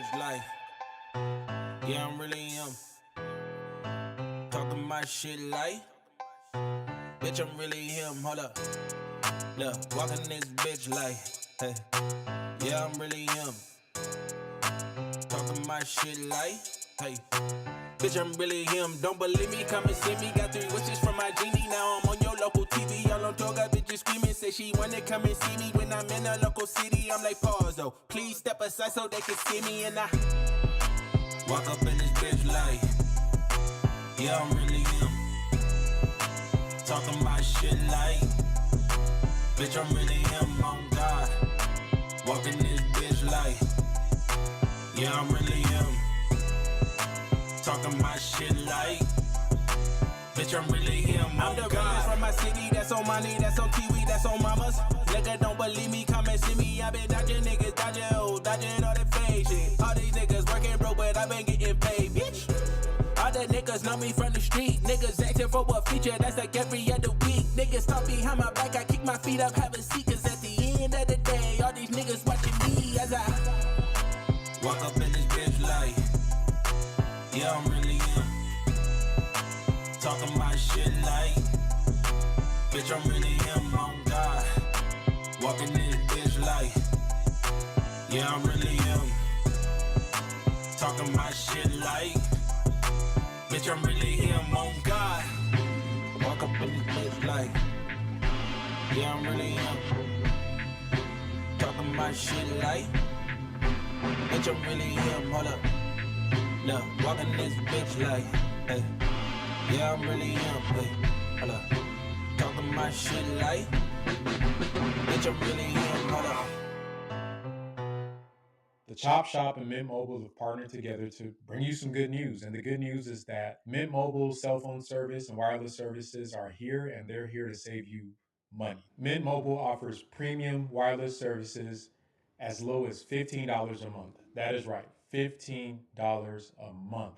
bitch like, yeah, I'm really him. Talking my shit like, bitch, I'm really him. Hold up, look, walking this bitch like, hey, yeah, I'm really him. Talking my shit like, hey, bitch, I'm really him. Don't believe me, come and see me. Got 3 wishes from my genie. Now I'm on your local TV. All on tour, got bitches screaming. Say she wanna come and see me when I'm in a local city. I'm like, pause though. Please step aside so they can see me. And I walk up in this bitch like, yeah, I'm really him. Talking my shit like, bitch, I'm really him. On God. Walking this bitch like, yeah, I'm really him. Talking my shit like, bitch, I'm really him. I'm the realest from my city, that's on money, that's on TV, that's on mamas. Nigga, don't believe me, come and see me. I been dodging niggas, dodging all the fake shit. All these niggas working broke, but I been getting paid, bitch. All the niggas know me from the street. Niggas acting for a feature, that's like every other week. Niggas talk behind my back, I kick my feet up, have a seat. Cause at the end of the day, all these niggas watching me as I walk up in this bitch like, yeah, I'm really him. Talking my shit like, bitch, I'm really him. On God. Walking this bitch like, yeah, I'm really him. Talking my shit like, bitch, I'm really him. On God. Walk up in this bitch like, yeah, I'm really him. Talking my shit like, bitch, I'm really him. Hold up. Look, walking this bitch like, hey, yeah, I'm really him, hey, hold up. Talking my shit like, bitch, I'm really him, hold up. The Chop Shop and Mint Mobile have partnered together to bring you some good news. And the good news is that Mint Mobile's cell phone service and wireless services are here, and they're here to save you money. Mint Mobile offers premium wireless services as low as $15 a month. That is right, $15 a month.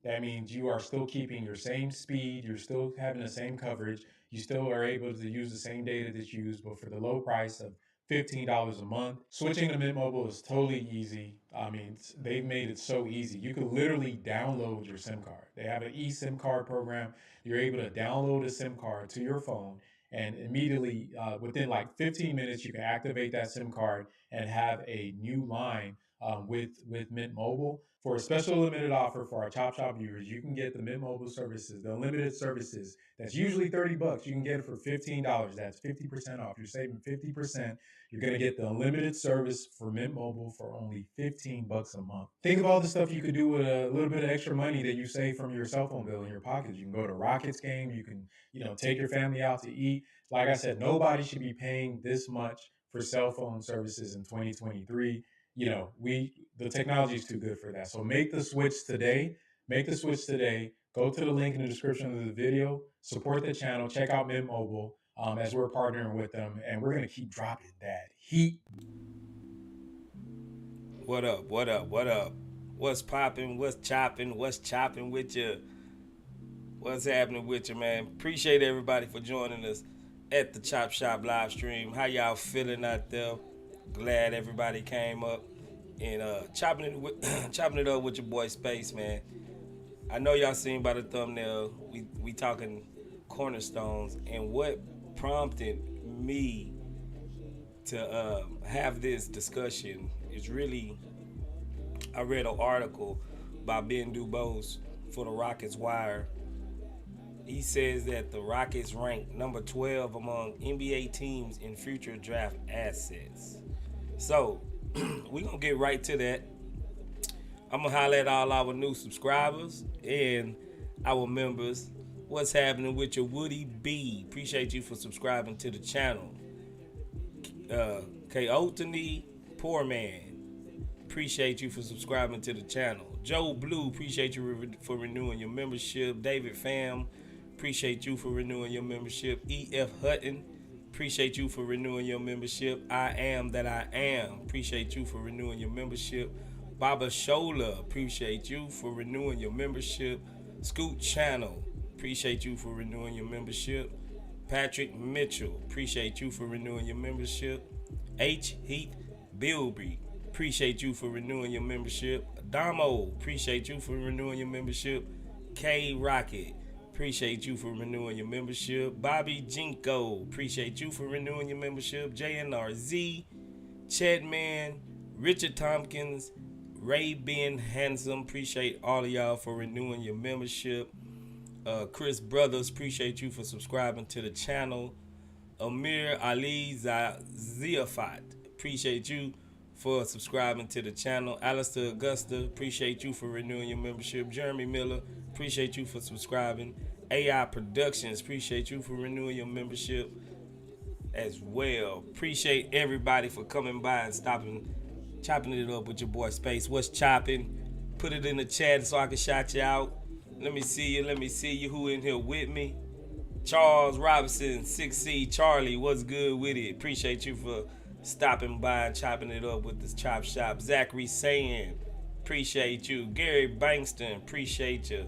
That means you are still keeping your same speed, you're still having the same coverage, you still are able to use the same data that you use, but for the low price of $15 a month. Switching to Mint Mobile is totally easy. I mean, they've made it so easy. You can literally download your SIM card. They have an eSIM card program. You're able to download a SIM card to your phone, and immediately, within like 15 minutes, you can activate that SIM card and have a new line with Mint Mobile. For a special limited offer for our Chop Shop viewers, you can get the Mint Mobile services, the unlimited services. That's usually $30. You can get it for $15. That's 50% off. You're saving 50%. You're going to get the unlimited service for Mint Mobile for only $15 a month. Think of all the stuff you could do with a little bit of extra money that you save from your cell phone bill in your pockets. You can go to Rockets game. You can, take your family out to eat. Like I said, nobody should be paying this much for cell phone services in 2023. The technology is too good for that. So make the switch today. Make the switch today. Go to the link in the description of the video. Support the channel. Check out Mint Mobile as we're partnering with them, and we're gonna keep dropping that heat. What up? What up? What up? What's popping? What's chopping? What's chopping with you? What's happening with you, man? Appreciate everybody for joining us at the Chop Shop live stream. How y'all feeling out there? Glad everybody came up and chopping it up with your boy Space, man. I know y'all seen by the thumbnail. We talking cornerstones, and what prompted me to have this discussion is really, I read an article by Ben Dubose for the Rockets Wire. He says that the Rockets rank number 12 among NBA teams in future draft assets. So, we're going to get right to that. I'm going to holler at all our new subscribers and our members. What's happening with your Woody B? Appreciate you for subscribing to the channel. Kaotani, Poor Man. Appreciate you for subscribing to the channel. Joe Blue, appreciate you for renewing your membership. David Pham, appreciate you for renewing your membership. E.F. Hutton, appreciate you for renewing your membership. I Am That I Am, appreciate you for renewing your membership. Baba Shola, appreciate you for renewing your membership. Scoot Channel, appreciate you for renewing your membership. Patrick Mitchell, appreciate you for renewing your membership. H. Heath Bilby, appreciate you for renewing your membership. Damo, appreciate you for renewing your membership. K Rocket, appreciate you for renewing your membership. Bobby Jinko, appreciate you for renewing your membership. JNRZ, Chadman, Richard Tompkins, Ray Ben Handsome, appreciate all of y'all for renewing your membership. Chris Brothers, appreciate you for subscribing to the channel. Amir Ali Ziafat, appreciate you for subscribing to the channel. Alistair Augusta, appreciate you for renewing your membership. Jeremy Miller, appreciate you for subscribing. AI Productions, appreciate you for renewing your membership as well. Appreciate everybody for coming by and chopping it up with your boy Space. What's chopping? Put it in the chat so I can shout you out. Let me see you. Who in here with me? Charles Robinson, 6C Charlie, what's good with it? Appreciate you for stopping by and chopping it up with this chop shop. Zachary Sayin, appreciate you. Gary Bankston, appreciate you.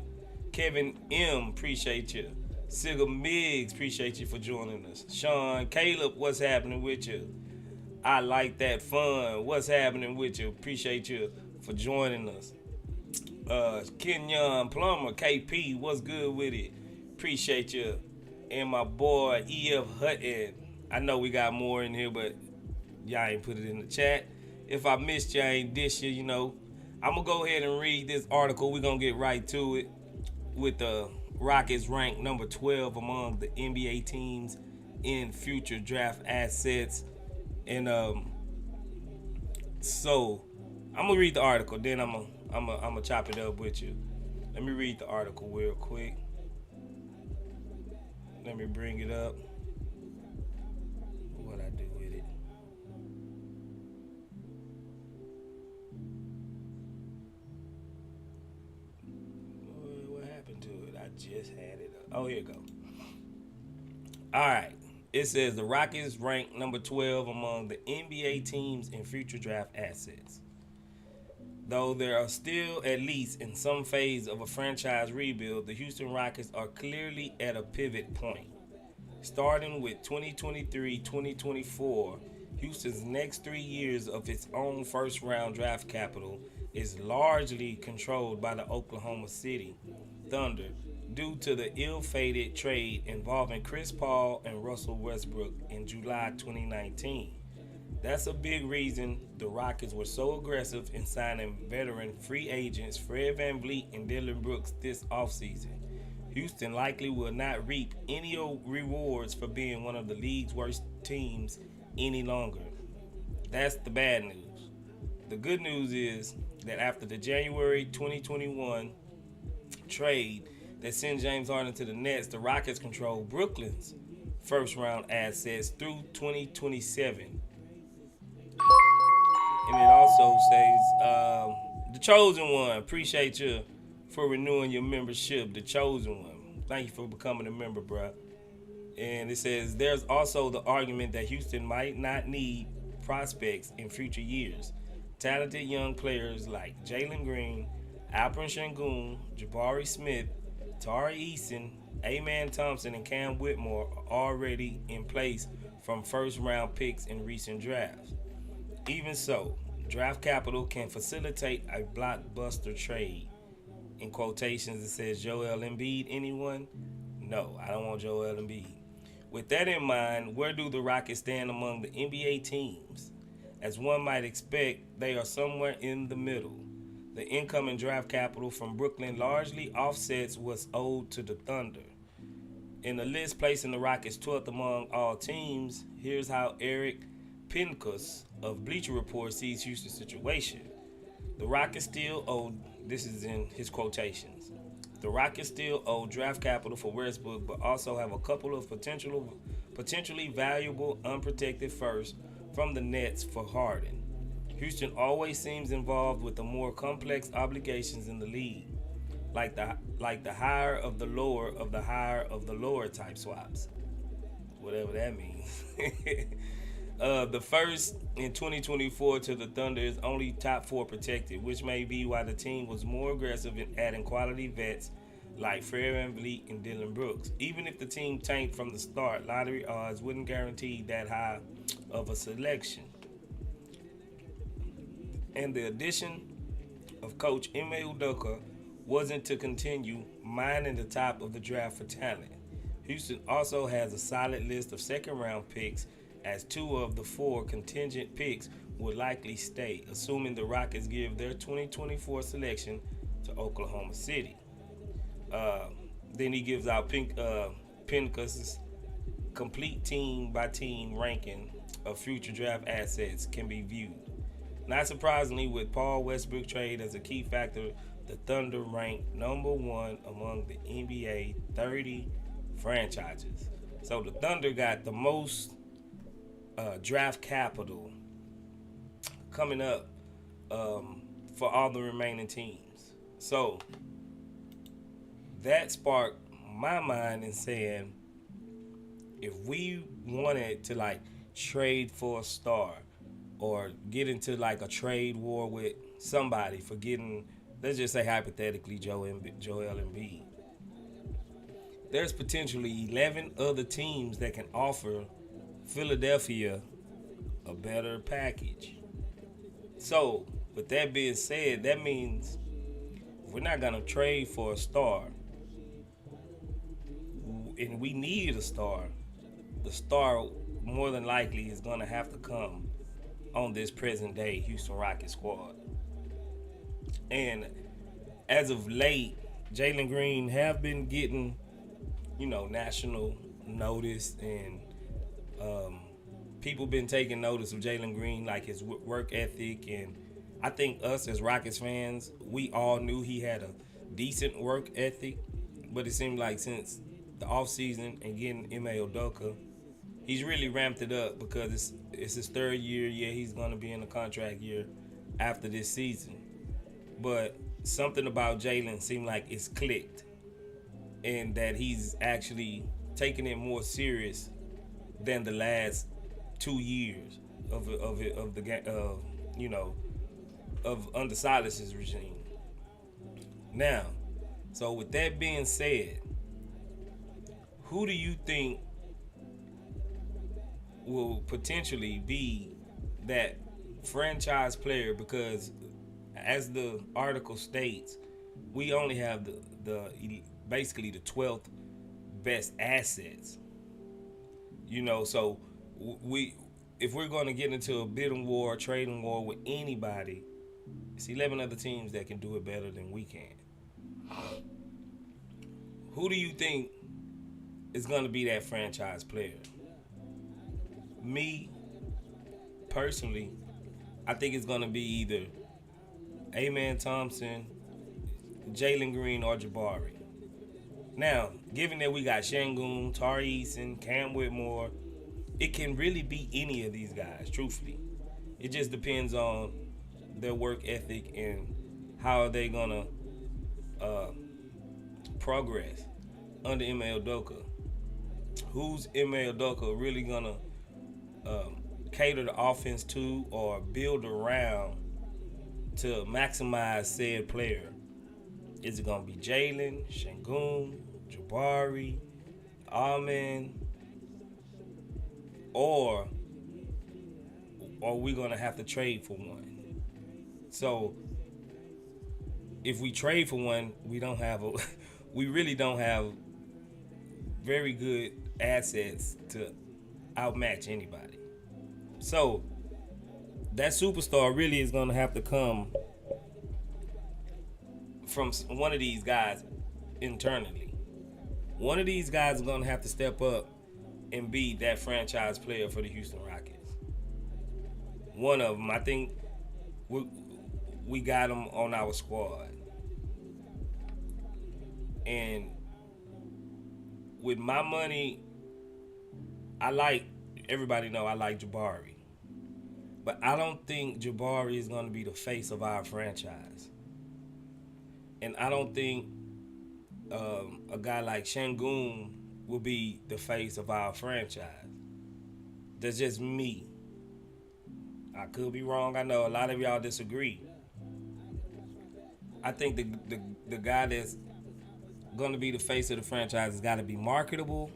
Kevin M, appreciate you. Sigga Miggs, appreciate you for joining us. Sean Caleb, what's happening with you? I like that fun. What's happening with you? Appreciate you for joining us. Kenyon Plummer, KP, what's good with it? Appreciate you. And my boy E.F. Hutton. I know we got more in here, but y'all ain't put it in the chat. If I missed you, I ain't dish you, I'm going to go ahead and read this article. We're going to get right to it. With the Rockets ranked number 12 among the NBA teams in future draft assets. And so I'm going to read the article. Then I'm gonna chop it up with you. Let me read the article real quick. Let me bring it up. What I do with it. What happened to it? I just had it up. Oh, here you go. All right. It says the Rockets ranked number 12 among the NBA teams in future draft assets. Though they are still at least in some phase of a franchise rebuild, the Houston Rockets are clearly at a pivot point. Starting with 2023-2024, Houston's next 3 years of its own first-round draft capital is largely controlled by the Oklahoma City Thunder due to the ill-fated trade involving Chris Paul and Russell Westbrook in July 2019. That's a big reason the Rockets were so aggressive in signing veteran free agents Fred VanVleet and Dillon Brooks this offseason. Houston likely will not reap any rewards for being one of the league's worst teams any longer. That's the bad news. The good news is that after the January 2021 trade that sent James Harden to the Nets, the Rockets control Brooklyn's first-round assets through 2027. And it also says, The Chosen One, appreciate you for renewing your membership. The Chosen One, thank you for becoming a member, bruh. And it says, there's also the argument that Houston might not need prospects in future years. Talented young players like Jalen Green, Alperen Sengun, Jabari Smith, Tari Eason, Ime Thompson, and Cam Whitmore are already in place from first-round picks in recent drafts. Even so, draft capital can facilitate a blockbuster trade. In quotations, it says, Joel Embiid, anyone? No, I don't want Joel Embiid. With that in mind, where do the Rockets stand among the NBA teams? As one might expect, they are somewhere in the middle. The incoming draft capital from Brooklyn largely offsets what's owed to the Thunder. In the list placing the Rockets 12th among all teams, here's how Eric Pincus of Bleacher Report sees Houston's situation. The Rockets still owe, this is in his quotations, the Rockets still owe draft capital for Westbrook, but also have a couple of potentially valuable unprotected firsts from the Nets for Harden. Houston always seems involved with the more complex obligations in the league, like the higher of the lower of the higher of the lower type swaps, whatever that means. The first in 2024 to the Thunder is only top 4 protected, which may be why the team was more aggressive in adding quality vets like Fred VanVleet and Dillon Brooks. Even if the team tanked from the start, lottery odds wouldn't guarantee that high of a selection. And the addition of coach Ime Udoka wasn't to continue mining the top of the draft for talent. Houston also has a solid list of second round picks, as 2 of the 4 contingent picks will likely stay, assuming the Rockets give their 2024 selection to Oklahoma City. Then he gives out Pincus's complete team by team ranking of future draft assets can be viewed. Not surprisingly, with Paul Westbrook trade as a key factor, the Thunder ranked number 1 among the NBA 30 franchises. So the Thunder got the most draft capital coming up for all the remaining teams. So that sparked my mind in saying, if we wanted to like trade for a star or get into like a trade war with somebody for getting, let's just say hypothetically, Joel Embiid, there's potentially 11 other teams that can offer Philadelphia a better package. So, with that being said, that means if we're not going to trade for a star, and we need a star, the star more than likely is going to have to come on this present day Houston Rockets squad. And as of late, Jalen Green have been getting, national notice, and people been taking notice of Jalen Green, like his work ethic. And I think us as Rockets fans, we all knew he had a decent work ethic, but it seemed like since the offseason and getting Ime Udoka, he's really ramped it up because it's his 3rd year. Yeah, he's going to be in a contract year after this season. But something about Jalen seemed like it's clicked, and that he's actually taking it more serious than the last 2 years of under Silas's regime. Now, so with that being said, who do you think will potentially be that franchise player? Because as the article states, we only have the basically the 12th best assets. So if we're going to get into a bidding war, trading war with anybody, it's 11 other teams that can do it better than we can. Who do you think is going to be that franchise player? Me, personally, I think it's going to be either Thompson, Jalen Green, or Jabari. Now, given that we got Şengün, Tari Eason, Cam Whitmore, it can really be any of these guys, truthfully. It just depends on their work ethic and how are they going to progress under Ime Udoka. Who's Ime Udoka really going to cater the offense to or build around to maximize said player? Is it going to be Jalen, Şengün, Jabari, Ime, or are we going to have to trade for one? So if we trade for one, we really don't have very good assets to outmatch anybody. So that superstar really is going to have to come from one of these guys internally. One of these guys is going to have to step up and be that franchise player for the Houston Rockets. One of them, I think we got him on our squad. And with my money, everybody know I like Jabari. But I don't think Jabari is going to be the face of our franchise. And I don't think a guy like Şengün will be the face of our franchise. That's just me. I could be wrong. I know a lot of y'all disagree. I think the guy that's going to be the face of the franchise has got to be marketable.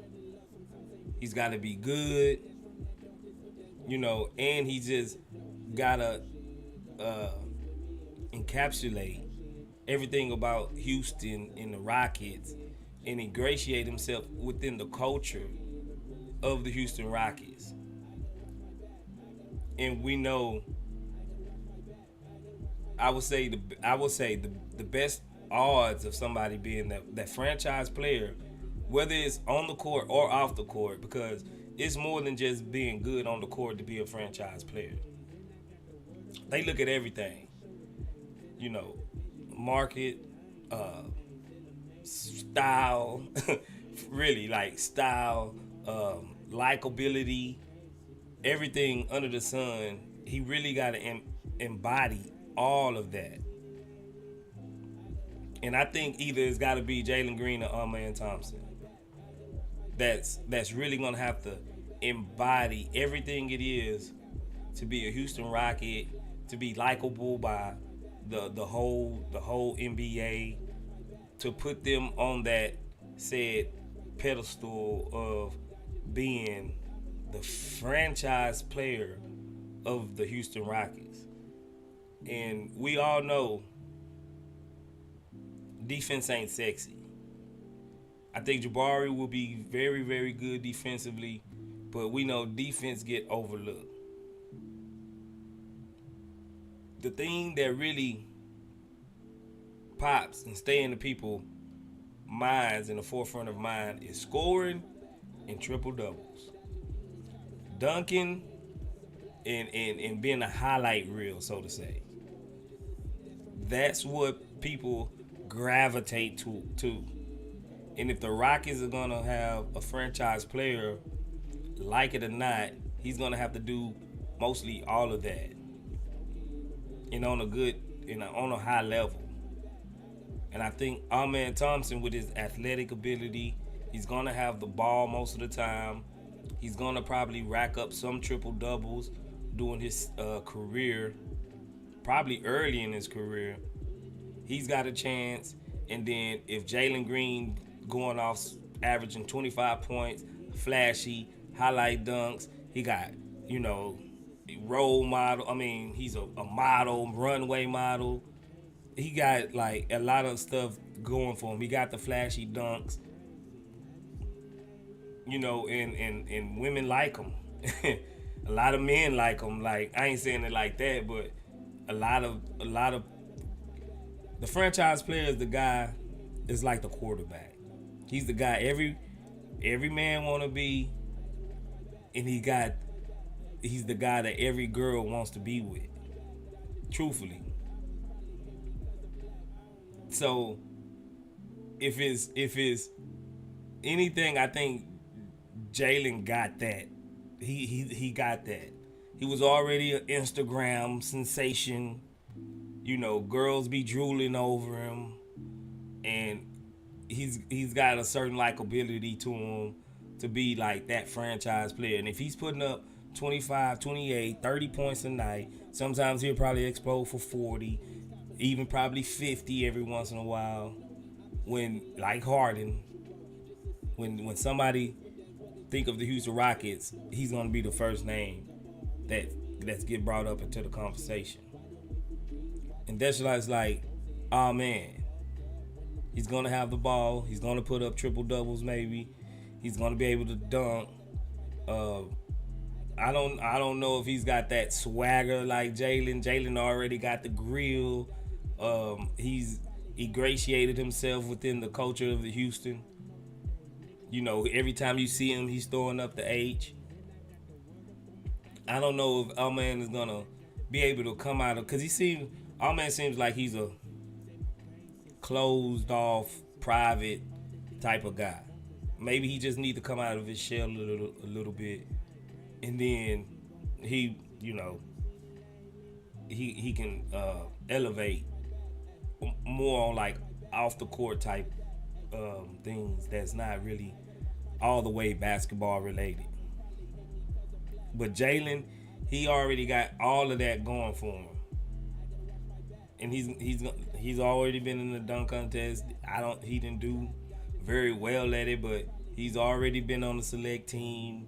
He's got to be good. And he just got to encapsulate everything about Houston and the Rockets and ingratiate himself within the culture of the Houston Rockets. And we know, I would say the best odds of somebody being that franchise player, whether it's on the court or off the court, because it's more than just being good on the court to be a franchise player. They look at everything, you know, market, style, really like style, likability, everything under the sun. He really got to embody all of that. And I think either it's got to be Jalen Green or Ime Thompson. That's really gonna have to embody everything it is to be a Houston Rocket, to be likable by the whole NBA, to put them on that said pedestal of being the franchise player of the Houston Rockets. And we all know defense ain't sexy. I think Jabari will be very, very good defensively, but we know defense get overlooked. The thing that really pops and stay in the people's minds, in the forefront of mind, is scoring and triple doubles, dunking, and being a highlight reel, so to say. That's what people gravitate to. And if the Rockets are gonna have a franchise player, like it or not, he's gonna have to do mostly all of that, and on a high level. And I think Ime Thompson, with his athletic ability, he's gonna have the ball most of the time. He's gonna probably rack up some triple doubles during his career, probably early in his career. He's got a chance. And then if Jalen Green going off averaging 25 points, flashy, highlight dunks, he got, role model. I mean, he's a model, runway model. He got like a lot of stuff going for him. He got the flashy dunks, and women like him. A lot of men like him. Like, I ain't saying it like that, but a lot of the franchise player is the guy is like the quarterback. He's the guy every man want to be, and he's the guy that every girl wants to be with. Truthfully. So if it's anything, I think Jalen got that. He got that. He was already an Instagram sensation. Girls be drooling over him, and he's got a certain likability to him to be like that franchise player. And if he's putting up 25, 28, 30 points a night, sometimes he'll probably explode for 40, even probably 50 every once in a while. When, like Harden, when somebody think of the Houston Rockets, he's gonna be the first name that's get brought up into the conversation. And that's just like, oh man, he's gonna have the ball. He's gonna put up triple doubles maybe. He's gonna be able to dunk. I don't know if he's got that swagger like Jalen. Jalen already got the grill. He's ingratiated himself within the culture of the Houston. Every time you see him, he's throwing up the H. I don't know if Ime is gonna be able to come out of, because Ime seems like he's a closed off, private type of guy. Maybe he just needs to come out of his shell a little bit, and then he can elevate more on like off the court type things that's not really all the way basketball related. But Jalen, he already got all of that going for him, and he's already been in the dunk contest. He didn't do very well at it, but he's already been on the select team.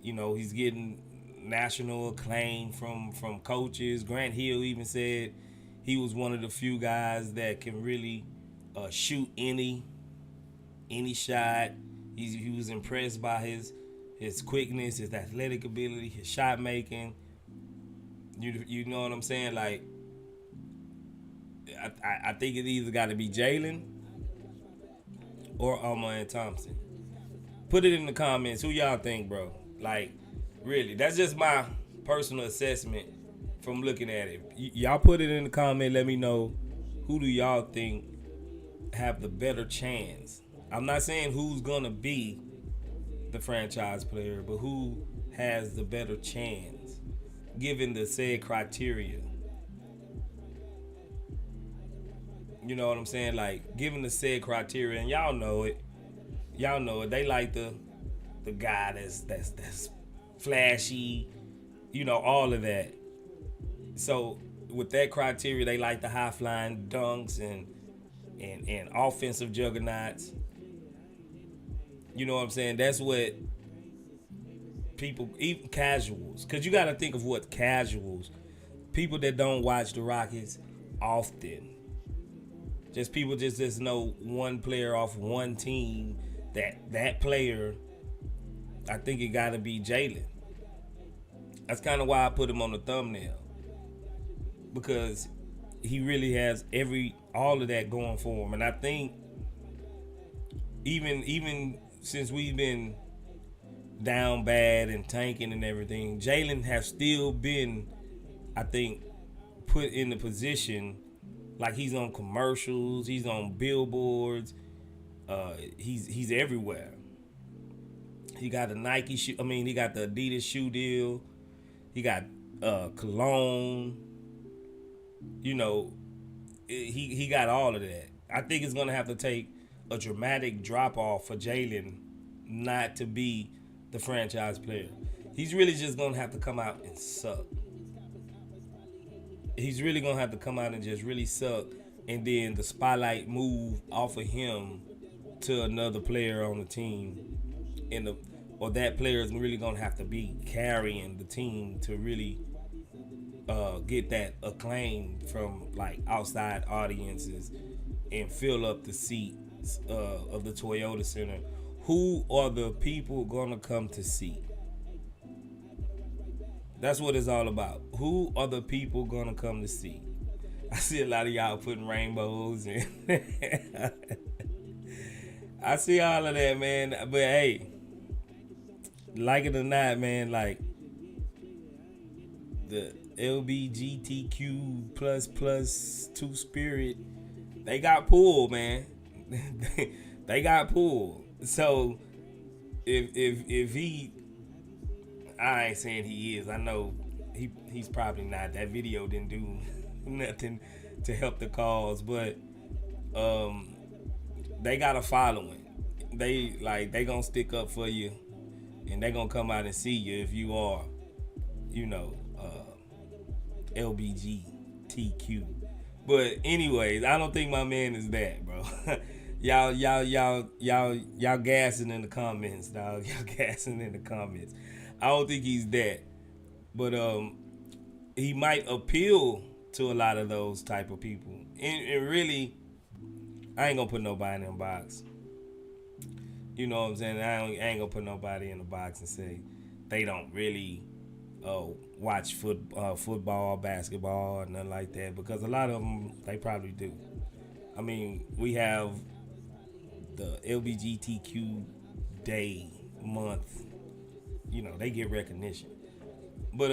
He's getting national acclaim from coaches. Grant Hill even said he was one of the few guys that can really shoot any shot. He was impressed by his quickness, his athletic ability, his shot making. You know what I'm saying? Like, I think it either got to be Jalen or Ime Thompson. Put it in the comments. Who y'all think, bro? Like, really, that's just my personal assessment from looking at it. Y'all put it in the comment. Let me know, who do y'all think have the better chance? I'm not saying who's gonna be the franchise player, but who has the better chance given the said criteria. You know what I'm saying? Like, given the said criteria, and y'all know it. They like the guy that's flashy, all of that. So with that criteria, they like the high flying dunks and offensive juggernauts. You know what I'm saying? That's what people, even casuals, because you got to think of what casuals, people that don't watch the Rockets often, just people just know one player off one team, that player, I think it got to be Jalen. That's kind of why I put him on the thumbnail, because he really has all of that going for him. And I think even since we've been down bad and tanking and everything, Jalen has still been, I think, put in the position, like he's on commercials, he's on billboards, he's everywhere. He got a Nike shoe. He got the Adidas shoe deal. He got cologne. He got all of that. I think it's gonna have to take a dramatic drop off for Jalen not to be the franchise player. He's really just gonna have to come out and suck. He's really gonna have to come out and just really suck, and then the spotlight move off of him to another player on the team, or that player is really gonna have to be carrying the team to really get that acclaim from like outside audiences and fill up the seats of the Toyota Center. Who are the people gonna come to see? That's what it's all about. Who are the people gonna come to see? I see a lot of y'all putting rainbows in. I see all of that, man. But hey, like it or not, man, like the LBGTQ plus two spirit, they got pulled, man. They got pulled. So if he, I ain't saying he is. I know he's probably not. That video didn't do nothing to help the cause, but they got a following. They gonna stick up for you, and they gonna come out and see you if you are, LBGTQ. But anyways, I don't think my man is that, bro. Y'all gassing in the comments, dog. Y'all gassing in the comments. I don't think he's that, but he might appeal to a lot of those type of people. And really, I ain't gonna put nobody in a box. You know what I'm saying? I ain't gonna put nobody in a box and say they don't really watch football, basketball, or nothing like that, because a lot of them, they probably do. We have the LGBTQ day, month, they get recognition. But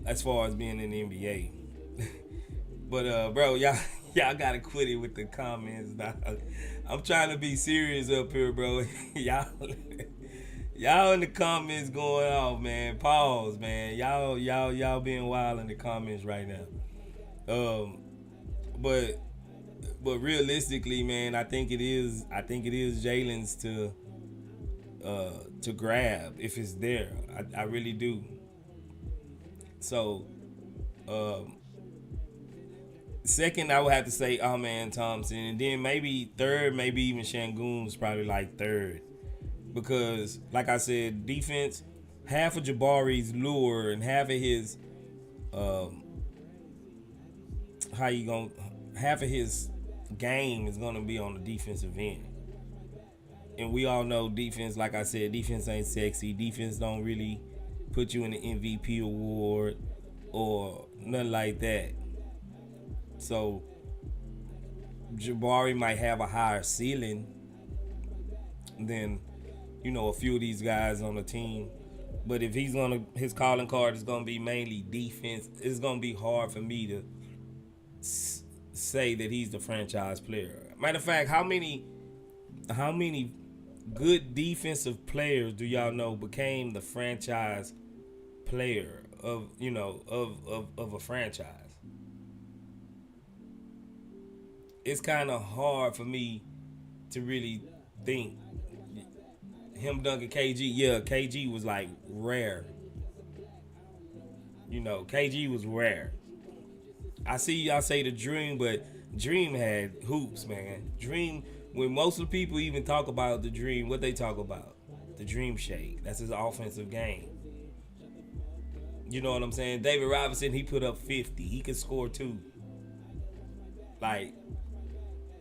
as far as being in the NBA, but bro, y'all gotta quit it with the comments, dog. I'm trying to be serious up here, bro. Y'all in the comments going off, man. Pause, man. Y'all being wild in the comments right now. But realistically, man, I think it is Jalen's to grab if it's there. I really do. So, second, I would have to say Ime Thompson, and then maybe third, maybe even Şengün's probably like third, because like I said, defense, half of Jabari's lure and half of his half of his game is gonna be on the defensive end. And we all know defense, like I said, defense ain't sexy. Defense don't really put you in the MVP award or nothing like that. So Jabari might have a higher ceiling than, a few of these guys on the team. But if his calling card is gonna be mainly defense, it's gonna be hard for me to say that he's the franchise player. Matter of fact, how many good defensive players do y'all know became the franchise player of a franchise? It's kind of hard for me to really think. Him dunking KG, yeah, KG was like rare. KG was rare. I see y'all say the Dream, but Dream had hoops, man. Dream, when most of the people even talk about the Dream, what they talk about? The Dream Shake. That's his offensive game. You know what I'm saying? David Robinson, he put up 50. He could score too. Like,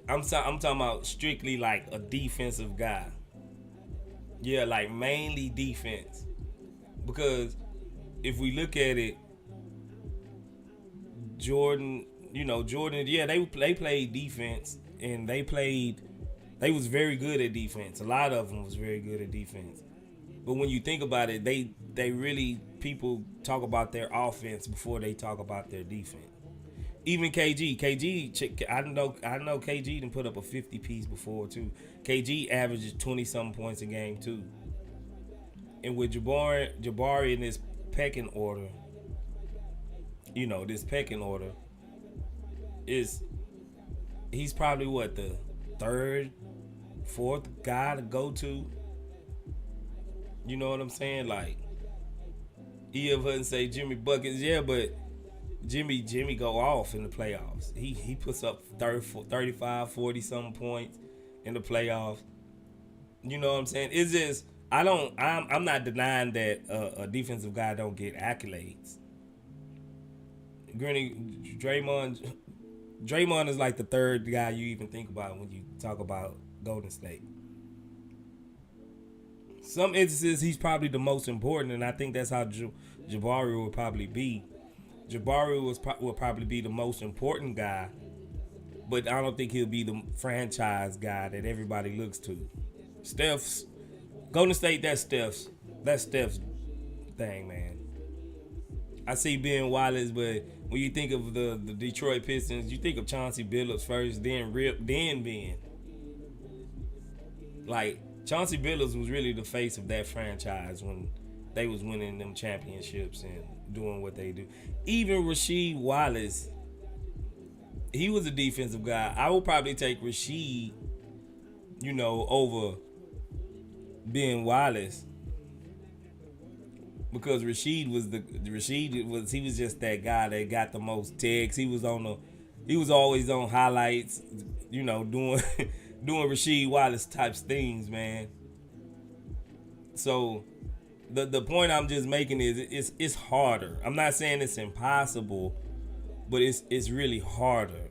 I'm talking about strictly like a defensive guy. Yeah, like mainly defense. Because if we look at it, Jordan, yeah, they played defense and they was very good at defense. A lot of them was very good at defense. But when you think about it, they really, people talk about their offense before they talk about their defense. Even KG, I know KG done put up a 50 piece before too. KG averages 20-something points a game too. And with Jabari in this pecking order, he's probably what, the third, fourth guy to go to. You know what I'm saying? Like, E.F. Hutton say Jimmy buckets, yeah, but Jimmy go off in the playoffs. He puts up 35, 40-something points in the playoffs. You know what I'm saying? It's just, I'm not denying that a defensive guy don't get accolades. Draymond is like the third guy you even think about when you talk about Golden State. Some instances, he's probably the most important, and I think that's how Jabari will probably be. Jabari will probably be the most important guy, but I don't think he'll be the franchise guy that everybody looks to. Golden State, that's Steph's thing, man. I see Ben Wallace, but when you think of the Detroit Pistons, you think of Chauncey Billups first, then Rip, then Ben. Like, Chauncey Billups was really the face of that franchise when they was winning them championships and doing what they do. Even Rasheed Wallace, he was a defensive guy. I would probably take Rasheed, over Ben Wallace, because Rasheed was just that guy that got the most texts. He was always on highlights, doing Rasheed Wallace types things, man. So the point I'm just making is it's harder. I'm not saying it's impossible, but it's really harder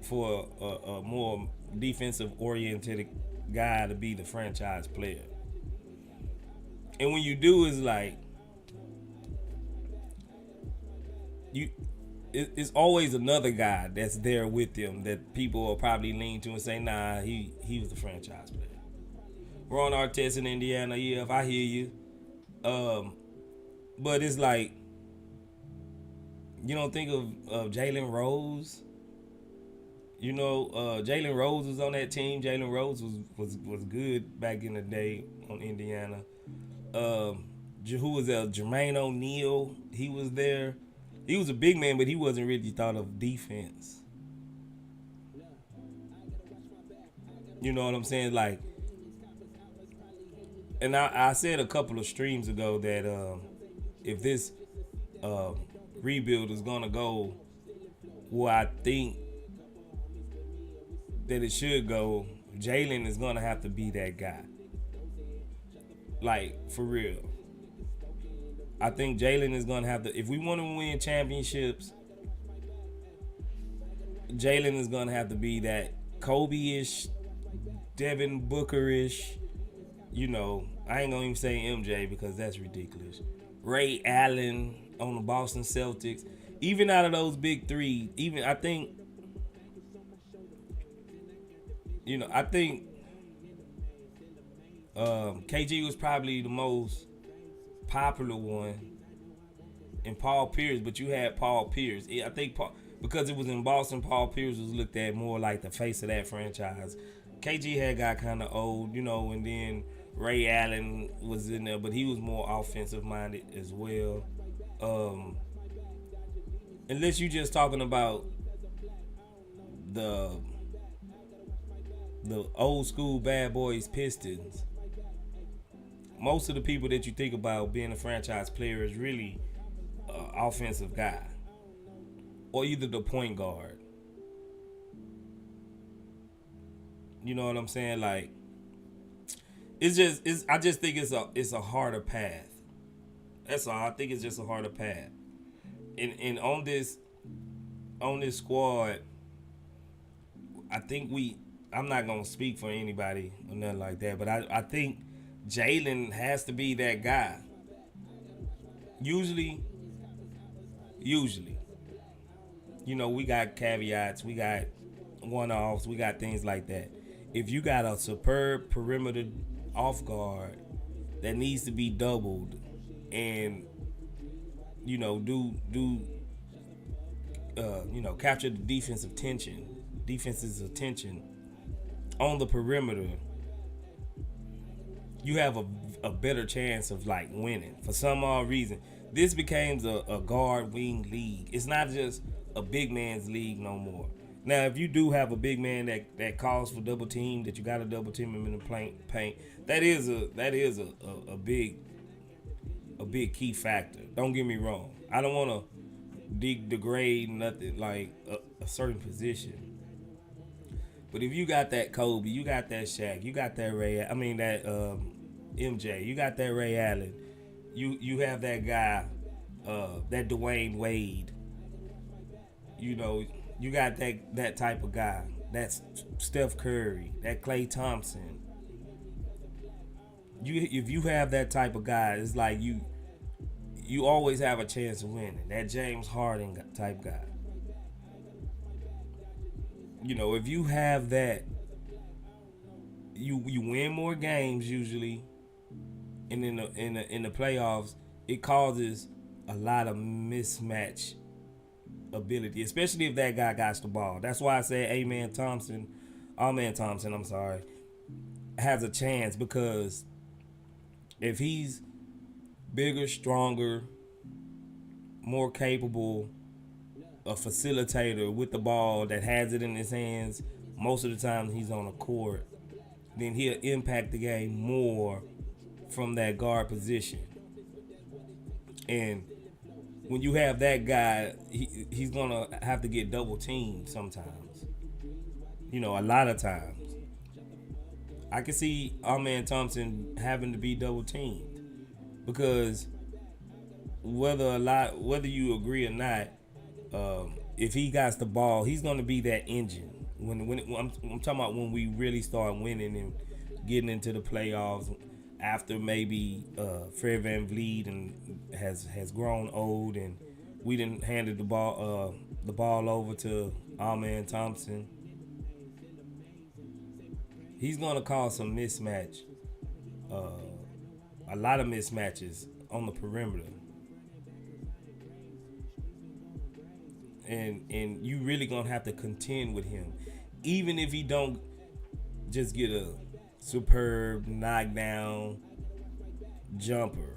for a more defensive oriented guy to be the franchise player. And when you do, it's like it's always another guy that's there with him that people will probably lean to and say, nah, he was the franchise player. Ron Artest in Indiana, yeah, if I hear you. But it's like, you don't think of Jalen Rose. Jalen Rose was on that team. Jalen Rose was good back in the day on Indiana. Who was there? Jermaine O'Neal, he was there. He was a big man, but he wasn't really thought of defense. You know what I'm saying? Like, and I said a couple of streams ago that if this rebuild is gonna go where I think that it should go, Jalen is gonna have to be that guy. Like, for real. I think Jalen is gonna have to. If we want to win championships, Jalen is gonna have to be that Kobe-ish, Devin Booker-ish. I ain't gonna even say MJ because that's ridiculous. Ray Allen on the Boston Celtics. Even out of those big three, I think KG was probably the most popular one, and Paul Pierce. But you had Paul Pierce. I think because it was in Boston, Paul Pierce was looked at more like the face of that franchise. KG had got kind of old, and then Ray Allen was in there, but he was more offensive minded as well. Unless you just talking about the old school bad boys Pistons, most of the people that you think about being a franchise player is really an offensive guy, or either the point guard. You know what I'm saying? Like, I just think it's a harder path. That's all. I think it's just a harder path. And on this squad, I think I'm not gonna speak for anybody or nothing like that, but I think Jalen has to be that guy. Usually, we got caveats, we got one-offs, we got things like that. If you got a superb perimeter off guard that needs to be doubled and capture the defense's attention on the perimeter, you have a better chance of like winning. For some odd reason, this becomes a guard wing league. It's not just a big man's league no more. Now, if you do have a big man that calls for double team, that you got to double team him in the paint, that is a big key factor. Don't get me wrong. I don't want to degrade nothing like a certain position. But if you got that Kobe, you got that Shaq, you got that MJ, you got that Ray Allen, you have that guy, that Dwayne Wade, you got that type of guy. That's Steph Curry, that Klay Thompson. If you have that type of guy, it's like you always have a chance of winning. That James Harden type guy. If you have that, you win more games usually, and in the playoffs, it causes a lot of mismatch ability, especially if that guy got the ball. That's why I say Ime Thompson, has a chance, because if he's bigger, stronger, more capable, a facilitator with the ball that has it in his hands most of the time he's on the court, then he'll impact the game more from that guard position. And when you have that guy, he's gonna have to get double teamed sometimes. A lot of times. I can see our man Thompson having to be double teamed, because whether you agree or not, if he got the ball, he's gonna be that engine. When I'm talking about when we really start winning and getting into the playoffs, after maybe Fred VanVleet and has grown old, and we didn't handed the ball over to our man Thompson. He's gonna cause some mismatch, a lot of mismatches on the perimeter, and you really gonna have to contend with him, even if he don't just get a superb knockdown jumper.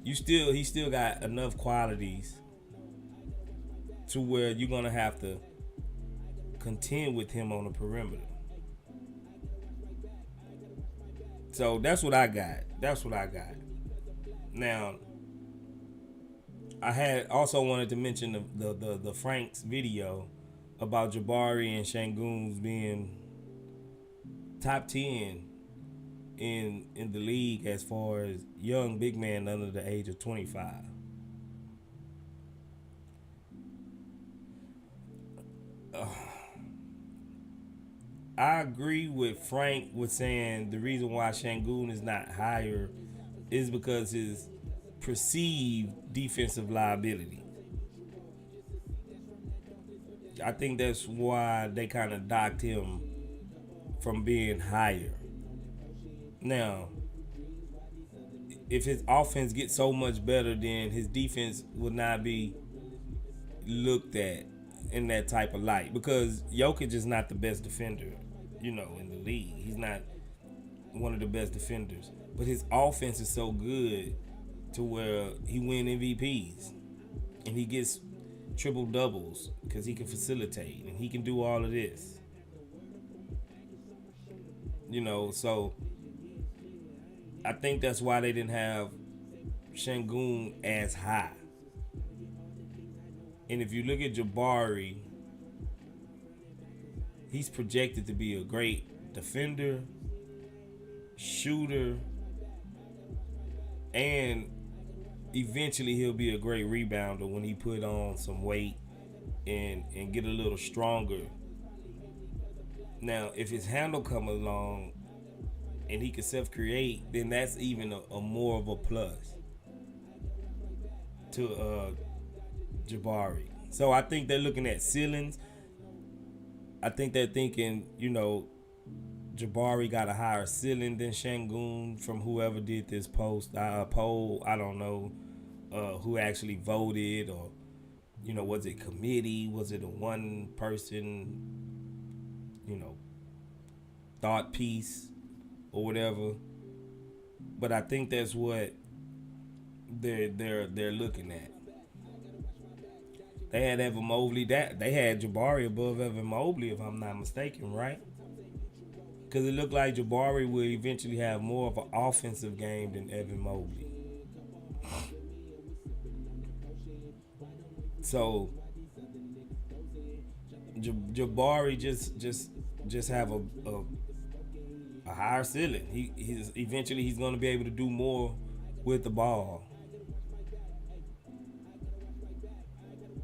He still got enough qualities to where you're gonna have to contend with him on the perimeter. So that's what I got. Now, I had also wanted to mention the Franks video about Jabari and Şengün's being top 10 in the league as far as young big man under the age of 25. I agree with Frank with saying the reason why Şengün is not higher is because his perceived defensive liability. I think that's why they kind of docked him from being higher. Now, if his offense gets so much better, then his defense would not be looked at in that type of light, because Jokic is not the best defender, in the league. He's not one of the best defenders, but his offense is so good to where he win MVPs and he gets triple doubles because he can facilitate and he can do all of this. So I think that's why they didn't have Şengün as high. And if you look at Jabari, he's projected to be a great defender, shooter, and eventually he'll be a great rebounder when he put on some weight and get a little stronger. Now, if his handle come along and he can self-create, then that's even a more of a plus to Jabari. So I think they're looking at ceilings. I think they're thinking, Jabari got a higher ceiling than Şengün from whoever did this poll. I don't know who actually voted, or was it committee? Was it a one person, thought piece or whatever? But I think that's what they're looking at. They had Evan Mobley. They had Jabari above Evan Mobley, if I'm not mistaken, right? Because it looked like Jabari will eventually have more of an offensive game than Evan Mobley. So Jabari just have a higher ceiling. He's eventually going to be able to do more with the ball.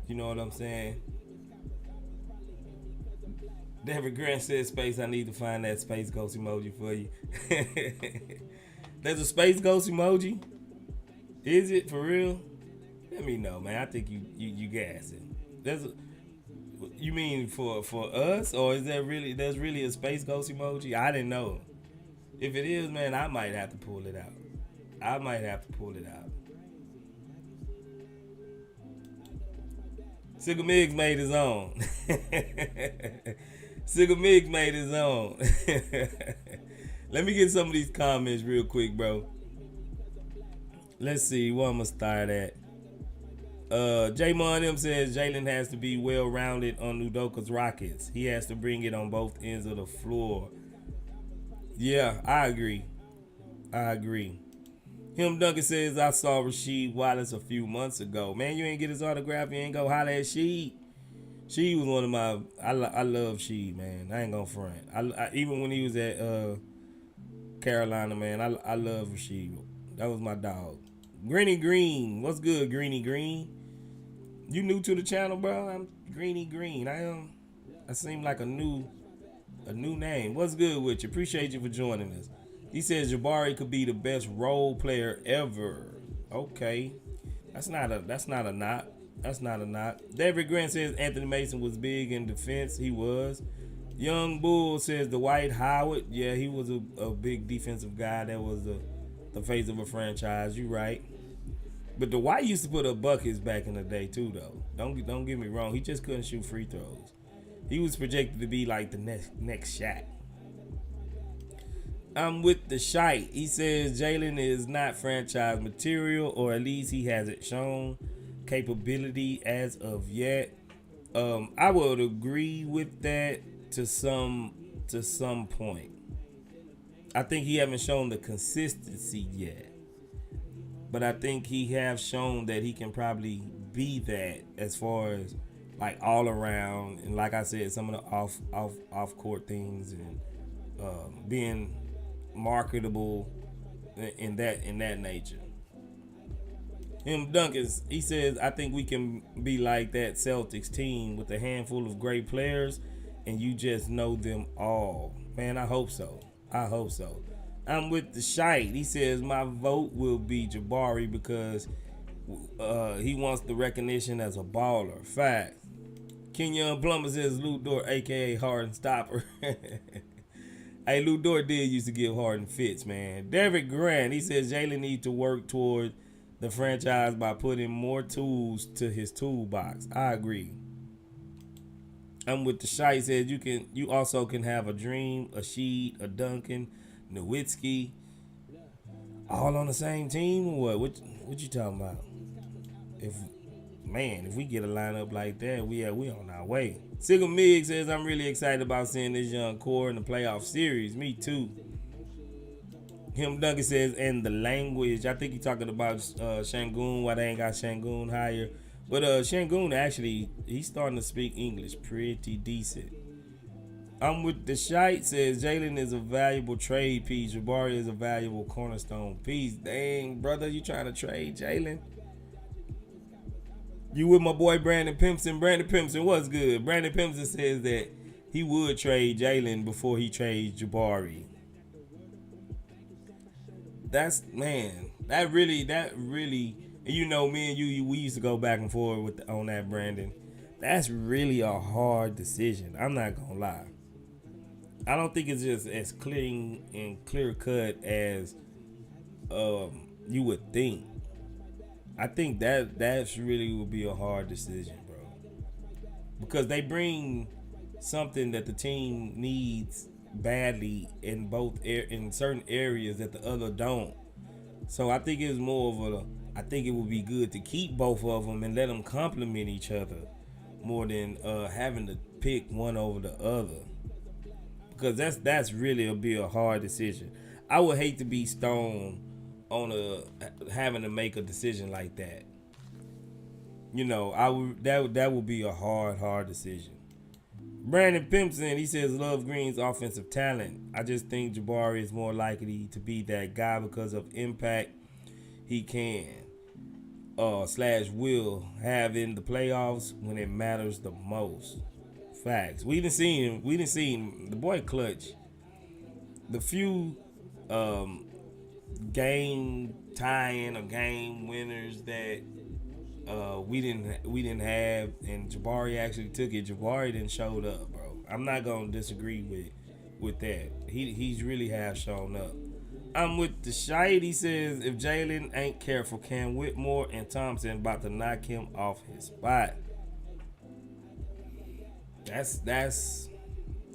You know what I'm saying? David Grant said, "Space, I need to find that space ghost emoji for you." There's a space ghost emoji? Is it for real? Let me know, man. I think you gassing. You mean for us, or is there's really a space ghost emoji? I didn't know. If it is, man, I might have to pull it out. Sigga Miggs made his own. Sigga Miggs made his own. Let me get some of these comments real quick, bro. Let's see where I'm going to start at. J-Mon M says Jalen has to be well-rounded on Udoka's Rockets. He has to bring it on both ends of the floor. Yeah, I agree. Him Duncan says, I saw Rasheed Wallace a few months ago. Man, you ain't get his autograph. You ain't go holler at Sheed. Sheed was one of my... I love Sheed, man. I ain't gonna front. Even when he was at Carolina, man, I love Rasheed. That was my dog. Greeny Green. What's good, Greeny Green? You new to the channel, bro? I'm Greeny Green. I seem like a new name. What's good with you? Appreciate you for joining us. He says Jabari could be the best role player ever. Okay. That's not a knock. David Grant says Anthony Mason was big in defense. He was. Young Bull says Dwight Howard. Yeah, he was a big defensive guy. That was the face of a franchise. You right. But Dwight used to put up buckets back in the day too, though. Don't get me wrong. He just couldn't shoot free throws. He was projected to be like the next Shaq. I'm with the shite. He says Jalen is not franchise material, or at least he hasn't shown capability as of yet. I would agree with that to some point. I think he haven't shown the consistency yet, but I think he has shown that he can probably be that as far as like all around, and like I said, some of the off court things, and being marketable in that nature. Him Dunkins, he says, I think we can be like that Celtics team with a handful of great players and you just know them all. Man, I hope so. I hope so. I'm with the Shite. He says, my vote will be Jabari because he wants the recognition as a baller. Fact. Kenyon Plummer says Lou Dort, a.k.a. Harden Stopper. Hey, Lou Dort did used to give Harden fits, man. Derek Grant, he says Jalen needs to work toward the franchise by putting more tools to his toolbox. I agree. I'm with the Shite. Says you also can have a Dream, a Sheed, a Duncan, Nowitzki, all on the same team or what? What you talking about? If we get a lineup like that, we on our way. Sigel Mig says I'm really excited about seeing this young core in the playoff series. Me too. Him Duncan says, and the language, I think he's talking about Shangoon, why they ain't got Shangoon higher. But Shangoon actually, he's starting to speak English pretty decent. I'm with the Shite, says Jalen is a valuable trade piece. Jabari is a valuable cornerstone piece. Dang, brother, you trying to trade Jalen? You with my boy Brandon Pimpson. Brandon Pimpson, what's good? Brandon Pimpson says that he would trade Jalen before he trades Jabari. That really, you know, me and you we used to go back and forth on that, Brandon. That's really a hard decision. I'm not gonna lie. I don't think it's just as clean and clear cut as you would think. I think that's really would be a hard decision, bro. Because they bring something that the team needs badly in certain areas that the other don't. So I think it's more of I think it would be good to keep both of them and let them complement each other more than having to pick one over the other. Because that's really be a hard decision. I would hate to be Stone on having to make a decision like that. You know, that would be a hard decision. Brandon Pimpson, he says love Green's offensive talent. I just think Jabari is more likely to be that guy because of impact he can / will have in the playoffs when it matters the most. Facts. We done seen the boy clutch. The few game tying or game winners that we didn't have, and Jabari actually took it. Jabari didn't showed up, bro. I'm not gonna disagree with that. He's really have shown up. I'm with the Shite. He says if Jalen ain't careful, can Whitmore and Thompson about to knock him off his spot. That's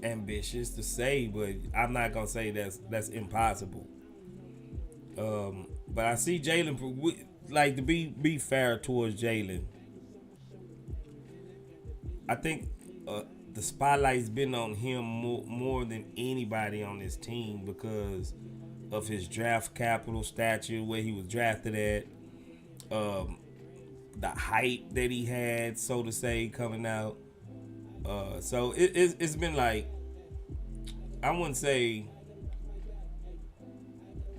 ambitious to say, but I'm not gonna say that's impossible. But I see Jalen, like, to be fair towards Jalen. I think the spotlight's been on him more than anybody on this team because of his draft capital stature, where he was drafted at, the hype that he had, so to say, coming out. So it's been like, I wouldn't say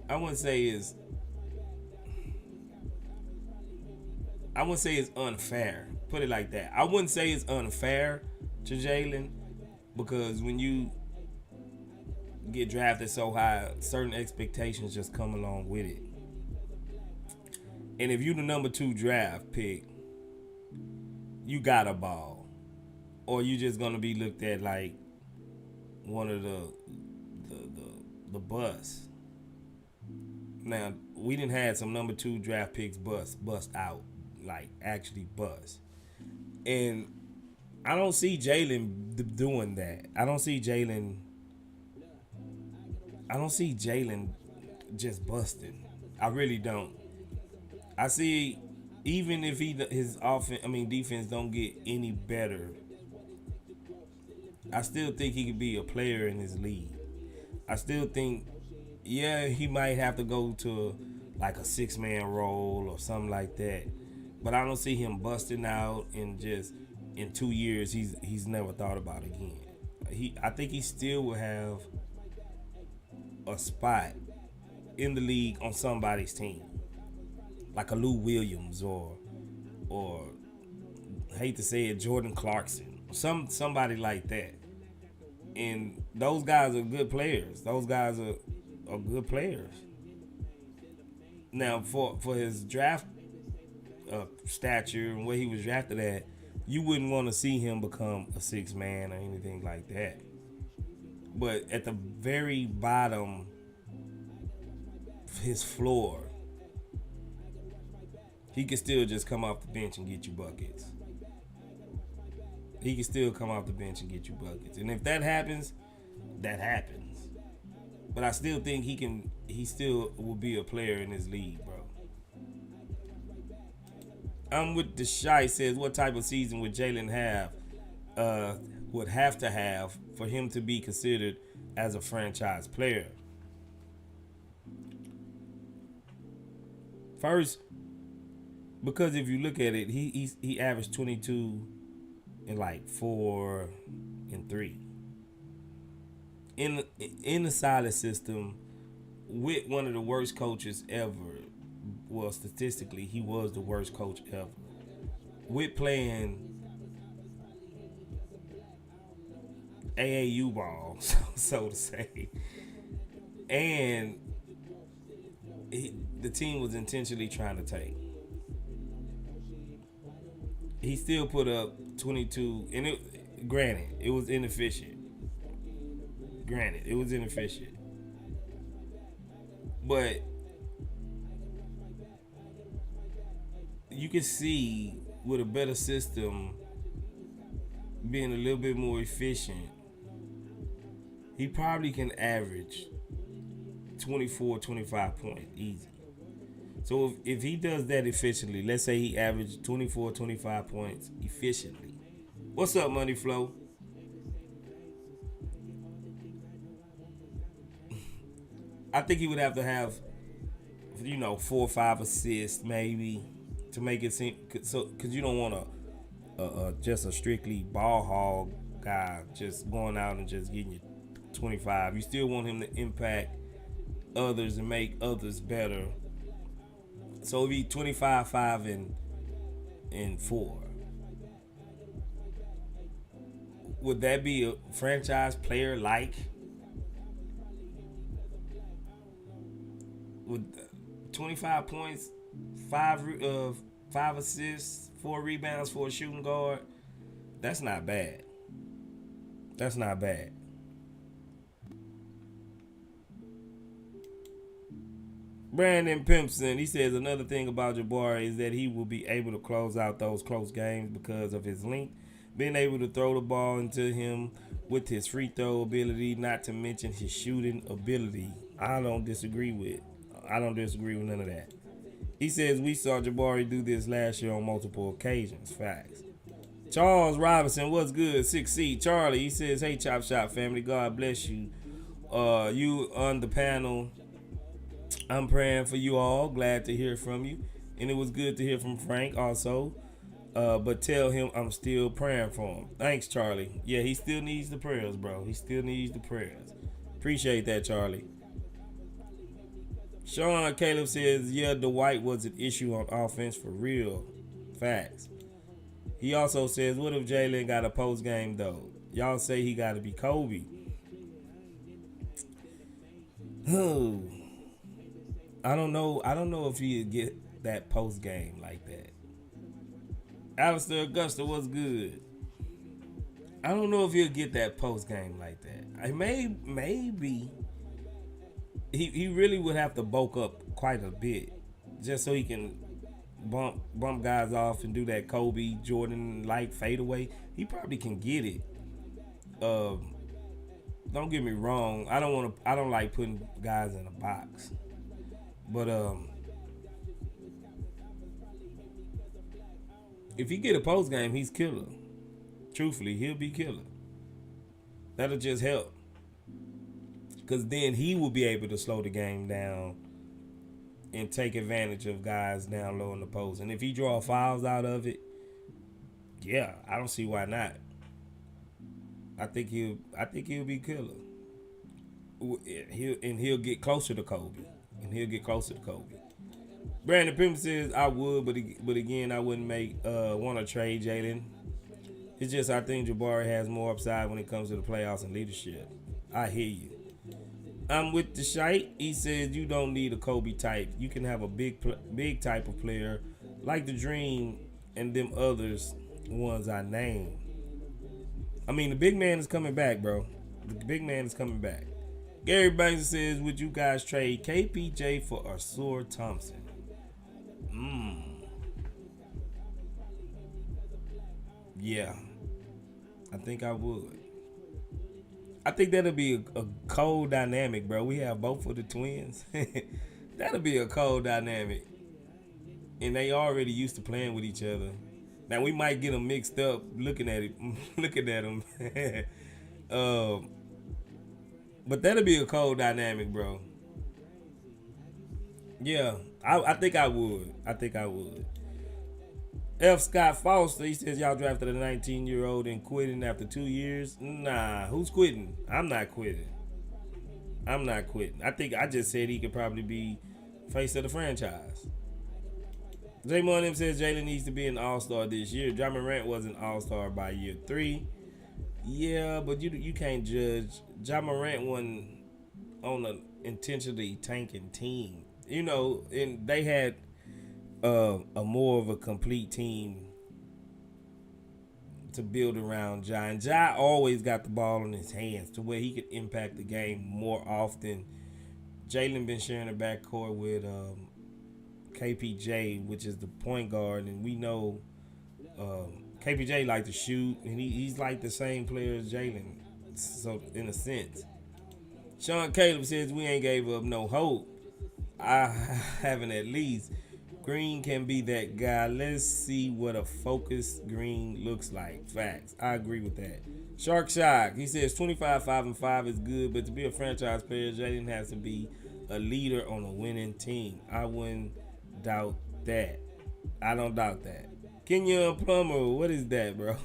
it's unfair. Put it like that. I wouldn't say it's unfair to Jalen because when you get drafted so high, certain expectations just come along with it. And if you the number 2 draft pick, you got a ball. Or you just gonna be looked at like one of the bust. Now, we didn't have some number 2 draft picks bust out. Like, actually bust. And I don't see Jalen doing that. I don't see Jalen just busting. I really don't. I see, even if his defense don't get any better, I still think he could be a player in his league. I still think, yeah, he might have to go to like a 6-man role or something like that. But I don't see him busting out and just in 2 years he's never thought about again. I think he still will have a spot in the league on somebody's team, like a Lou Williams or I hate to say it, Jordan Clarkson, somebody like that. And those guys are good players. Those guys are good players. Now, for his draft stature and where he was drafted at, you wouldn't want to see him become a sixth man or anything like that. But at the very bottom, his floor, he can still just come off the bench and get you buckets. He can still come off the bench and get you buckets. And if that happens, that happens. But I still think he still will be a player in this league, bro. I'm with the Shy says, what type of season would Jalen would have to have for him to be considered as a franchise player? First, because if you look at it, he averaged 22 and like 4 and 3. In the solid system, with one of the worst coaches ever. Well, statistically, he was the worst coach ever. With playing AAU ball, so to say, and the team was intentionally trying to take. He still put up 22, and granted, it was inefficient. But you can see with a better system, being a little bit more efficient, he probably can average 24, 25 points easy. So if he does that efficiently, let's say he averaged 24, 25 points efficiently. What's up, Money Flow? I think he would have to have, 4 or 5 assists maybe to make it seem, because you don't want just a strictly ball hog guy just going out and just getting you 25. You still want him to impact others and make others better. So it'd be 25, 5, and 4. Would that be a franchise player like? With 25 points, 5 assists, 4 rebounds for a shooting guard, that's not bad. Brandon Pimpson, he says another thing about Jabari is that he will be able to close out those close games because of his length, being able to throw the ball into him with his free throw ability, not to mention his shooting ability. I don't disagree with none of that. He says we saw Jabari do this last year on multiple occasions. Facts. Charles Robinson, what's good? 6C. Charlie, he says, hey, Chop Shop family, God bless you. You on the panel, I'm praying for you all. Glad to hear from you. And it was good to hear from Frank also. But tell him I'm still praying for him. Thanks, Charlie. Yeah, he still needs the prayers, bro. He still needs the prayers. Appreciate that, Charlie. Sean Caleb says, yeah, Dwight was an issue on offense for real. Facts. He also says, what if Jalen got a post game though? Y'all say he got to be Kobe. I don't know if he'd get that post game like that. Alistair Augusta, what's good? I don't know if he'll get that post game like that. Maybe he really would have to bulk up quite a bit just so he can bump guys off and do that Kobe Jordan like fadeaway. He probably can get it. Don't get me wrong. I don't like putting guys in a box. But if he get a post game, he's killer. Truthfully, he'll be killer. That'll just help. Because then he will be able to slow the game down and take advantage of guys down low in the post. And if he draw fouls out of it, yeah, I don't see why not. I think he'll be killer. He'll get closer to Kobe. Brandon Pimp says I would, but again I wouldn't want to trade Jalen. It's just I think Jabari has more upside when it comes to the playoffs and leadership. I hear you. I'm with the shite. He says you don't need a Kobe type. You can have a big type of player like the Dream and them others ones I named. I mean, the big man is coming back, bro. The big man is coming back. Gary Banks says, would you guys trade KPJ for Asur Thompson? Yeah. I think I would. I think that'll be a cold dynamic, bro. We have both of the twins. That'll be a cold dynamic. And they already used to playing with each other. Now we might get them mixed up looking at them. But that'll be a cold dynamic, bro. Yeah, I think I would. F. Scott Foster, he says y'all drafted a 19-year-old and quitting after 2 years. Nah, who's quitting? I'm not quitting. I think I just said he could probably be face of the franchise. J Money says Jalen needs to be an all-star this year. Ja Morant was an all-star by year 3. Yeah, but you can't judge. Ja Morant wasn't on an intentionally tanking team. You know, and they had a more of a complete team to build around Ja. And Ja always got the ball in his hands to where he could impact the game more often. Jalen been sharing the backcourt with KPJ, which is the point guard, and we know KPJ like to shoot, and he's like the same player as Jalen, so in a sense. Sean Caleb says we ain't gave up no hope. I haven't at least. Green can be that guy. Let's see what a focused Green looks like. Facts. I agree with that. Shark Shock, he says 25-5-5 is good, but to be a franchise player, Jalen has to be a leader on a winning team. I wouldn't doubt that. I don't doubt that. Kenyon Plummer, what is that, bro?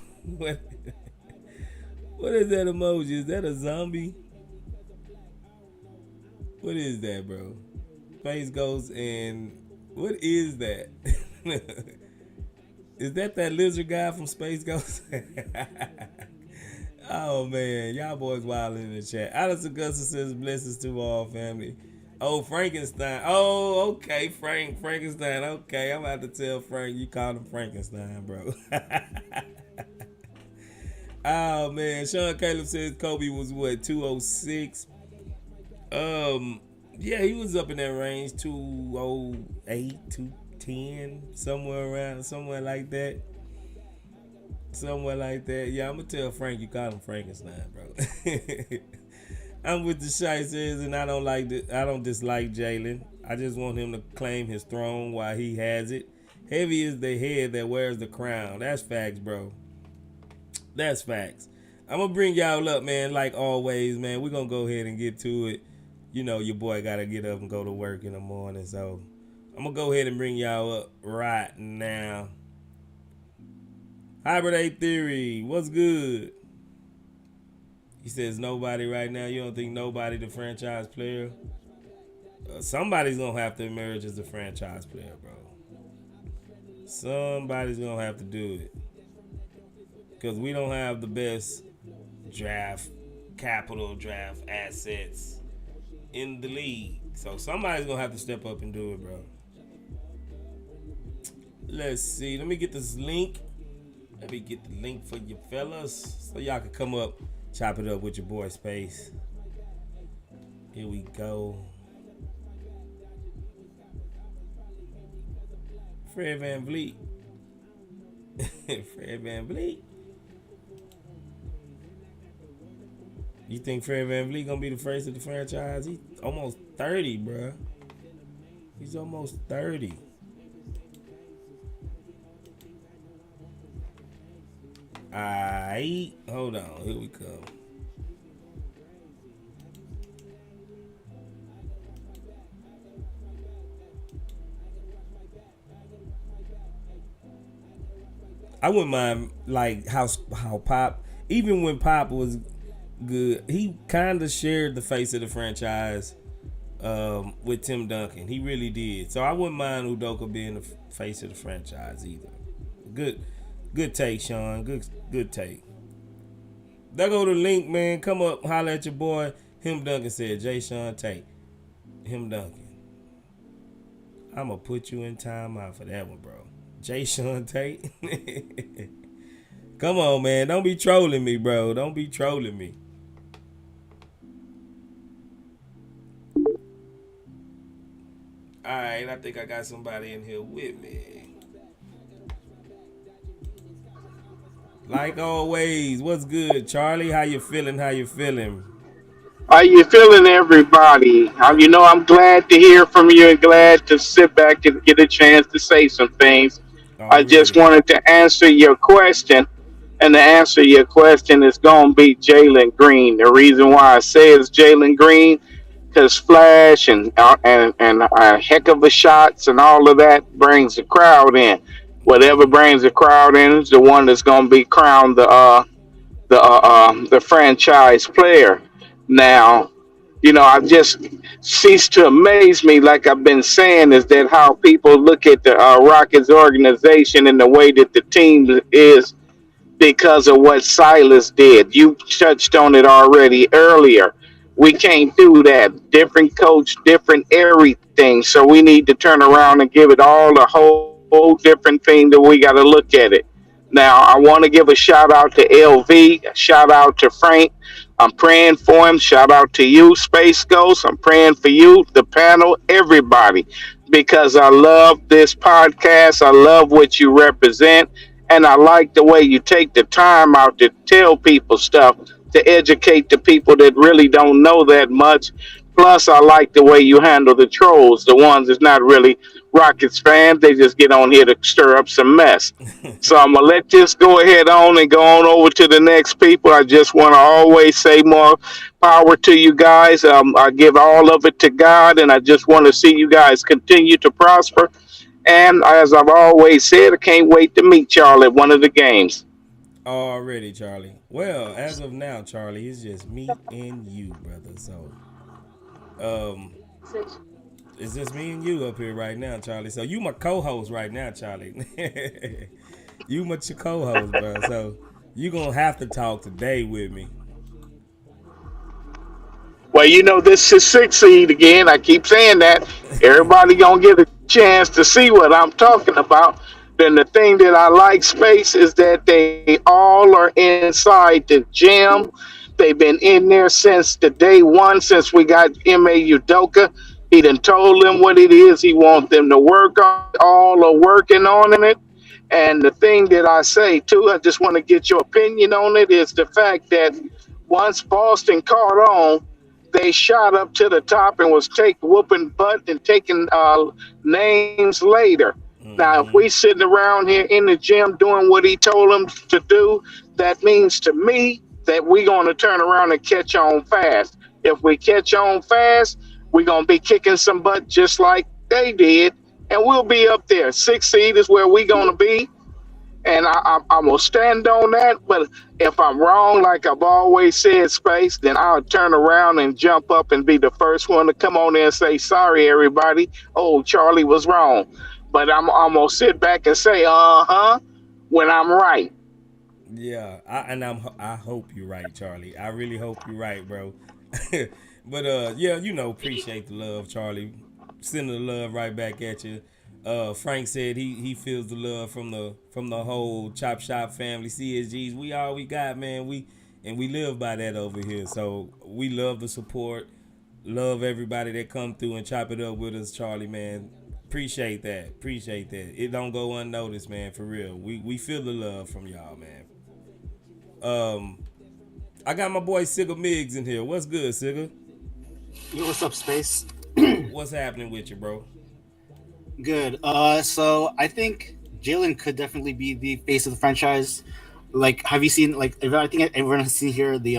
What is that emoji? Is that a zombie? What is that, bro? Space Ghost and what is that? Is that lizard guy from Space Ghost? Oh man, y'all boys wild in the chat. Alice Augusta says blessings to all family. Oh, Frankenstein. Oh, okay, Frankenstein. Okay, I'm about to tell Frank you called him Frankenstein, bro. Oh man, Sean Caleb says Kobe was what, 206? Yeah, he was up in that range, 208, 210, somewhere like that. Yeah, I'm gonna tell Frank you call him Frankenstein, bro. I'm with the Shicers, and I don't dislike Jalen. I just want him to claim his throne while he has it. Heavy is the head that wears the crown. That's facts, bro. That's facts. I'm gonna bring y'all up, man, like always, man. We're gonna go ahead and get to it. You know your boy gotta get up and go to work in the morning, so I'm gonna go ahead and bring y'all up right now. Hybrid A Theory, what's good? He says nobody right now. You don't think nobody the franchise player? Somebody's gonna have to emerge as the franchise player, bro. Somebody's gonna have to do it, because we don't have the best draft assets in the league. So somebody's gonna have to step up and do it, bro. Let's see. Let me get this link. Let me get the link for you fellas, so y'all can come up, chop it up with your boy Space. Here we go. Fred VanVleet. Fred VanVleet. You think Fred VanVleet gonna be the face of the franchise? He's almost 30, bro. He's almost 30. Aight, hold on, here we come. I wouldn't mind like how Pop, even when Pop was good. He kind of shared the face of the franchise with Tim Duncan. He really did. So I wouldn't mind Udoka being the face of the franchise either. Good, good take, Sean. Good take. There go the link, man. Come up, holler at your boy. Him Duncan said, Jay Sean Tate. Him Duncan. I'm going to put you in timeout for that one, bro. Jay Sean Tate. Come on, man. Don't be trolling me, bro. Don't be trolling me. All right, I think I got somebody in here with me. Like always, what's good, Charlie? How you feeling? How you feeling? How you feeling, everybody? I'm glad to hear from you and glad to sit back and get a chance to say some things. I just Already. wanted to answer your question, and the answer to your question is going to be Jalen Green. The reason why I say it's Jalen Green, because flash and a heck of a shots and all of that brings the crowd in. Whatever Mm-hmm. brings the crowd in is the one that's going to be crowned the franchise player. Now, I've just ceased to amaze me, like I've been saying, is that how people look at the Rockets organization and the way that the team is because of what Silas did. You touched on it already earlier. We can't do that. Different coach, different everything. So we need to turn around and give it all a whole different thing that we got to look at it. Now, I want to give a shout out to LV, a shout out to Frank. I'm praying for him. Shout out to you, Space Ghost. I'm praying for you, the panel, everybody, because I love this podcast. I love what you represent. And I like the way you take the time out to tell people stuff, to educate the people that really don't know that much. Plus, I like the way you handle the trolls, the ones that's not really Rockets fans. They just get on here to stir up some mess. So I'm gonna let this go ahead on and go on over to the next people. I just want to always say more power to you guys. I give all of it to God, and I just want to see you guys continue to prosper. And as I've always said, I can't wait to meet y'all at one of the games. Already, Charlie. Well, as of now, Charlie, it's just me and you, brother. So, um, it's just me and you up here right now, Charlie. So you my co-host right now, Charlie. You my co-host, bro. So you gonna have to talk today with me. Well, this is six seed again. I keep saying that. Everybody gonna get a chance to see what I'm talking about. Then the thing that I like, Space, is that they all are inside the gym. They've been in there since the day one, since we got Ime Udoka. He done told them what it is he wants them to work on. All are working on it. And the thing that I say too, I just want to get your opinion on it, is the fact that once Boston caught on, they shot up to the top and was take whooping butt and taking names later. Now, if we Mm-hmm. sitting around here in the gym doing what he told them to do, that means to me that we going to turn around and catch on fast. If we catch on fast, we're going to be kicking some butt just like they did, and we'll be up there. Six seed is where we going to be, and I'm gonna stand on that. But if I'm wrong, like I've always said, Space, then I'll turn around and jump up and be the first one to come on there and say, "Sorry, everybody. Oh, Charlie was wrong." But I'm gonna sit back and say, "Uh huh," when I'm right. Yeah, I hope you're right, Charlie. I really hope you're right, bro. But yeah, appreciate the love, Charlie. Sending the love right back at you. Frank said he feels the love from the whole Chop Shop family, CSGs. We all we got, man. We live by that over here. So we love the support. Love everybody that come through and chop it up with us, Charlie, man. Appreciate that. Appreciate that. It don't go unnoticed, man, for real. We feel the love from y'all, man. Um, I got my boy Sigga Miggs in here. What's good, Sigga? Yo, what's up, Space? What's happening with you, bro? Good. So I think Jalen could definitely be the face of the franchise. Like, have you seen I think everyone has seen here the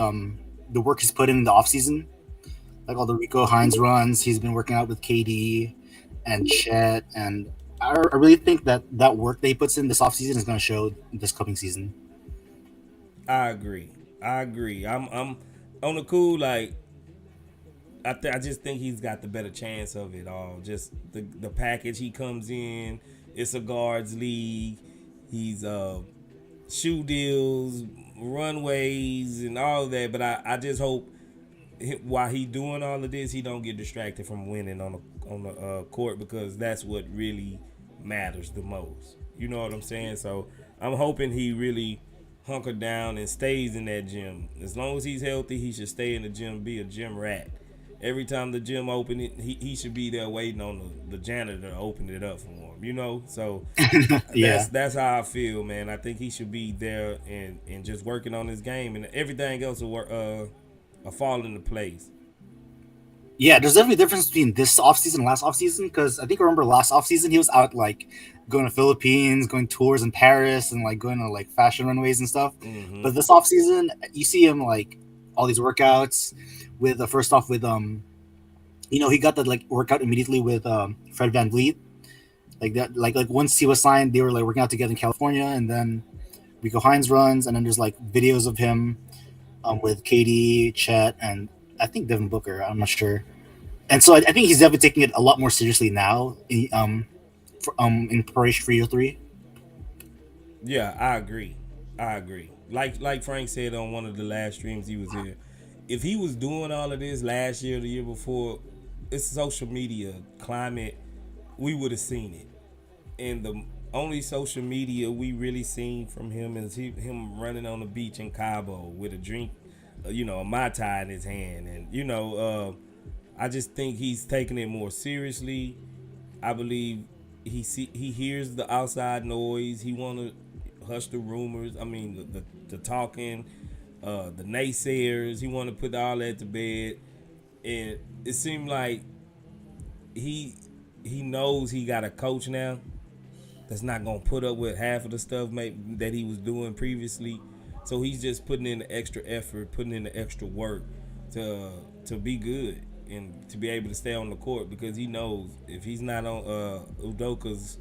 work he's put in the off season, like all the Rico Hines runs. He's been working out with KD and Chet, and I really think that work that he puts in this off season is going to show this coming season. I agree. I agree. I'm on the cool, like I just think he's got the better chance of it all. Just the package he comes in. It's a guards league. He's shoe deals, runways, and all of that. But I just hope while he doing all of this, he don't get distracted from winning on the court, because that's what really matters the most. You know what I'm saying? So I'm hoping he really hunker down and stays in that gym. As long as he's healthy, he should stay in the gym, be a gym rat. Every time the gym open, he should be there waiting on the janitor to open it up for him. You know, so Yeah. that's how I feel, man. I think he should be there and just working on his game, and everything else will work, fall into place. Yeah, there's definitely a difference between this offseason and last offseason, because I think I remember last offseason he was out like going to Philippines, going tours in Paris, and like going to like fashion runways and stuff. Mm-hmm. But this offseason, you see him like all these workouts with first off with he got that like workout immediately with Fred VanVleet. Like that, like once he was signed, they were like working out together in California, and then Rico Hines runs, and then there's like videos of him with KD, Chet, and I think Devin Booker. I'm not sure. And so I think he's definitely taking it a lot more seriously now in preparation for year 3. Yeah, I agree. Like Frank said on one of the last streams he was here, if he was doing all of this last year or the year before, it's social media climate, we would have seen it. And the only social media we really seen from him is him running on the beach in Cabo with a drink, a Mai Tai in his hand. And, I just think he's taking it more seriously. I believe he hears the outside noise. He want to hush the rumors. I mean, the talking, the naysayers. He want to put all that to bed. And it seemed like he knows he got a coach now that's not gonna put up with half of the stuff that he was doing previously. So he's just putting in the extra effort, putting in the extra work to be good and to be able to stay on the court, because he knows if he's not on Udoka's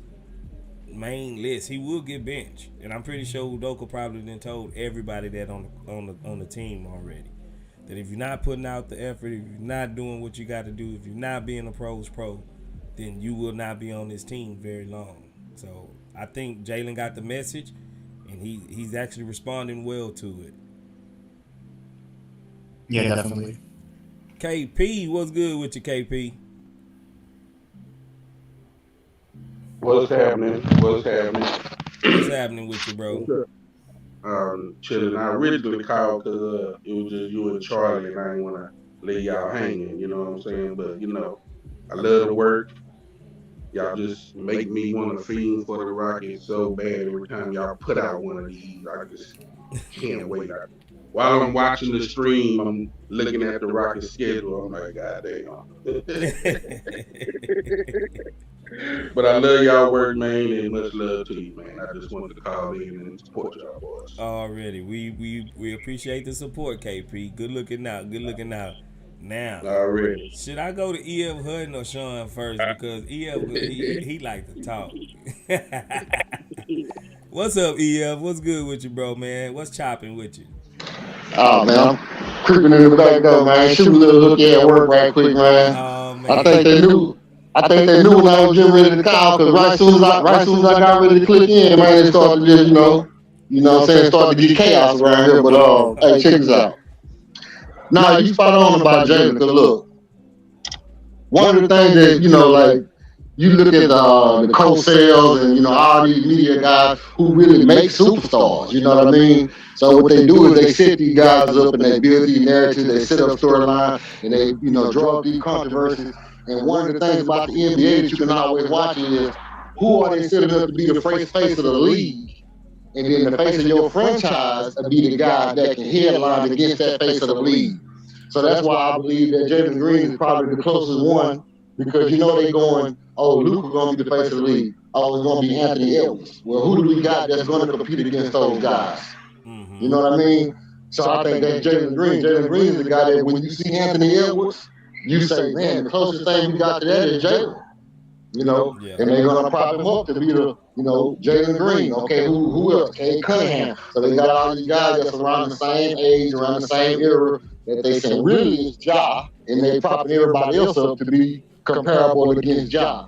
main list, he will get benched. And I'm pretty sure Udoka probably done told everybody that on the team already, that if you're not putting out the effort, if you're not doing what you got to do, if you're not being a pro's pro, then you will not be on this team very long. So I think Jalen got the message, and he's actually responding well to it. Yeah, definitely. KP, what's good with you, KP? What's happening? What's happening? What's happening with you, bro? Chilling. I originally called because it was just you and Charlie, and I didn't want to leave y'all hanging. You know what I'm saying? But I love the work. Y'all just make me want to fiend for the Rockets so bad every time y'all put out one of these. I just can't wait. While I'm watching the stream, I'm looking at the Rockets schedule. I'm like, God damn. But I love y'all work, man, and much love to you, man. I just wanted to call in and support y'all boys. Already, we appreciate the support, KP. Good looking out. Now, Already. should I go to EF Hutton or Sean first? Because EF he like to talk. What's up, EF? What's good with you, bro, man? What's chopping with you? Oh man, I'm creeping in the back door, man. Shoot a little hooky at work right quick, man. Oh man, I think they knew. I think they knew when I was getting ready to call, because right soon as I got ready to click in, man, they started just, what I'm saying, started to get chaos around here. But hey, check this out. Now you spot on about Jalen, because look, one of the things that like, you look at the co-sales and all these media guys who really make superstars. You know what I mean? So what they do is they set these guys up and they build these narratives. They set up storyline and they draw up these controversies. And one of the things about the NBA that you can always watch is who are they setting up to be the face of the league, and then the face of your franchise will be the guy that can headline against that face of the league. So that's why I believe that Jalen Green is probably the closest one, because they going, oh, Luka going to be the face of the league. Oh, it's going to be Anthony Edwards. Well, who do we got that's going to compete against those guys? Mm-hmm. You know what I mean? So I think that Jalen Green is the guy that when you see Anthony Edwards, you say, man, the closest thing we got to that is Jalen. you know, Yeah. and they're gonna prop him up to be the, you know, Jalen Green. Okay, who else? Kate Cunningham. So they got all these guys that's around the same age, around the same era that they saying really is Ja, and they propping everybody else up to be comparable against Ja.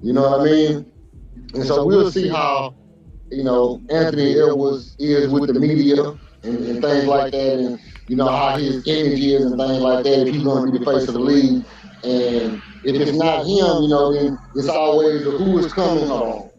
You know what I mean? And so we'll see how, you know, Anthony Edwards is with the media and things like that, and you know how his image is and things like that. If he's going to be the face of the league, and if it's not him, you know, then it's always the who is coming. Hold on,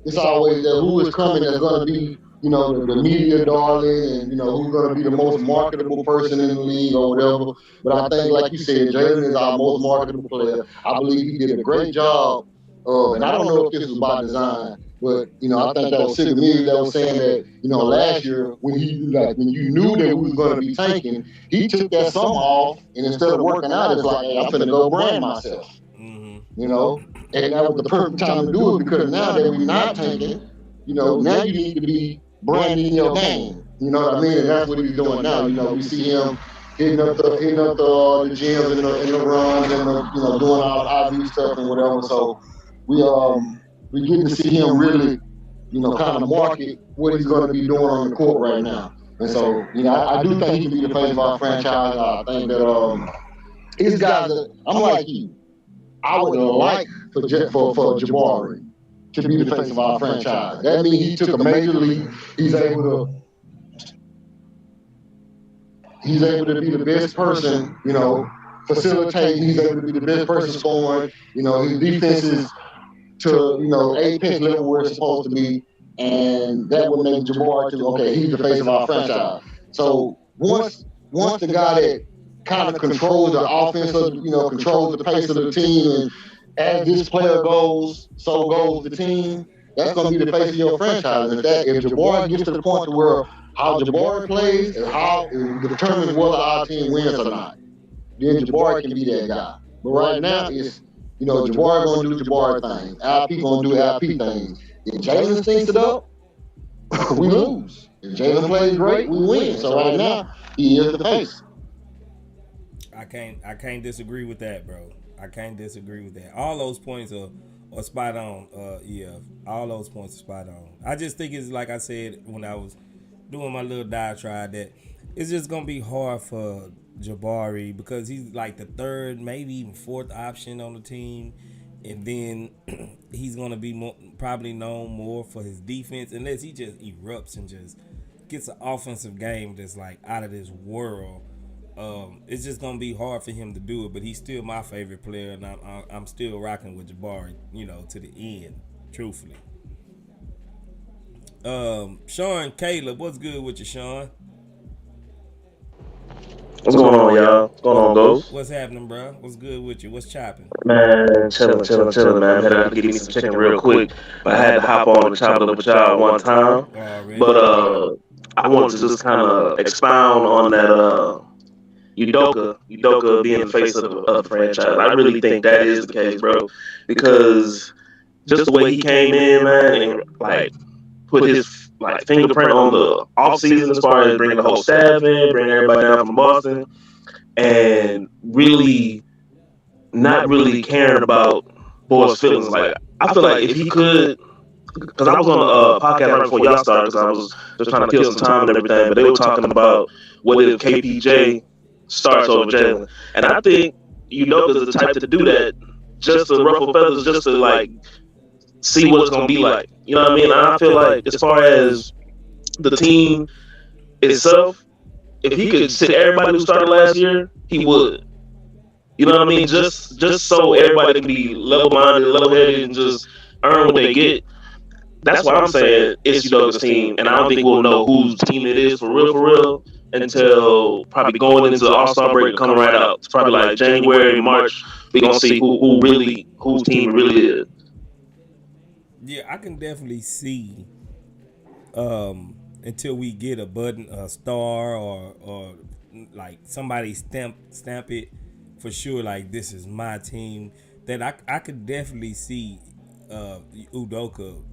it's always the who is coming that's going to be, you know, the media darling, and you know who's going to be the most marketable person in the league or whatever. But I think, like you said, Jalen is our most marketable player. I believe he did a great job. And I don't know if this was by design, but you know, I think that was Sig Mears that was saying that, you know, last year when you knew that we was going to be tanking, he took that summer off, and instead of working out, it's like, hey, I'm finna go brand myself. You know, and that was the perfect time to do it, because now that we're not tanking, you know, now you need to be branding your game. You know what I mean? And that's what he's doing now. You know, we see him hitting up the gyms and the runs and the, you know, doing all the IV stuff and whatever. So we getting to see him really, you know, kind of market what he's going to be doing on the court right now. And so, you know, I do think he can be the face of our franchise. I think that these guys, I'm like you. I would like for Jabari to be the face of our franchise. That means he took a major leap. He's able to be the best person, you know, facilitating. He's able to be the best person scoring. You know, his defense is to, you know, apex level where it's supposed to be, and that would make Jabari to, okay, he's the face of our franchise. So once the guy that kind of controls the offense, you know, controls the pace of the team, and as this player goes, so goes the team. That's going to be the face of your franchise. And if Jabari gets to the point to where how Jabari plays and how it determines whether our team wins or not, then Jabari can be that guy. But right now, it's, you know, Jabari going to do Jabari things. LP going to do LP things. If Jalen stinks it up, we lose. If Jalen plays great, we win. So right now, he is the face. I can't disagree with that, bro. I can't disagree with that. All those points are spot on. Yeah, all those points are spot on. I just think it's like I said when I was doing my little diatribe that it's just gonna be hard for Jabari because he's like the third, maybe even fourth option on the team, and then he's gonna be probably known more for his defense unless he just erupts and just gets an offensive game that's like out of this world. It's just gonna be hard for him to do it, but he's still my favorite player, and I'm still rocking with Jabari, you know, to the end, truthfully. Sean Caleb, what's good with you, Sean? What's going on, y'all? What's going on, Ghost? What's happening, bro? What's good with you? What's chopping? Man, chilling, man. I'm headed out to get me some chicken real quick, but I had to hop on and chop it up with y'all one time. Already. But I wanted to just kind of expound on that Udoka being the face of the franchise. I really think that is the case, bro, because just the way he came in, man, and like put his like fingerprint on the off season as far as bringing the whole staff in, bringing everybody down from Boston, and really not really caring about boys' feelings. Like I feel like if he could, because I was on a podcast right before y'all started, because I was just trying to kill some time and everything, but they were talking about what if KPJ starts over Jalen, and I think Udoka's the type to do that just to ruffle feathers, just to like see what it's gonna be like. You know what I mean? And I feel like as far as the team itself, if he could sit everybody who started last year, he would. You know what I mean? Just so everybody can be level-minded, level-headed, and just earn what they get. That's why I'm saying it's Udoka's team, and I don't think we'll know whose team it is for real, until probably going into the All-Star break and coming right out. It's probably like January, March. We're going to see whose team really is. Yeah, I can definitely see until we get a star or like somebody stamp it for sure, like this is my team, that I could definitely see Udoka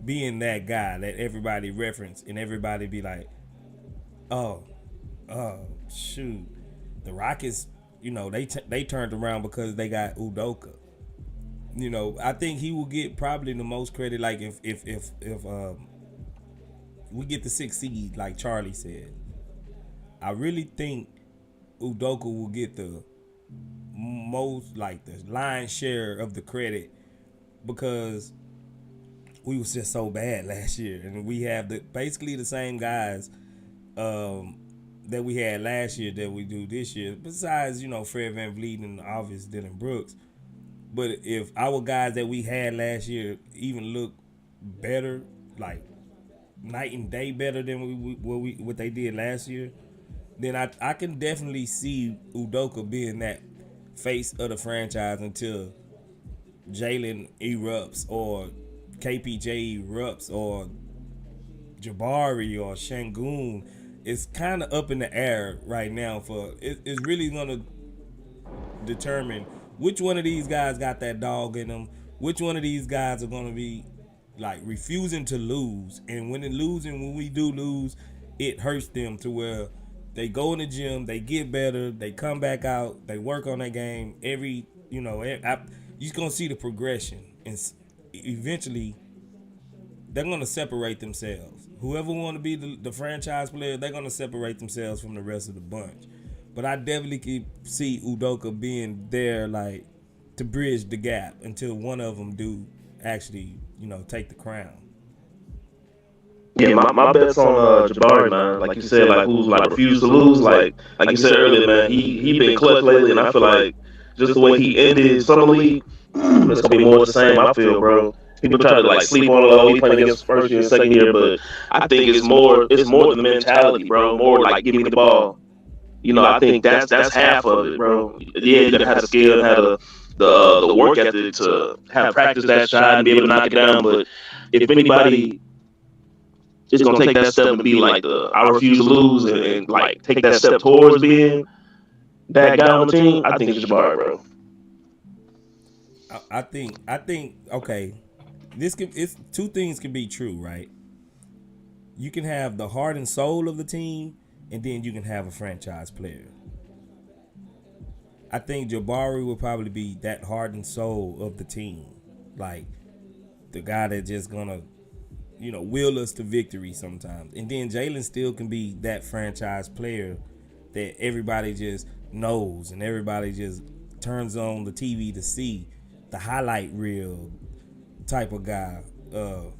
being that guy that everybody reference and everybody be like, oh shoot, the Rockets, you know, they turned around because they got Udoka. I think he will get probably the most credit. Like if we get the 6th seed, like Charlie said, I really think Udoka will get the most, like the lion's share of the credit, because we was just so bad last year, and we have basically the same guys that we had last year that we do this year. Besides, Fred VanVleet and the obvious Dillon Brooks. But if our guys that we had last year even look better, like night and day better than what they did last year, then I can definitely see Udoka being that face of the franchise until Jalen erupts or KPJ erupts or Jabari or Shangoon. It's kind of up in the air right now. It's really gonna determine which one of these guys got that dog in them. Which one of these guys are gonna be like refusing to lose, and when we do lose, it hurts them to where they go in the gym, they get better, they come back out, they work on their game. You're gonna see the progression, and eventually they're gonna separate themselves. Whoever want to be the franchise player, they're gonna separate themselves from the rest of the bunch. But I definitely could see Udoka being there, like to bridge the gap until one of them do actually, take the crown. Yeah, my bet's on Jabari, man. Like you said, like who's like refused to lose. Like you said earlier, man. He been clutch lately, and I feel like just the way he ended summer league, it's gonna be more of the same. I feel, bro. People try to like sleep on low. He playing against first year and second year, but I think it's more the mentality, bro. More like give me the ball. I think that's half of it, bro. Yeah, you gotta have the skill and have the work ethic to have practiced that shot and be able to knock it down. But if anybody is gonna take that step and be like I refuse to lose and like take that step towards being that guy on the team, I think it's Jabari, bro. I think okay. It's two things can be true, right? You can have the heart and soul of the team, and then you can have a franchise player. I think Jabari will probably be that heart and soul of the team, like the guy that just gonna, will us to victory sometimes. And then Jalen still can be that franchise player that everybody just knows and everybody just turns on the TV to see, the highlight reel type of guy. The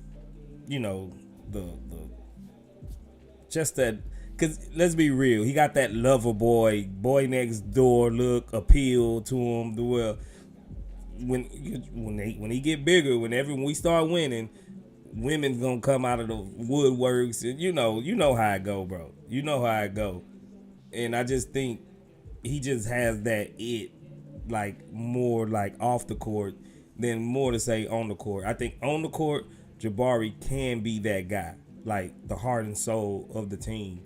just that, because let's be real, he got that lover boy next door look, appeal to him. Well, when he get bigger, whenever we start winning, women's gonna come out of the woodworks, and you know how it go, bro. You know how it go. And I just think he just has that like more like off the court than more to say on the court. I think on the court, Jabari can be that guy, like the heart and soul of the team.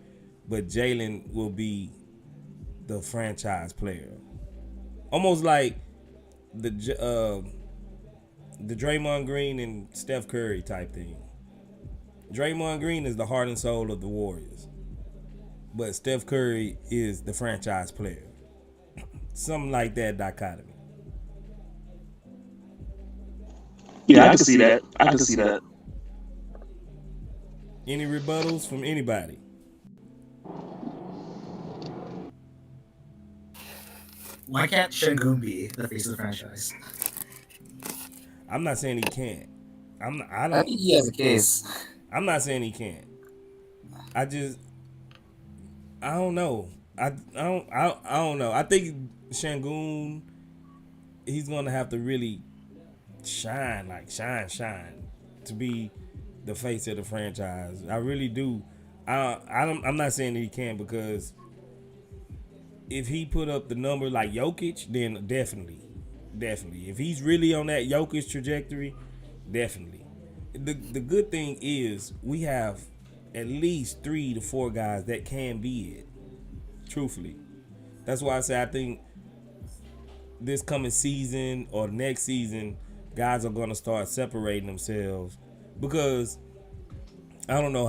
But Jalen will be the franchise player, almost like the Draymond Green and Steph Curry type thing. Draymond Green is the heart and soul of the Warriors, but Steph Curry is the franchise player. Something like that dichotomy. Yeah, I can see that. I can see that. Any rebuttals from anybody? Why can't Shangoon be the face of the franchise? I'm not saying he can't. I think he has a case. I'm not saying he can't. I don't know. I don't know. I think Shangoon, he's gonna have to really shine to be the face of the franchise. I really do. I'm not saying that he can, because if he put up the number like Jokic, then definitely. If he's really on that Jokic trajectory, definitely. The good thing is we have at least 3 to 4 guys that can be it. Truthfully, that's why I say I think this coming season or next season, guys are gonna start separating themselves, because I don't know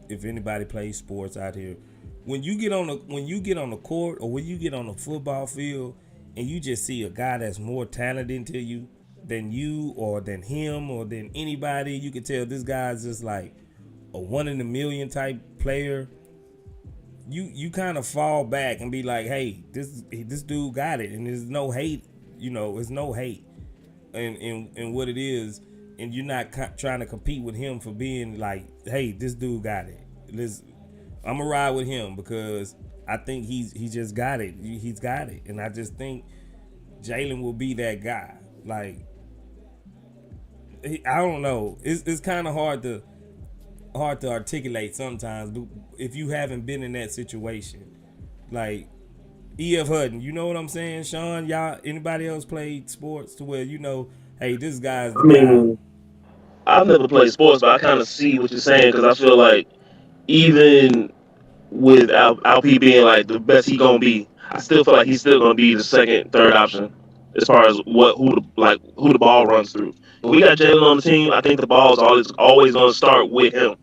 if anybody plays sports out here. When you get on the court, or when you get on the football field and you just see a guy that's more talented than you, than you or than him or than anybody. You could tell this guy's just like a one in a million type player. You kind of fall back and be like, hey, this dude got it, and there's no hate. There's no hate in what it is, and you're not trying to compete with him for being like, hey, this dude got it. I'm gonna ride with him because I think he just got it. He's got it, and I just think Jalen will be that guy. Like, I don't know. It's kind of hard to articulate sometimes, but if you haven't been in that situation, like E.F. Hutton, you know what I'm saying? Sean, y'all, anybody else played sports to where hey, this guy's I the guy? mean, I've never played sports, but I kind of see what you're saying because I feel like even with Alp being like the best he gonna be, I still feel like he's still gonna be the second, third option as far as who the ball runs through. If we got Jalen on the team, I think the ball is always gonna start with him.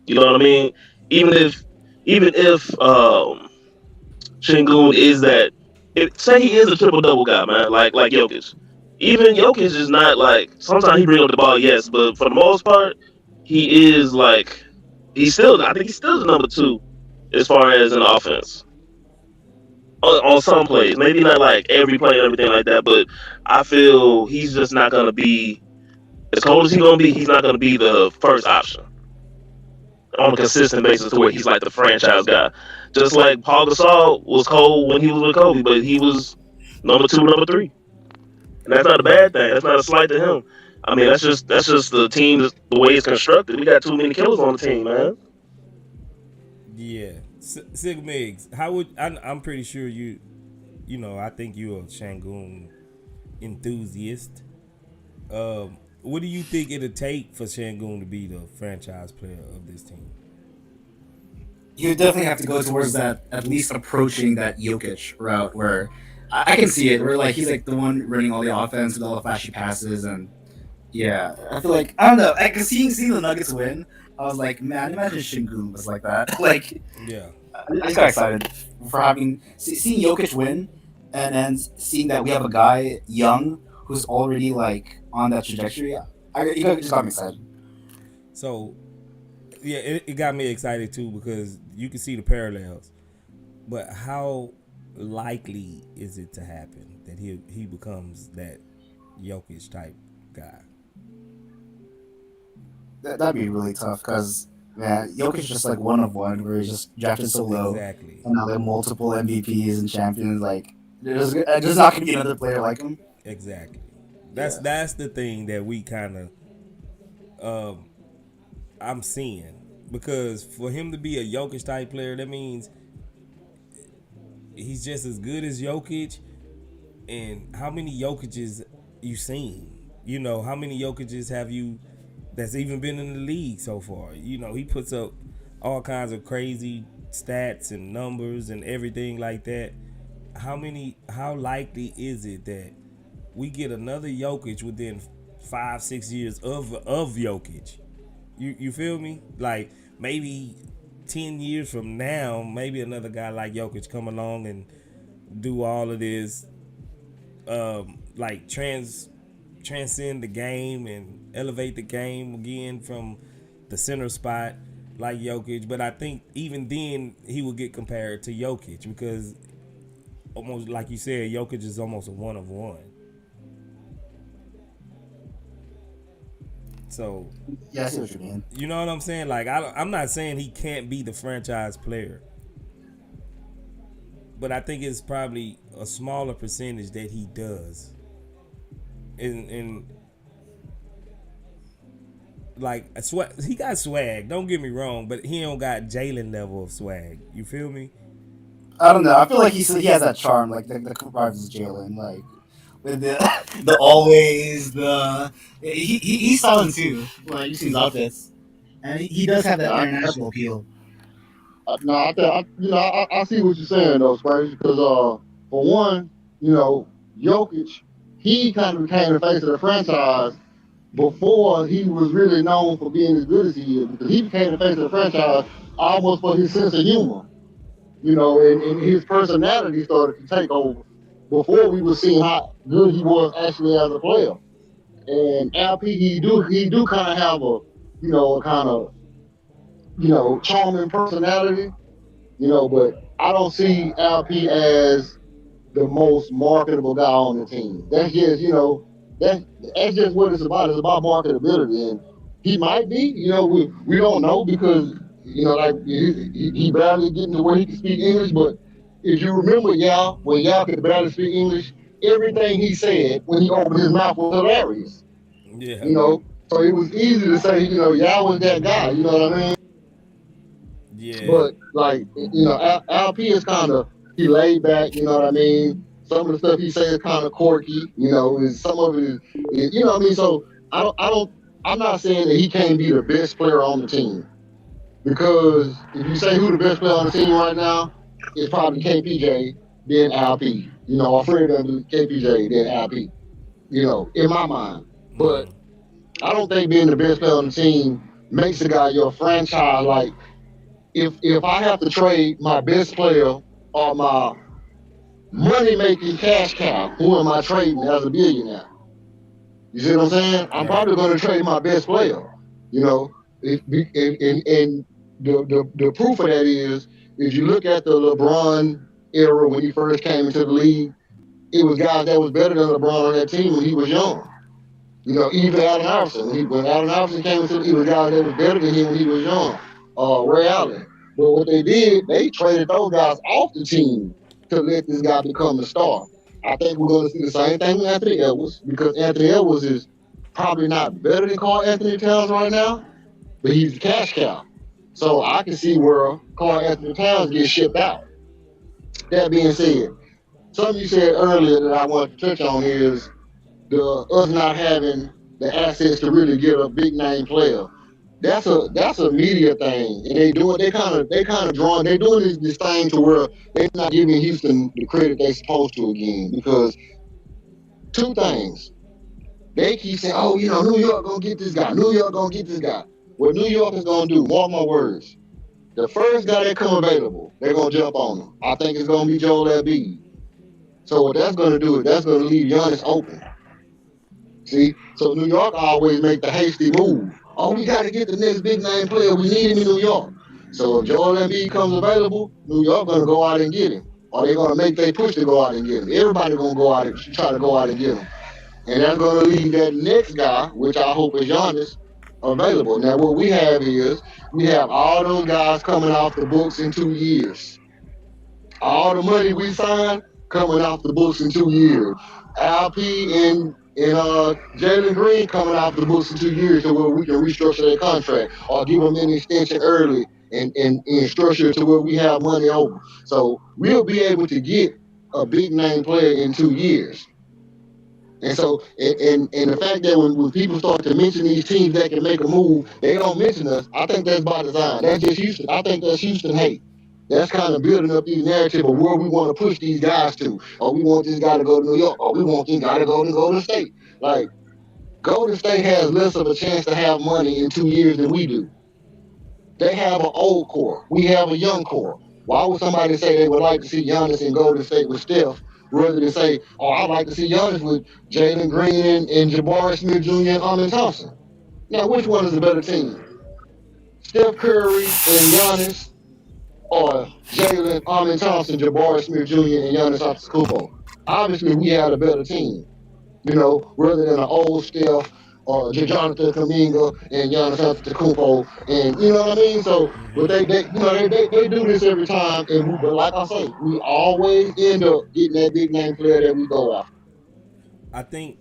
You know what I mean? Even if even if Shingun is that, say he is a triple double guy, man, like Jokic. Even Jokic is not like, sometimes he bring up the ball, yes, but for the most part, he is like, I think he's still the number two as far as an offense on some plays. Maybe not like every play and everything like that, but I feel he's just not gonna be as cold as he's gonna be. He's not gonna be the first option on a consistent basis to where he's like the franchise guy. Just like Paul Gasol was cold when he was with Kobe, but he was number two, number three, and that's not a bad Right. thing. That's not a slight to him. I mean, that's just the team, the way it's constructed. We got too many killers on the team, man. Yeah. Sig Migs, how would I'm pretty sure I think you're a Shangoon enthusiast. What do you think it'll take for Shangoon to be the franchise player of this team? You definitely have to go towards that, at least approaching that Jokic route where I can see it, where like he's like the one running all the offense with all the flashy passes, and yeah, I feel like I don't know. I can seeing the Nuggets win. I was like, man, imagine Shingun was like that. Like, Yeah. I just got excited for seeing Jokic win, and then seeing that we have a guy young who's already like on that trajectory. You just got me excited. So yeah, it got me excited too because you can see the parallels. But how likely is it to happen that he becomes that Jokic type guy? That'd be really tough because man, Jokic is just like one of one, where he's just drafted so low, Exactly. and now there are multiple MVPs and champions. Like there's not gonna be another player like him. Exactly. That's Yeah, that's the thing that we kind of I'm seeing because for him to be a Jokic type player, that means he's just as good as Jokic. And how many Jokic's you seen? How many Jokic's have you that's even been in the league so far? He puts up all kinds of crazy stats and numbers and everything like that. How likely is it that we get another Jokic within 5-6 years of Jokic? You feel me? Like maybe 10 years from now, maybe another guy like Jokic come along and do all of this, like transcend the game and elevate the game again from the center spot like Jokic. But I think even then he will get compared to Jokic because almost like you said, Jokic is almost a one of one. So yeah, I see what you mean. you know what I'm saying? Like I'm not saying he can't be the franchise player, but I think it's probably a smaller percentage that he does. And like he got swag. Don't get me wrong, but he don't got Jalen level of swag. You feel me? I don't know. I feel like he has that charm, like that rivals Jalen, like with the the always the he's solid too. Like you see his outfits, and he does have that I, international appeal. no, I see what you're saying though, Space, because for one, Jokic, he kind of became the face of the franchise before he was really known for being as good as he is, because he became the face of the franchise almost for his sense of humor, and his personality started to take over before we were seeing how good he was actually as a player. And LP, he do kind of have a, a kind of, charming personality, but I don't see LP as the most marketable guy on the team. That's just, that that's just what it's about. It's about marketability, and he might be. We don't know because like he barely getting to where he can speak English. But if you remember, y'all, when y'all could barely speak English, everything he said when he opened his mouth was hilarious. Yeah, You know, so it was easy to say, y'all was that guy. You know what I mean? yeah, But like, LP is kind of he laid back. You know what I mean? Some of the stuff he says is kind of quirky. Is some of it is, you know what I mean? So I don't. I'm not saying that he can't be the best player on the team because if you say who the best player on the team right now, it's probably KPJ, then LP. Or Fred under KPJ, then LP. In my mind. But I don't think being the best player on the team makes a guy your franchise. Like if I have to trade my best player or my money making cash cow, who am I trading as a billionaire? You see what I'm saying? I'm right. probably going to trade my best player. You know, and the proof of that is if you look at the LeBron era when he first came into the league, it was guys that was better than LeBron on that team when he was young. Even Allen Iverson. When Allen Iverson came into the, he was guys that was better than him when he was young. Ray Allen. But what they did, they traded those guys off the team to let this guy become the star. I think we're going to see the same thing with Anthony Edwards because Anthony Edwards is probably not better than Carl Anthony Towns right now, but he's the cash cow. So I can see where Carl Anthony Towns gets shipped out. That being said, something you said earlier that I want to touch on is the us not having the assets to really get a big name player. That's a media thing, and they kind of drawing they doing this thing to where they're not giving Houston the credit they're supposed to again because two things they keep saying, oh, New York gonna get this guy, New York gonna get this guy. What New York is gonna do? Mark my words. The first guy that come available, they're gonna jump on him. I think it's gonna be Joel Embiid. So what that's gonna do is that's gonna leave Giannis open. See, so New York always make the hasty move. Oh, we got to get the next big name player. We need him in New York. So if Joel Embiid comes available, New York gonna go out and get him, or they're gonna make they push to go out and get him. Everybody gonna go out and try to go out and get him, and that's gonna leave that next guy, which I hope is Giannis, available. Now what we have is we have all those guys coming off the books in 2 years. All the money we signed coming off the books in 2 years. LP and Jalen Green coming off the books in 2 years to where we can restructure their contract or give them an extension early and structure it to where we have money over. So we'll be able to get a big name player in 2 years. And so, and the fact that when people start to mention these teams that can make a move, they don't mention us. I think that's by design. That's just Houston. I think that's Houston hate. That's kind of building up these narrative of where we want to push these guys to. Or we want this guy to go to New York. Or we want this guy to go to Golden State. Like, Golden State has less of a chance to have money in 2 years than we do. They have an old core. We have a young core. Why would somebody say they would like to see Giannis in Golden State with Steph rather than say, oh, I'd like to see Giannis with Jalen Green and Jabari Smith Jr. and Amin Thompson? Now, which one is the better team? Steph Curry and Giannis or Jalen, Amin Thompson, Jabari Smith Jr. and Giannis Antetokounmpo? Obviously, we had a better team, rather than an old Steph or Jonathan Kaminga and Giannis Antetokounmpo, and you know what I mean. So, but they do this every time, but like I say, we always end up getting that big name player that we go after. I think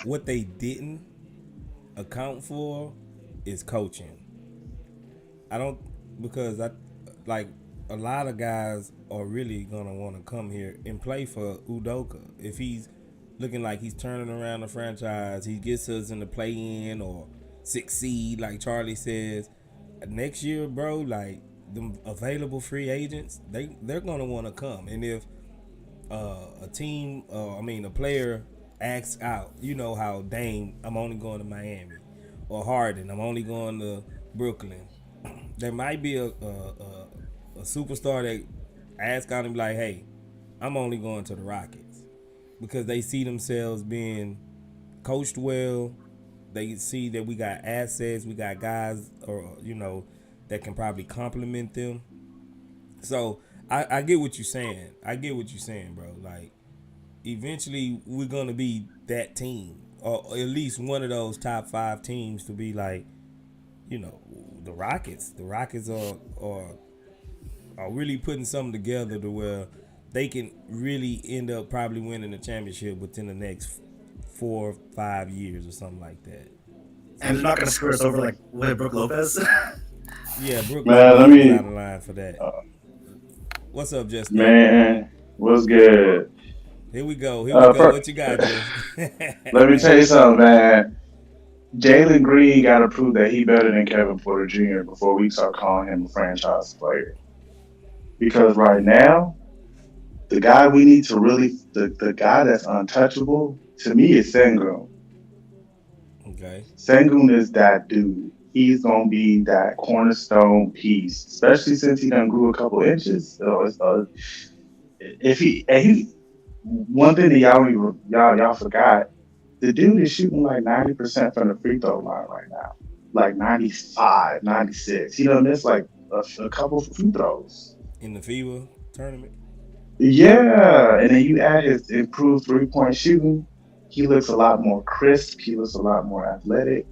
what they didn't account for is coaching. I don't because I like a lot of guys are really gonna want to come here and play for Udoka. If he's looking like he's turning around the franchise, he gets us in the play-in or succeed, like Charlie says. Next year, bro, like the available free agents, they're gonna want to come. And if a player asks out, you know how Dame, I'm only going to Miami, or Harden, I'm only going to Brooklyn. There might be a superstar that asks out and be like, hey, I'm only going to the Rockets. because they see themselves being coached well. They see that we got assets, we got guys, or that can probably complement them. So I get what you're saying. I get what you're saying, bro. Like eventually we're gonna be that team, or at least one of those top five teams to be like, you know, the Rockets. The Rockets are really putting something together to where they can really end up probably winning the championship within the next 4 or 5 years or something like that. And So they're not gonna screw us over like with Brooke Lopez. yeah, Brooke Man, let Lopez is out me, of line for that. What's up, Just Think? Man, what's good? Here we go. Here we go. For, What you got, Just? let me tell you something, man. Jalen Green got to prove that he better than Kevin Porter Jr. before we start calling him a franchise player. Because right now, the guy we need to really, the guy that's untouchable to me is Sengun. Okay. Sengun is that dude. He's gonna be that cornerstone piece, especially since he done grew a couple inches. If he and he, one thing that y'all forgot, the dude is shooting like 90% from the free throw line right now, like 95, 96. He done missed like a couple free throws. In the FIBA tournament. Yeah, and then you add his improved 3-point shooting, he looks a lot more crisp. He looks a lot more athletic.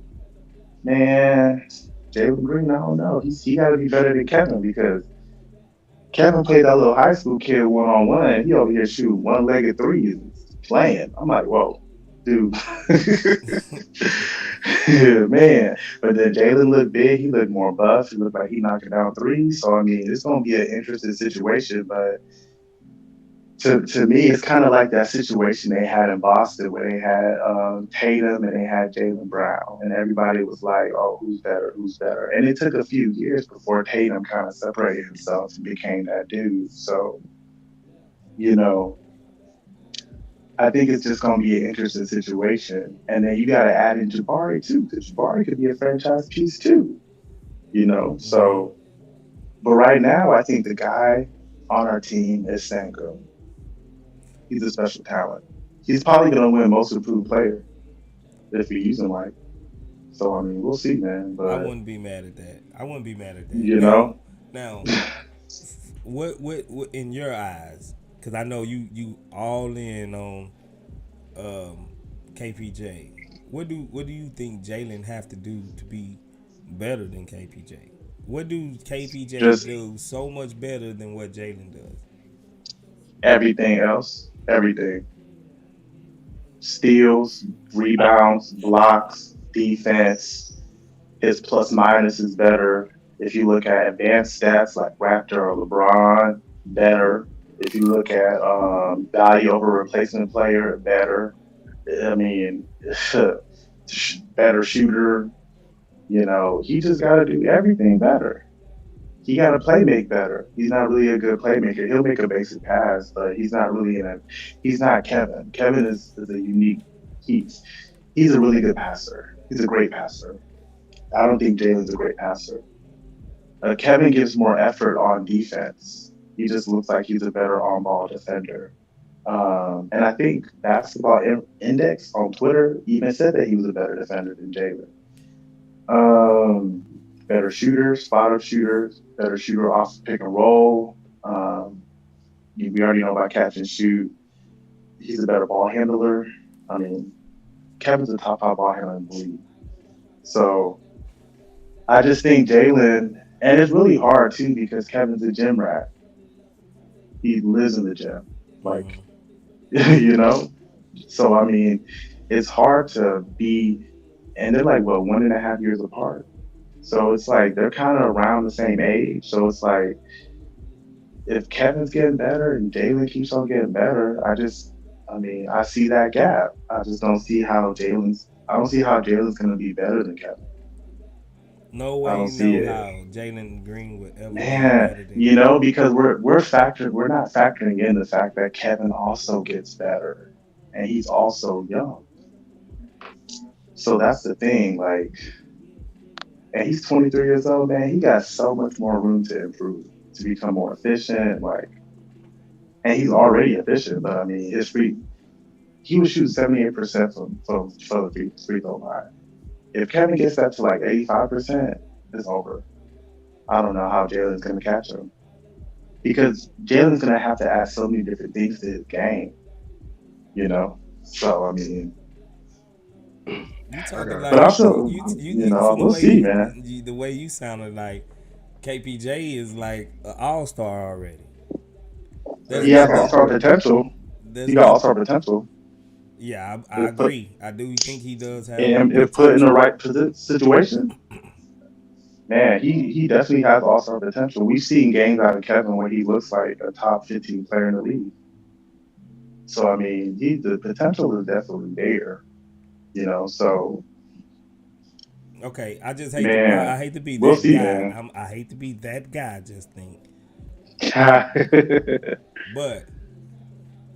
Man, Jalen Green, I don't know. He got to be better than Kevin because Kevin played that little high school kid 1-on-1. He over here shooting one-legged threes, playing. I'm like, whoa, dude. Yeah, man. But then Jalen looked big. He looked more buff. He looked like he knocking down threes. So I mean, it's gonna be an interesting situation. But to me, it's kind of like that situation they had in Boston where they had Tatum and they had Jalen Brown, and everybody was like, "Oh, who's better? Who's better?" And it took a few years before Tatum kind of separated himself and became that dude. So you know, I think it's just going to be an interesting situation. And then you got to add in Jabari too, because Jabari could be a franchise piece too. Mm-hmm. So but right now, I think the guy on our team is Sanko. He's a special talent. He's probably going to win most improved player if we use him right. So I mean, we'll see, man. I But wouldn't be mad at that. I wouldn't be mad at that. you Now, know, now, what in your eyes? Because I know you all in on um, KPJ. What do you think Jalen have to do to be better than KPJ? What do KPJ just do so much better than what Jalen does? everything else, everything. Steals, rebounds, blocks, defense. His plus minus is better. If you look at advanced stats like Raptor or LeBron, better. If you look at value over replacement player, better. I mean, better shooter. He just got to do everything better. He got to play make better. He's not really a good playmaker. He'll make a basic pass, but he's not really in a. He's not Kevin. Kevin is a unique. He's he's a really good passer. He's a great passer. I don't think Jalen's a great passer. Kevin gives more effort on defense. He just looks like he's a better on-ball defender. And I think Basketball Index on Twitter even said that he was a better defender than Jalen. Um, Better shooter, spot up shooters, better shooter off pick and roll. We already know about catch and shoot. He's a better ball handler. I mean, Kevin's a top five ball handler in the league. So I just think Jalen, and it's really hard too because Kevin's a gym rat. He lives in the gym, like Mm-hmm. you know. So I mean, it's hard to be, and they're like what 1.5 years apart. So it's like they're kind of around the same age. So it's like if Kevin's getting better and Jalen keeps on getting better, I mean, I see that gap. I just don't see how I don't see how Jalen's gonna be better than Kevin. No I way, don't see no it. how Jalen Green would ever be Man, better than Kevin. because we're not factoring in the fact that Kevin also gets better, and he's also young. So that's the thing. Like, and he's 23 years old, man. He got so much more room to improve, to become more efficient. Like, and he's already efficient, but I mean, his free he would shoot 78% from the free throw line. If Kevin gets that to like 85%, it's over. I don't know how Jalen's going to catch him because Jalen's going to have to add so many different things to his game, you know. So I mean, You I talking got a but like I'm question. sure from we'll see, man. the way you sounded like KPJ is like an all star already. There's He has all nothing. star potential. There's He got all nothing. star potential. Yeah, I If put agree. I do think he does have and if put in the potential. right situation, man, he definitely has all star potential. We've seen games out of Kevin where he looks like a top 15 player in the league. So I mean, he the potential is definitely there. So Okay, I just hate to I man, hate to be we'll that see, guy. man. I hate to be that guy. Just think, but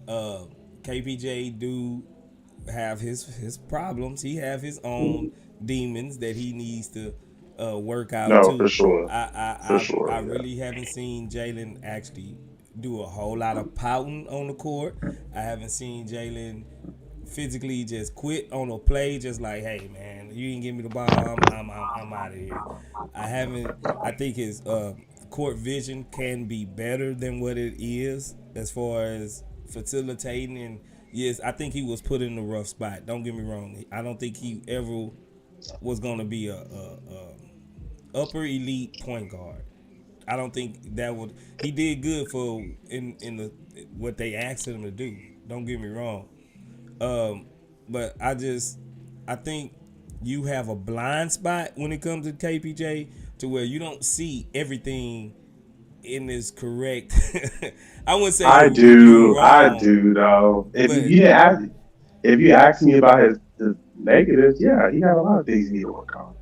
uh, KPJ do have his problems. He have his own demons that he needs to work out No, for too. sure, for I sure. Yeah. really haven't seen Jalen actually do a whole lot of pouting on the court. I haven't seen Jalen physically just quit on a play, just like, hey man, you didn't give me the ball, I'm out of here. I haven't. I think his court vision can be better than what it is as far as facilitating. And yes, I think he was put in a rough spot. Don't get me wrong. I don't think he ever was gonna be a upper elite point guard. I don't think that would. He did good for in the what they asked him to do. Don't get me wrong. Um, but I think you have a blind spot when it comes to KPJ to where you don't see everything in this correct. I wouldn't say you I wrong, do though. but If you ask me about his negatives, yeah, he got a lot of things he need to work on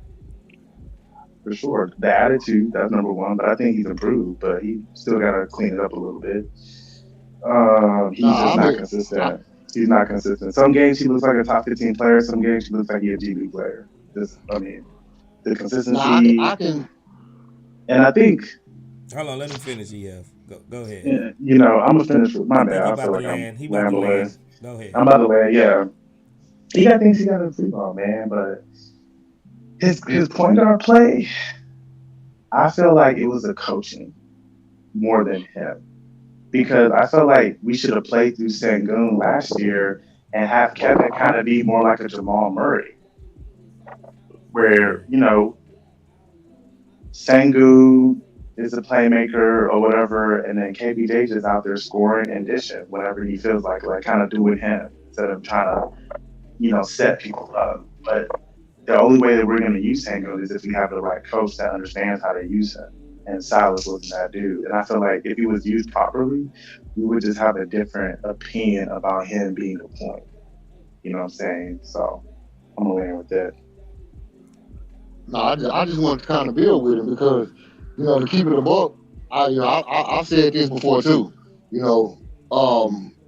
for sure. The attitude, that's number one, but I think he's improved, but he still got to clean it up a little bit. He's just Nah, I not mean, I, consistent. He's not consistent. Some games he looks like a top 15 player. Some games he looks like he a G League player. Just, I mean, the nah, consistency, I can. and I think, hold on, let him finish. EF, go ahead. I'm gonna finish with my I bad. think he I feel about to like I'm land. He about to land. rambling. Go ahead. I'm about to land. Yeah, he got things he got to improve on, man. But his point guard play, I feel like it was a coaching more than him because I felt like we should have played through Sangoon last year and have Kevin kind of be more like a Jamal Murray, where Sangoon is a playmaker or whatever, and then KBJ is out there scoring and dishing whenever he feels like kind of doing him instead of trying to set people up. But the only way that we're going to use Sangoon is if we have the right coach that understands how to use him. And Silas wasn't that dude. And I feel like if he was used properly, we would just have a different opinion about him being a point. You know what I'm saying? So I'm gonna land with that. No, I just want to kind of build with him because, to keep it a buck, I've said this before too. You know,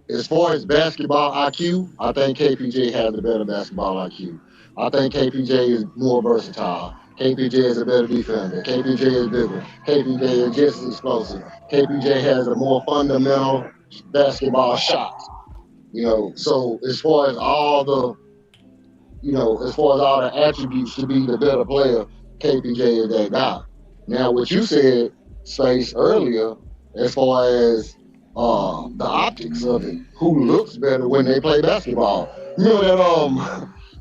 as far as basketball IQ, I think KPJ has a better basketball IQ. I think KPJ is more versatile. KPJ is a better defender. KPJ is bigger. KPJ is just as explosive. KPJ has a more fundamental basketball shot. So as far as all the attributes to be the better player, KPJ is that guy. Now, what you said, Space, earlier, as far as the optics of it, who looks better when they play basketball. You know that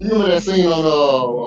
you remember that scene on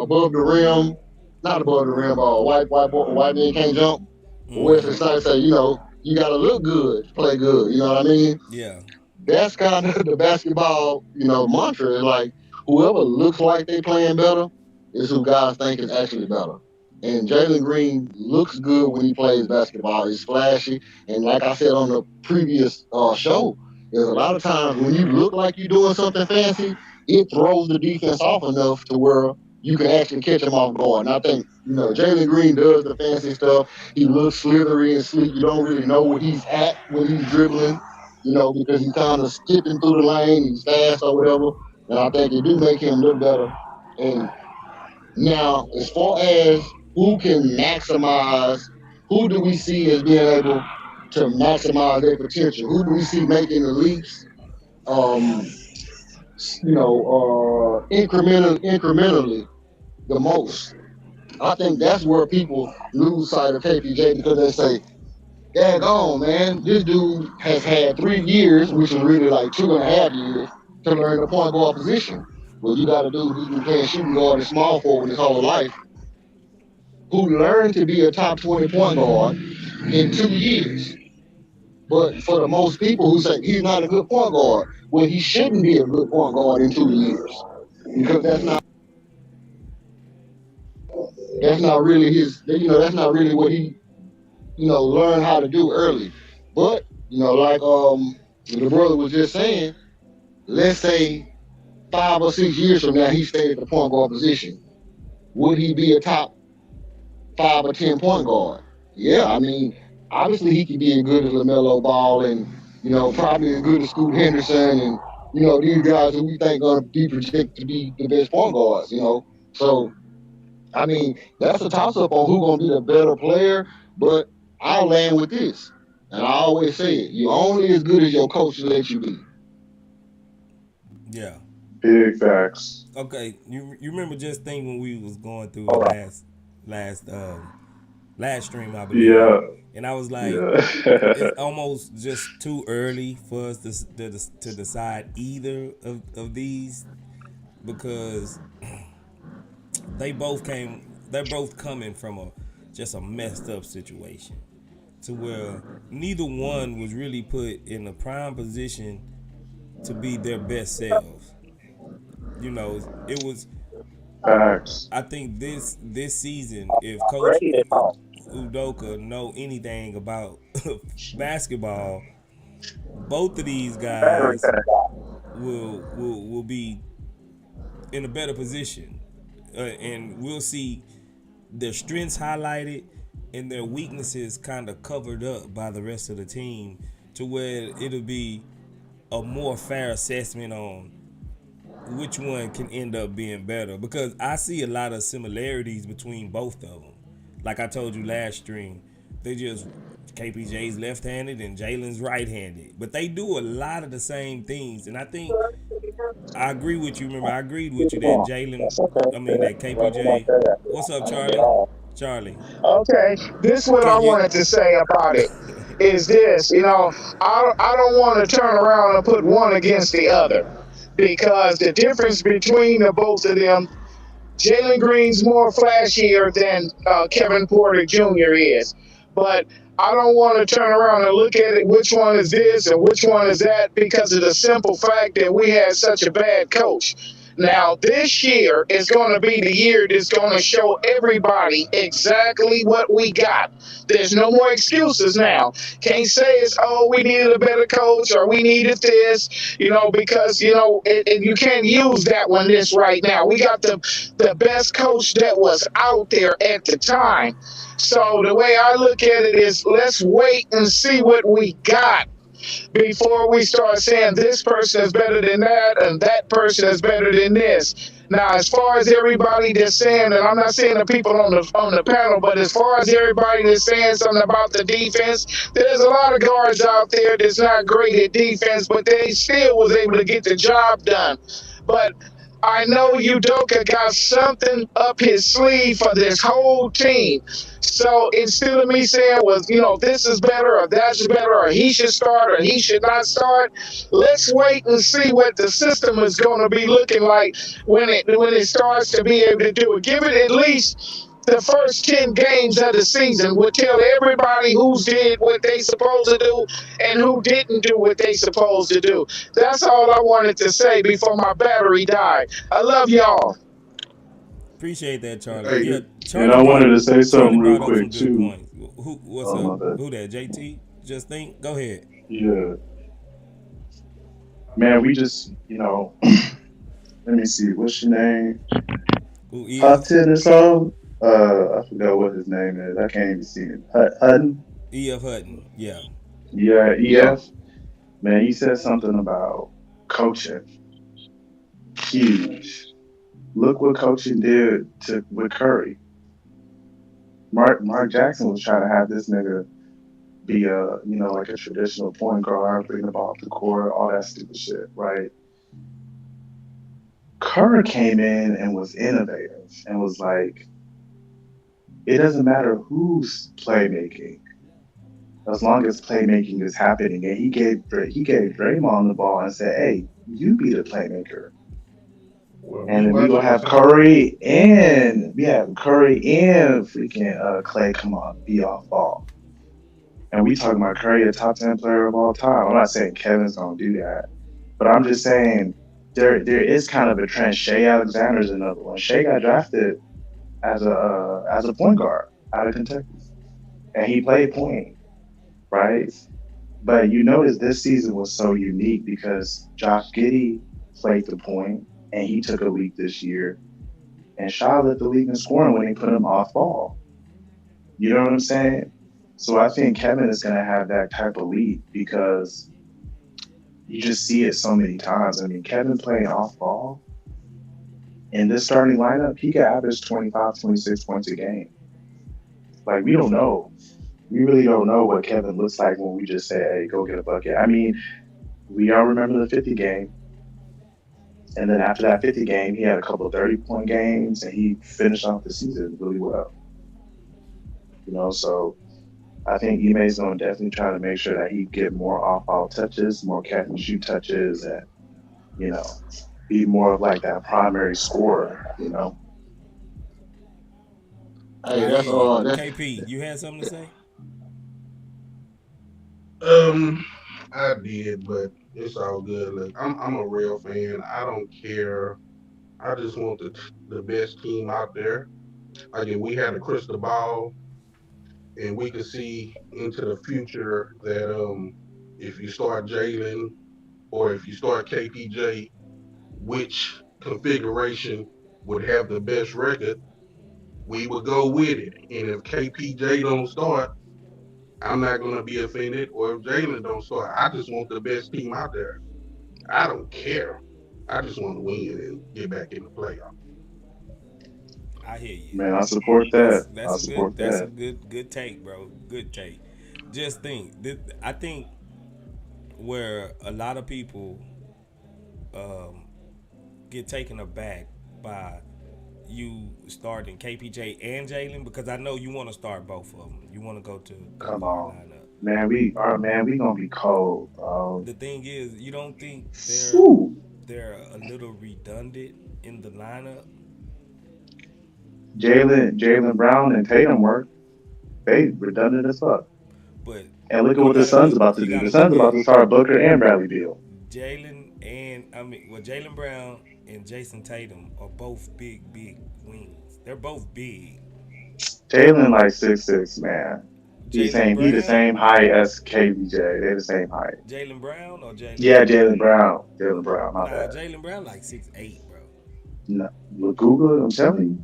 above the rim, not above the rim, white man can't jump. Wesley Mm-hmm. Snipes say, you gotta look good, to play good. You know what I mean? Yeah. That's kind of the basketball, mantra. Is like whoever looks like they playing better is who guys think is actually better. And Jalen Green looks good when he plays basketball. He's flashy, and like I said on the previous show, there's a lot of times when you look like you're doing something fancy, it throws the defense off enough to where you can actually catch him off guard. And I think Jalen Green does the fancy stuff. He looks slithery and sleek. You don't really know where he's at when he's dribbling because he's kind of skipping through the lane, he's fast or whatever. And I think it do make him look better. And now, as far as who can maximize, who do we see as being able to maximize their potential? Who do we see making the leaps? Um, incrementally the most. I think that's where people lose sight of KPJ because they say, daggone, man, this dude has had 3 years, which is really like 2.5 years, to learn the point guard position. Well, you got a dude who's been playing shooting guard and small forward his whole life, who learned to be a top 20 point guard in 2 years. But for the most people who say he's not a good point guard, well, he shouldn't be a good point guard in 2 years because that's not really that's not really what he learned how to do early. But like the brother was just saying, let's say 5 or 6 years from now he stayed at the point guard position, would he be a top 5 or 10 point guard? Yeah, I mean, obviously he could be as good as LaMelo Ball and probably as good as Scoot Henderson and these guys who we think gonna be projected to be the best point guards. So I mean, that's a toss up on who's gonna be the better player. But I'll land with this, and I always say it: you're only as good as your coach lets you be. Yeah. Big facts. Okay. You remember just think when we was going through it Hold on. last last stream I believe, Yeah, and I was like, it's yeah. almost just too early for us to decide either of these because they're both coming from a just a messed up situation to where neither one was really put in a prime position to be their best selves. It was. Facts. I think this season, if Coach Udoka know anything about basketball, both of these guys will be in a better position, and we'll see their strengths highlighted and their weaknesses kind of covered up by the rest of the team, to where it'll be a more fair assessment on which one can end up being better, because I see a lot of similarities between both of them. Like I told you last stream, they just KPJ's left-handed and Jalen's right-handed, but they do a lot of the same things. And I think I agree with you. Remember, I agreed with you that that KPJ. What's up, Charlie? Charlie, Okay, this is what I can you? wanted to say about it. Is this, I don't want to turn around and put one against the other because the difference between the both of them, Jalen Green's more flashier than Kevin Porter Jr. is. But I don't want to turn around and look at it, which one is this and which one is that, because of the simple fact that we had such a bad coach. Now, this year is going to be the year that's going to show everybody exactly what we got. There's no more excuses now. Can't say it's, oh, we needed a better coach or we needed this, because, you can't use that one this right now. We got the best coach that was out there at the time. So the way I look at it is, let's wait and see what we got before we start saying this person is better than that and that person is better than this. Now, as far as everybody that's saying, and I'm not saying the people on the panel, but as far as everybody that's saying something about the defense, there's a lot of guards out there that's not great at defense, but they still was able to get the job done. But I know Udoka got something up his sleeve for this whole team. So instead of me saying, well, this is better or that's better or he should start or he should not start, let's wait and see what the system is going to be looking like when it starts to be able to do it. Give it at least the first 10 games of the season will tell everybody who's did what they supposed to do and who didn't do what they supposed to do. That's all I wanted to say before my battery died. I love y'all. Appreciate that, Charlie. Hey, Yeah, And I wanted to say Charlie something real brought up some quick good too. points. What's Oh up? my bad. Who that? JT? Just think. Go ahead. Yeah, man. We just, let me see. What's your name? Who Hot is? Tit or something? I forgot what his name is. I can't even see it. Hutton? E.F. Hutton. Yeah. Yeah, yeah, EF. Man, he said something about coaching. Huge. Look what coaching did with Curry. Mark Jackson was trying to have this nigga be like a traditional point guard, bring the ball up the court, all that stupid shit, right? Kerr came in and was innovative and was like, it doesn't matter who's playmaking as long as playmaking is happening. And he gave Draymond the ball and said, "Hey, you be the playmaker." Well, And we then we gonna watching the have same thing. Curry and freaking Clay come on, be off ball. And we talking about Curry, a top 10 player of all time. I'm not saying Kevin's gonna do that, but I'm just saying there is kind of a trend. Shea Alexander's another one. Shea got drafted as a point guard out of Kentucky, and he played point, right? But you notice this season was so unique because Josh Giddey played the point, and he took a leap this year, and Shaw led the league in scoring when they put him off ball. You know what I'm saying? So I think Kevin is going to have that type of lead because you just see it so many times. I mean, Kevin playing off ball in this starting lineup, he could average 25, 26 points a game. Like, we don't know. We really don't know what Kevin looks like when we just say, hey, go get a bucket. I mean, we all remember the 50 game. And then after that 50 game, he had a couple of 30-point games and he finished off the season really well. So I think Ime's going to definitely try to make sure that he get more off-ball touches, more catch and shoot touches, and you know, be more of like that primary scorer. Hey, I hear that's you. that's KP, you had something to say? Um, I did, but it's all good. Look, I'm a real fan. I don't care. I just want the best team out there. Like if we had a crystal ball and we could see into the future that if you start Jalen or if you start KPJ, which configuration would have the best record, we would go with it. And if KPJ don't start, I'm not gonna be offended. Or if Jalen don't start, I just want the best team out there. I don't care. I just want to win and get back in the playoff. I hear you. Man, I support That's that. that's I a good support that's a that. good take, bro. Good take. Just think, I think where a lot of people um, get taken aback by you starting KPJ and Jalen, because I know you want to start both of them. You want to go to the Come guard on, lineup. man, we gonna be cold, bro. The thing is, you don't think Phew. they're a little redundant in the lineup, Jalen Brown and Tatum work. They redundant as fuck. but And look at you what the got to Suns look. about to You do. got The to look Suns about at to start Booker and Bradley Beal. Jalen Brown and Jason Tatum are both big wings. They're both big. Jalen like 6'6", man. Jalen He the Brown, same height as KBJ. They the same height. Jalen Brown or Jalen Yeah, Green. Jalen Brown. Jalen Brown, my Nah, bad. Jalen Brown like 6'8", bro. No, look, Google it, I'm telling you.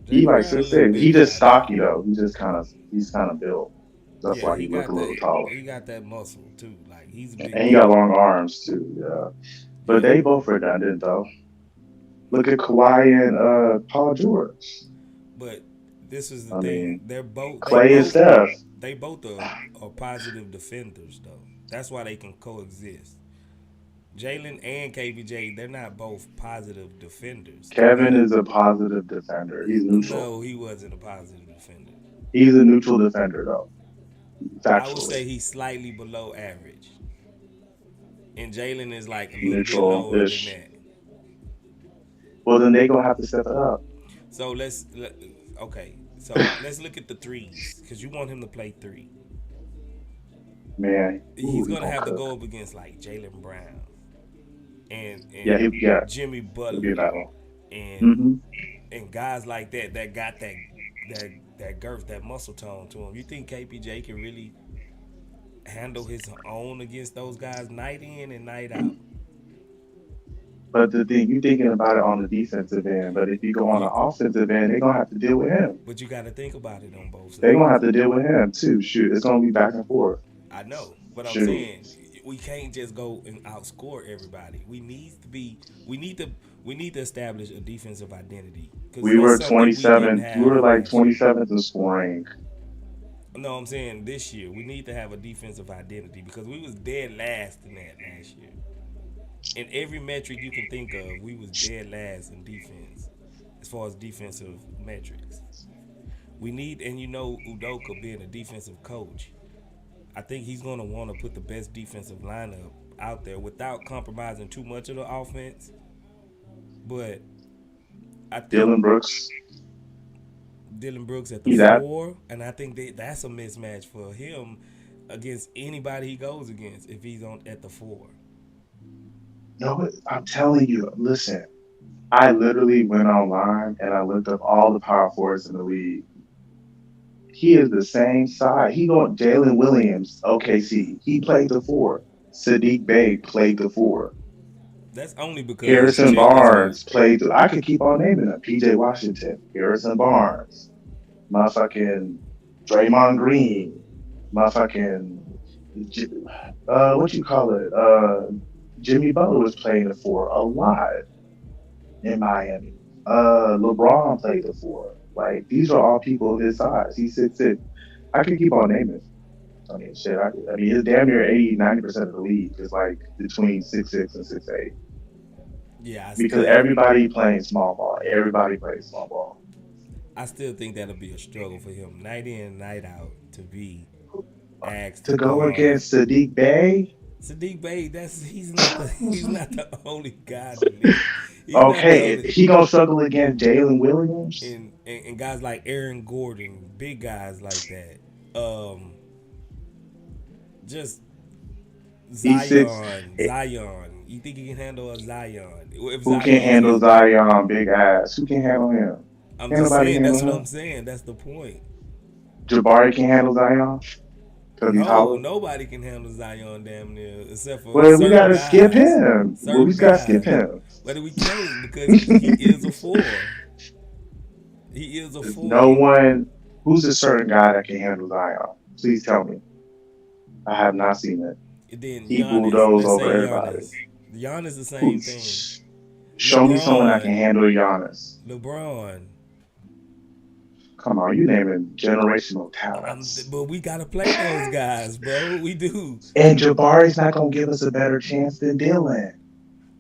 He Jalen like Brown a six little six. He bigger, just I think. stocky though. He's kind of built. That's Yeah, why he he look a got little that. taller. He got that muscle too. Like he's a And big he got dude. long arms too. Yeah, but Yeah, they both redundant though. Look at Kawhi and Paul George. but this is the I thing. mean, They're both. They Clay and both. Steph. They both are positive defenders though. That's why they can coexist. Jalen and KBJ, they're not both positive defenders to Kevin me. is a positive defender. He's neutral. No, he wasn't a positive defender. He's a neutral defender though, I would say factually. he's slightly below average, and Jalen is like a little bit Neutral lower than ish. that. Well, then they gonna have to step it up, So okay. So let's look at the threes because you want him to play three. man. Ooh, He's he gonna gonna have to cook. go up against like Jalen Brown Yeah, and Jimmy he'll be a Butler battle. and Mm-hmm. guys like that got that girth, that muscle tone to him. You think KPJ can really handle his own against those guys night in and night out? But the thing, you thinking about it on the defensive end, but if you go on the You, offensive end, they're gonna have to deal with him. but you got to think about it on both They're gonna sides. have to deal with him too. Shoot, it's gonna be back and forth. I know, but I'm Shoot, saying we can't just go and outscore everybody. We need to establish a defensive identity because we that's were something we didn't 27th. We have were like last year. 27th in scoring. No, I'm saying this year we need to have a defensive identity because we was dead last in that last year. in every metric you can think of, we was dead last in defense as far as defensive metrics. We need, and Udoka being a defensive coach, I think he's going to want to put the best defensive lineup out there without compromising too much of the offense. But I think Dillon Brooks, Dillon Brooks at the he's that. four, and I think that's a mismatch for him against anybody he goes against if he's on at the four. No, I'm telling you. Listen, I literally went online and I looked up all the power forwards in the league. He is the same size. He going Jalen Williams, OKC. He played the four. Sadiq Bey played the four. That's only because Harrison Jay is hurt. Barnes played the. I could keep on naming them. PJ Washington, Harrison Barnes, motherfucking Draymond Green, motherfucking what you call it? Jimmy Butler was playing the four a lot in Miami. LeBron played the four. Like these are all people of his size. He's 6'6". I could keep on naming. I mean, shit. I mean, it's damn near 80-90% of the league is like between 6'6" and 6'8". Yeah, Because everybody playing small ball. Everybody plays small ball. I still think that'll be a struggle for him night in, night out to be asked To to go guard against Sadiq Bey. Sadiq Bey. He's not the only guy in the league. He's not the Okay, only, he gonna struggle against Jalen Williams. and guys like Aaron Gordon, big guys like that. Just He's six. Zion. You think he can handle a Zion? If Who can Zion's handle healthy, Zion? Big ass. Who can handle him? I'm Can't just nobody saying. handle That's what him. I'm saying. That's the point. Jabari can handle Zion because he's No, taller. nobody can handle Zion damn near except for Well, we certain gotta skip guys. him. Well, we Certain just gotta skip guys. him. But we can't because he is a four. He is a There's four. no one. Who's a certain guy that can handle Zion? Please tell me. I have not seen it. And then He Giannis. bulldozed Let's say over everybody. Giannis. Giannis the Who? same thing. Show me someone that can LeBron. handle Giannis. LeBron. Come on, you naming generational talents. But we gotta play those guys, bro. We do. And Jabari's not gonna give us a better chance than Dylan.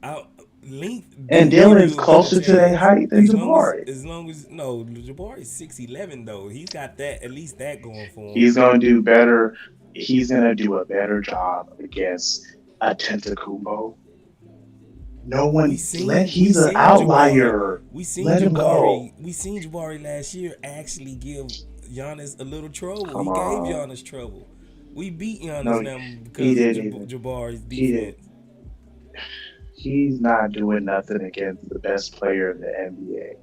Our length And do give Dylan's you a better closer to their chance. height than Jabari. As long as no, Jabari's 6'11" though. He's got that at least that going for him. He's gonna do better. He's gonna do a better job against a Tentacumbo. No one he's an outlier. We seen Let him go. Jabari. We seen Jabari last year actually give Giannis a little trouble. Come He gave on. Giannis trouble. We beat Giannis No, now he because didn't of even. Jabari's He defense. didn't. He's not doing nothing against the best player in the NBA.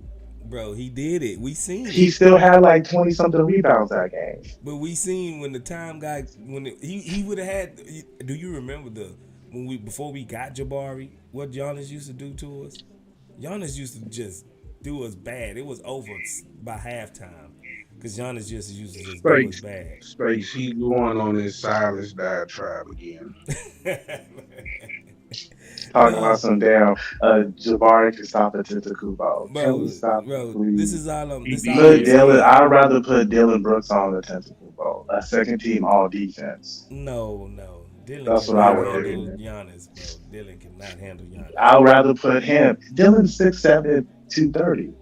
Bro, he did it. We seen He it. still had like 20 something rebounds that game. But we seen when the time got he would have had. Do you remember before we got Jabari, what Giannis used to do to us? Giannis used to just do us bad. It was over by halftime because Giannis just used to just do us Space, bad. space. He going on his silence diatribe again. Talking about some damn Jabari can stop a Tentacumbo. Can we stop, bro, please? this is all I'm. This He all Put I'm did. Dylan. saying. I'd rather put Dillon Brooks on the Tentacumbo. A second team all defense. No. Dylan That's what I cannot would handle do. Giannis, bro. Dylan cannot handle Giannis. I'd rather put him. Dylan's 6'7", 230.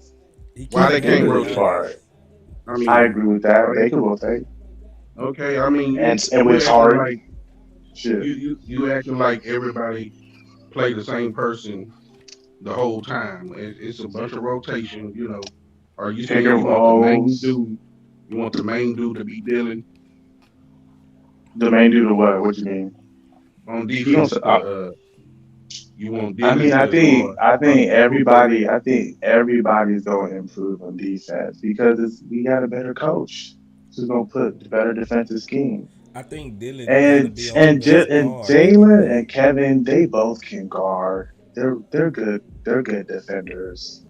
He Why they can't For the rotate? most part. I mean, I agree with that. They can rotate. okay. I mean, And you with acting hard like shit. you acting like everybody play the same person the whole time. It's a bunch of rotation. Are you saying Pick and you want the main rolls. dude? You want the main dude to be Dylan The main dude or what? What you mean? on He gonna. defense? You want I mean, Dylan I to think guard I think Udoka? everybody's going to improve on defense because we got a better coach who's going to put the better defensive scheme. I think Dylan gotta And be on the best and guard that we Jalen and play. Kevin, they both can guard. They're good. They're good defenders.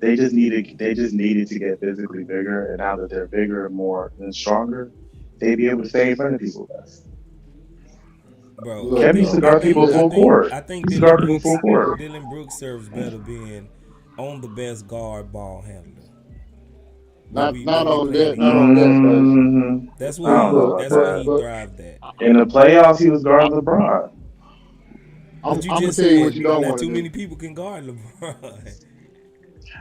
They just needed to get physically bigger, and now that they're bigger and more and stronger, they be able to stay in front of people best. Bro, Look, Kevin used to I guard people think I full think court. I think He used to guard people full court. Dylan Brooks serves better being on the best guard ball handler not that not we only played that, not only against. that, Space. hmm I don't know Look, about That's where that. he but thrived at. In the playoffs, he was guarding LeBron. But you I'm gonna just tell you what said you don't not want to too do. many people can guard LeBron.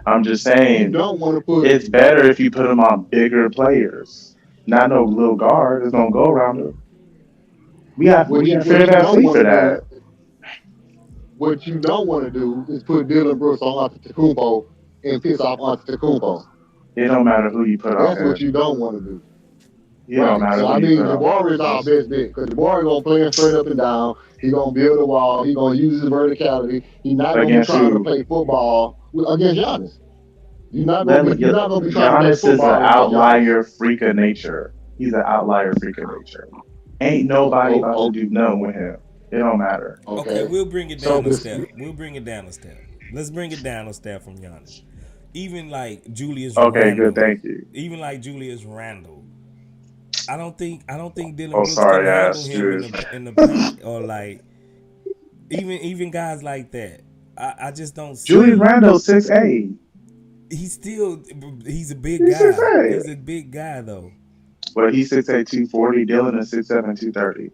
I'm just You saying don't want to put. it's better if you put him on bigger players, not no little guard that's gonna go around him. We got What fair you don't athlete want for to do. that. What you don't want to do is put Dillon Brooks on Antetokounmpo and piss off Antetokounmpo. It don't matter who you put on That's what him. you don't want to do. It don't Right. matter So who I you mean, put on Jabari is him. our best bet because Jabari gonna play him straight up and down. He gonna build a wall. He gonna use his verticality. He's not gonna be Against trying to who? play football against Giannis. You're not gonna be trying to play Giannis is an football against Giannis. outlier freak of nature. He's an outlier freak of nature. Ain't nobody Oh, about to oh, do nothing with him. It don't matter. Okay, okay. we'll bring it So down a this, step. We'll bring it down a step. Let's bring it down a step from Giannis. Even like Julius Okay, good. Randle, Thank you. even like Julius Randle, I don't think Dillon Oh, Brooks can sorry, handle ass him Jewish. in the paint or like even guys like that. I just don't Julius see. Randle 6'8". He's a big He's guy. 6'8". He's a big guy though. But he's 6'8", 240. Dylan is 6'7", 230.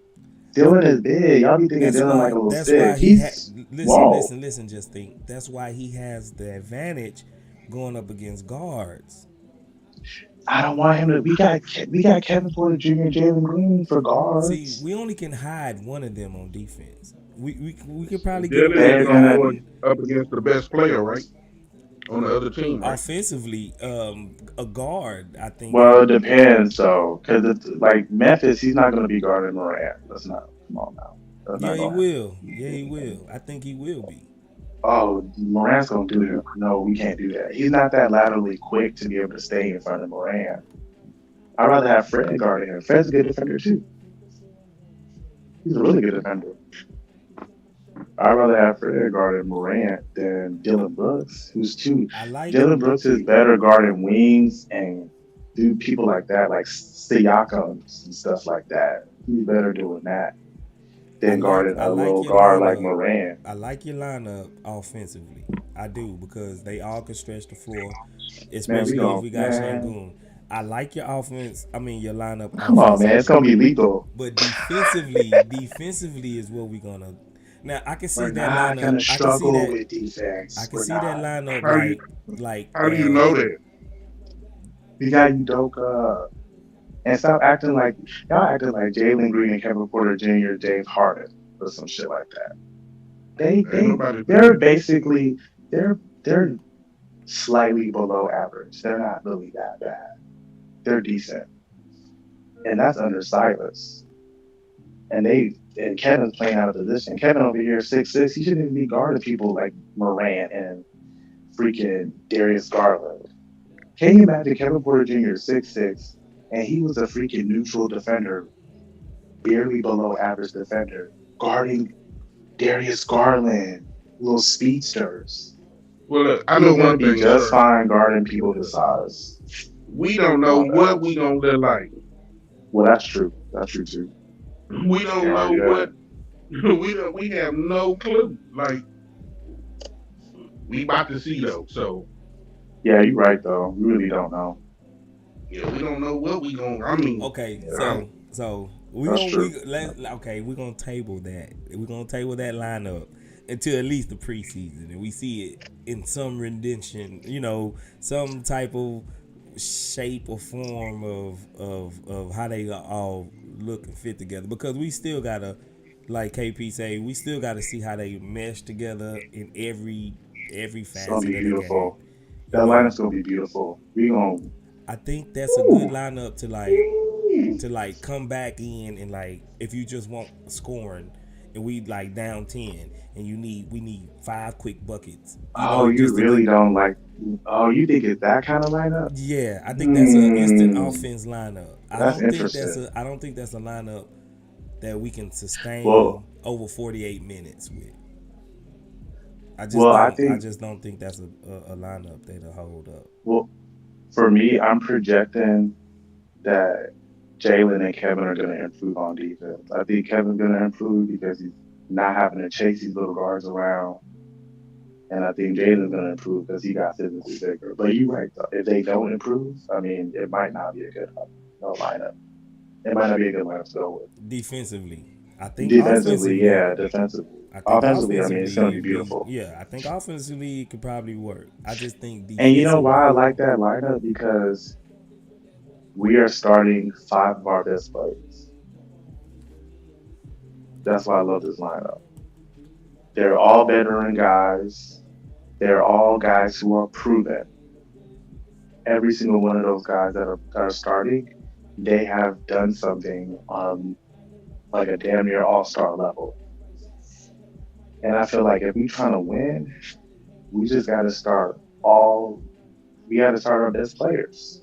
Dylan is big. Y'all be thinking That's Dylan like why. a little That's why stick. he had. He's Listen, small. listen, listen. Just think. That's why he has the advantage going up against guards. I don't want him to. We got Kevin Porter Jr. and Jalen Green for See, guards. we only can hide one of them on defense. We could probably get Dylan away is They're with gonna gonna. go hiding up against the best player, right, on the other team, right? offensively. A guard, I think. Well, it depends though, because it's like Memphis. He's not gonna be guarding Morant. That's not. Come on now. That's Yeah, not he gonna happen. will. Yeah, he will. I think he will be. Oh, Morant's gonna do him. No, we can't do that. He's not that laterally quick to be able to stay in front of Morant. I'd rather have Fred guarding him. Fred's a good defender too. He's a really good defender. I'd rather have Fred guarding Morant than Dylan Brooks, who's too. I like. Dylan Brooks is better guarding wings and do people like that, like Siakams and stuff like that. He's better doing that than guarding I a like little your guard like lineup. Morant. I like your lineup offensively. I do because they all can stretch the floor, Man, we especially if going we got man. Shangoon. I like your offense. I mean your lineup Come on, man. It's offensively, gonna be lethal. but defensively is what we gonna. Now I can see We're that not lineup. gonna struggle with I defense. can We're see that not. lineup How do you like how do you know that? We got Udoka. And stop acting like y'all acting like Jalen Green and Kevin Porter Jr., James Harden, or some shit like that. They Ain't they nobody they're thinking. basically they're slightly below average. They're not really that bad. They're decent, and that's under Silas. And Kevin's playing out of position. Kevin over here 6'6". He shouldn't even be guarding people like Morant and freaking Darius Garland. Can you imagine Kevin Porter Jr. 6'6", and he was a freaking neutral defender, barely below average defender, guarding Darius Garland, little speedsters. Well, look, I know He's gonna one be thing, just sir. fine guarding people his size. We don't know what we gonna look like. Well, that's true. That's true too. We don't Yeah, know yeah. what we have no clue. Like we about to see though. So Yeah, you're right though. We really don't know. yeah, we don't know what we gonna. I mean, okay. Yeah, So we that's gonna true. we're gonna table that. We're gonna table that lineup until at least the preseason, and we see it in some rendition. Some type of shape or form of how they all look and fit together. Because we still gotta, like KP say, we still gotta see how they mesh together in every It's gonna facet be of the game. beautiful. You That know, lineup's gonna be beautiful. We gonna. I think that's a good lineup to like come back in and like if you just want scoring and we like down 10 and we need 5 quick buckets. Oh, you Just to get. really don't like. Oh, you think it's that kind of lineup? Yeah, I think that's an instant Hmm. offense lineup. That's interesting. I don't think that's a lineup that we can sustain Well, over 48 minutes with. well, I I think. just don't think that's a lineup that'll hold up. Well, for me, I'm projecting that Jalen and Kevin are going to improve on defense. I think Kevin's going to improve because he's not having to chase these little guards around. And I think Jalen's going to improve because he got physically bigger. But you're right, though. If they don't improve, I mean, it might not be a good lineup. It might not be a good lineup to go with. Defensively, I think Defensively, offensively, yeah, defensively. I think Offensively, I mean, it's gonna be offensively, beautiful. I think offensively it could probably work. I just think And you know why I defensively, like that lineup? Because we are starting five of our best players. That's why I love this lineup. They're all veteran guys. They're all guys who are proven. Every single one of those guys that are starting, they have done something on like a damn near all star level. And I feel like if we're trying to win, we just got to start all. We got to start our best players.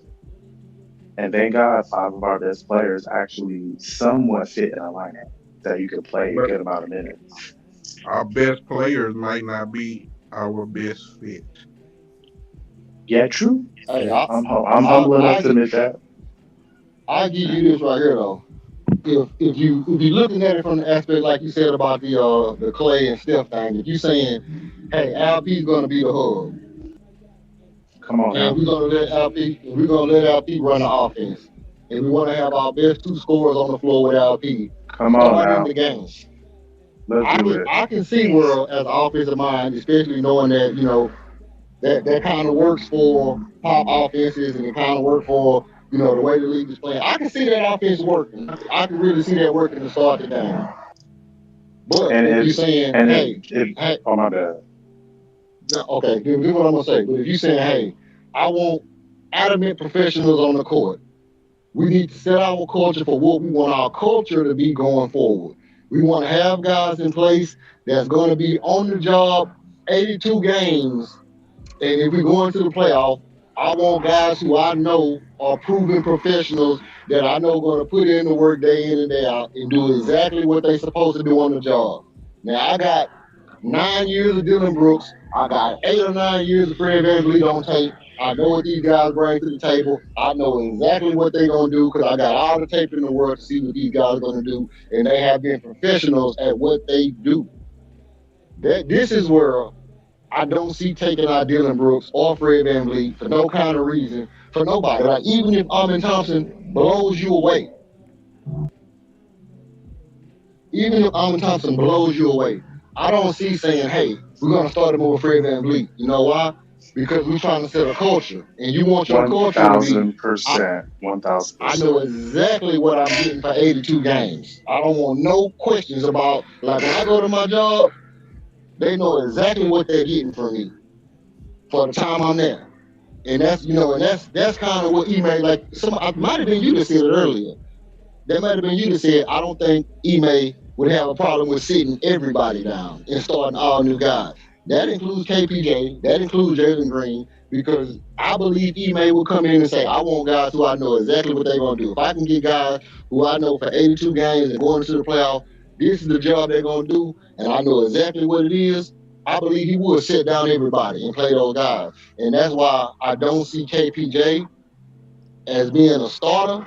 And thank God, five of our best players actually somewhat fit in a lineup that you could play a But good amount of minutes. our best players might not be our best fit. Yeah, true. Hey, I, facts. I'm I, humble enough I, to admit that. I give you this right here though. If you looking at it from the aspect like you said about the Clay and Steph thing, if you saying, hey, LP's gonna be the hub, Come on and now. we're gonna let LP run the offense, and we want to have our best two scorers on the floor with LP Come on starting now. the game. Let's I do can it. I can see where as an offensive mind, especially knowing that that kind of works for pop offenses and it kind of works for the way the league is playing. I can see that offense working. I can really see that working to start the game. But And if you're it's saying, and hey, it hey, oh my bad. no, okay, this is what I'm gonna say. But if you're saying, hey, I want adamant professionals on the court, we need to set our culture for what we want our culture to be going forward. We want to have guys in place that's going to be on the job 82 games. And if we go into the playoff, I want guys who I know are proven professionals that I know going to put in the work day in and day out and do exactly what they're supposed to do on the job. Now, I got 9 years of Dillon Brooks. I got 8 or 9 years of Fred VanVleet on tape. I know what these guys bring to the table. I know exactly what they're going to do because I got all the tape in the world to see what these guys are going to do. And they have been professionals at what they do. This is where I don't see taking out Dillon Brooks or Fred VanVleet for no kind of reason, for nobody. Like, even if Thompson blows you away, even if Thompson blows you away, I don't see saying, hey, we're going to start him over Fred VanVleet. You know why? Because we're trying to set a culture. And you want your One culture to be, thousand I, percent. One thousand I know percent. exactly what I'm getting for 82 games. I don't want no questions about, like, when I go to my job, they know exactly what they're getting from me for the time I'm there. And that's kind of what Ime, like, some might have been you that said it earlier. That might have been you that said, I don't think Ime would have a problem with sitting everybody down and starting all new guys. That includes KPJ, that includes Jalen Green, because I believe Ime will come in and say, I want guys who I know exactly what they're going to do. If I can get guys who I know for 82 games and going into the playoff, this is the job they're going to do, and I know exactly what it is, I believe he would sit down everybody and play those guys. And that's why I don't see KPJ as being a starter.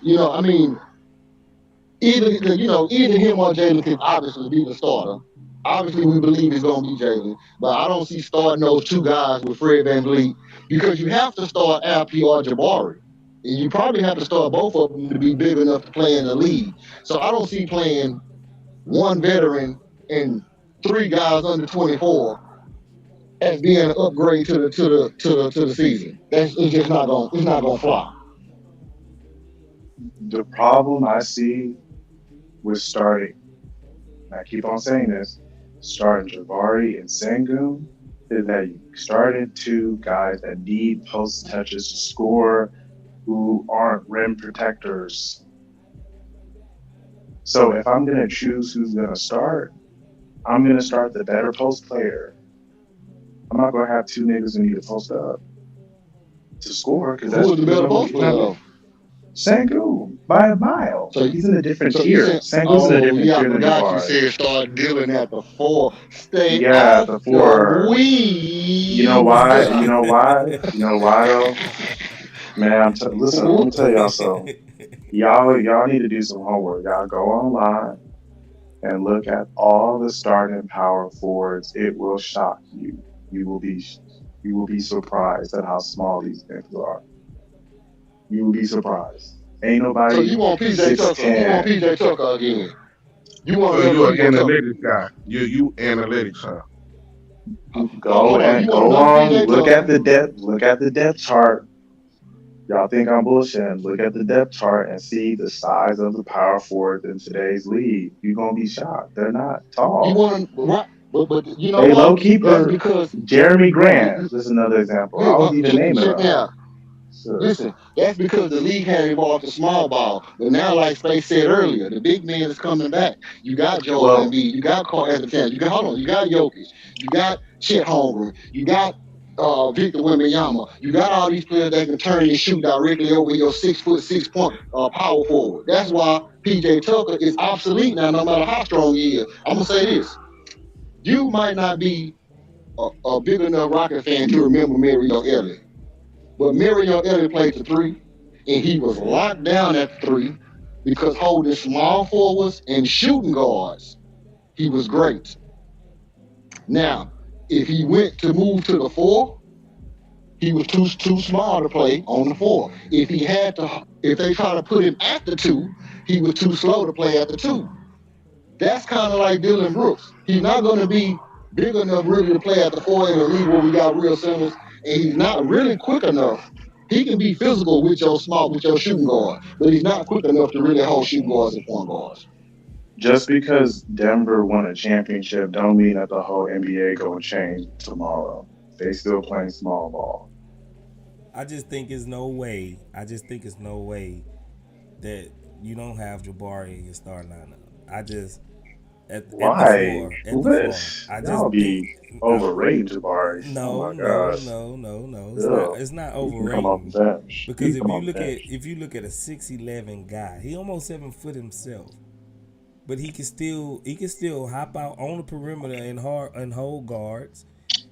I mean, either him or Jalen could obviously be the starter. Obviously, we believe it's going to be Jalen, but I don't see starting those two guys with Fred VanVleet because you have to start Alpi or Jabari. And you probably have to start both of them to be big enough to play in the league. So I don't see playing one veteran and three guys under 24 as being an upgrade to the season. It's just not gonna fly. The problem I see with starting, and I keep on saying this, starting Jabari and Sangoon, is that you started two guys that need post touches to score who aren't rim protectors. So if I'm gonna choose who's gonna start, I'm gonna start the better post player. I'm not gonna have two niggas who need to post up to score because Who that's was the just better not what post you're player gonna get. though? Sangoon by a mile. So He's in a different so you tier. said, Sangoon's in a oh different yeah, I tier than forgot you Jabari. said start dealing at the four. Stay Yeah, off the the four. You know weeds. why? You know why? You know why though? Man, listen. Let me tell y'all something. Y'all need to do some homework. Y'all go online and look at all the starting power forwards. It will shock you. You will be you will be surprised at how small these things are. You will be surprised. Ain't So nobody you want PJ six Tucker? You want ten. PJ Tucker again? You want to So know you're PJ an Tucker? analytics guy. You analytics, huh? Hold on. You want to know PJ Look at Tucker? the depth. Look at the depth chart. Y'all think I'm bullshitting? Look at the depth chart and see the size of the power forwards in today's league. You're gonna be shocked. They're not You tall. want to right? But you know They why? low That's keeper because Jeremy you, Grant. you, This is another example. I was even naming check me them. out. So, Listen, that's because the league had evolved to small ball. But now, like Space said earlier, the big man is coming back. You got Joel well, Embiid, you got Carl Anthony, you got hold on, you got Jokic, you got Chet Holmgren, you got Victor Wembanyama. You got all these players that can turn and shoot directly over your 6'6" power forward. That's why PJ Tucker is obsolete now, no matter how strong he is. I'm gonna say this: you might not be a big enough Rocket fan to remember Mario Elliott. But Mario Elliott played the three, and he was locked down at the three because holding small forwards and shooting guards, he was great. Now, if he went to move to the four, he was too small to play on the four. If they try to put him at the two, he was too slow to play at the two. That's kind of like Dillon Brooks. He's not going to be big enough really to play at the four in a league where we got real centers, and he's not really quick enough. He can be physical with your shooting guard, but he's not quick enough to really hold shooting guards and point guards. just because Denver won a championship, don't mean that the whole NBA gonna change tomorrow. They still playing small ball. I just think it's no way. I just think it's no way that you don't have Jabari in your starting lineup. I just at the Why? four, at the What? four. I just Y'all think be overrating Jabari. Oh no, my no, gosh. no, no, no. It's not. Ew. It's not He can come off the overrating bench. He because can come off the bench. if you look at a 6'11" guy, he almost 7 foot himself, but he can still hop out on the perimeter and hold guards,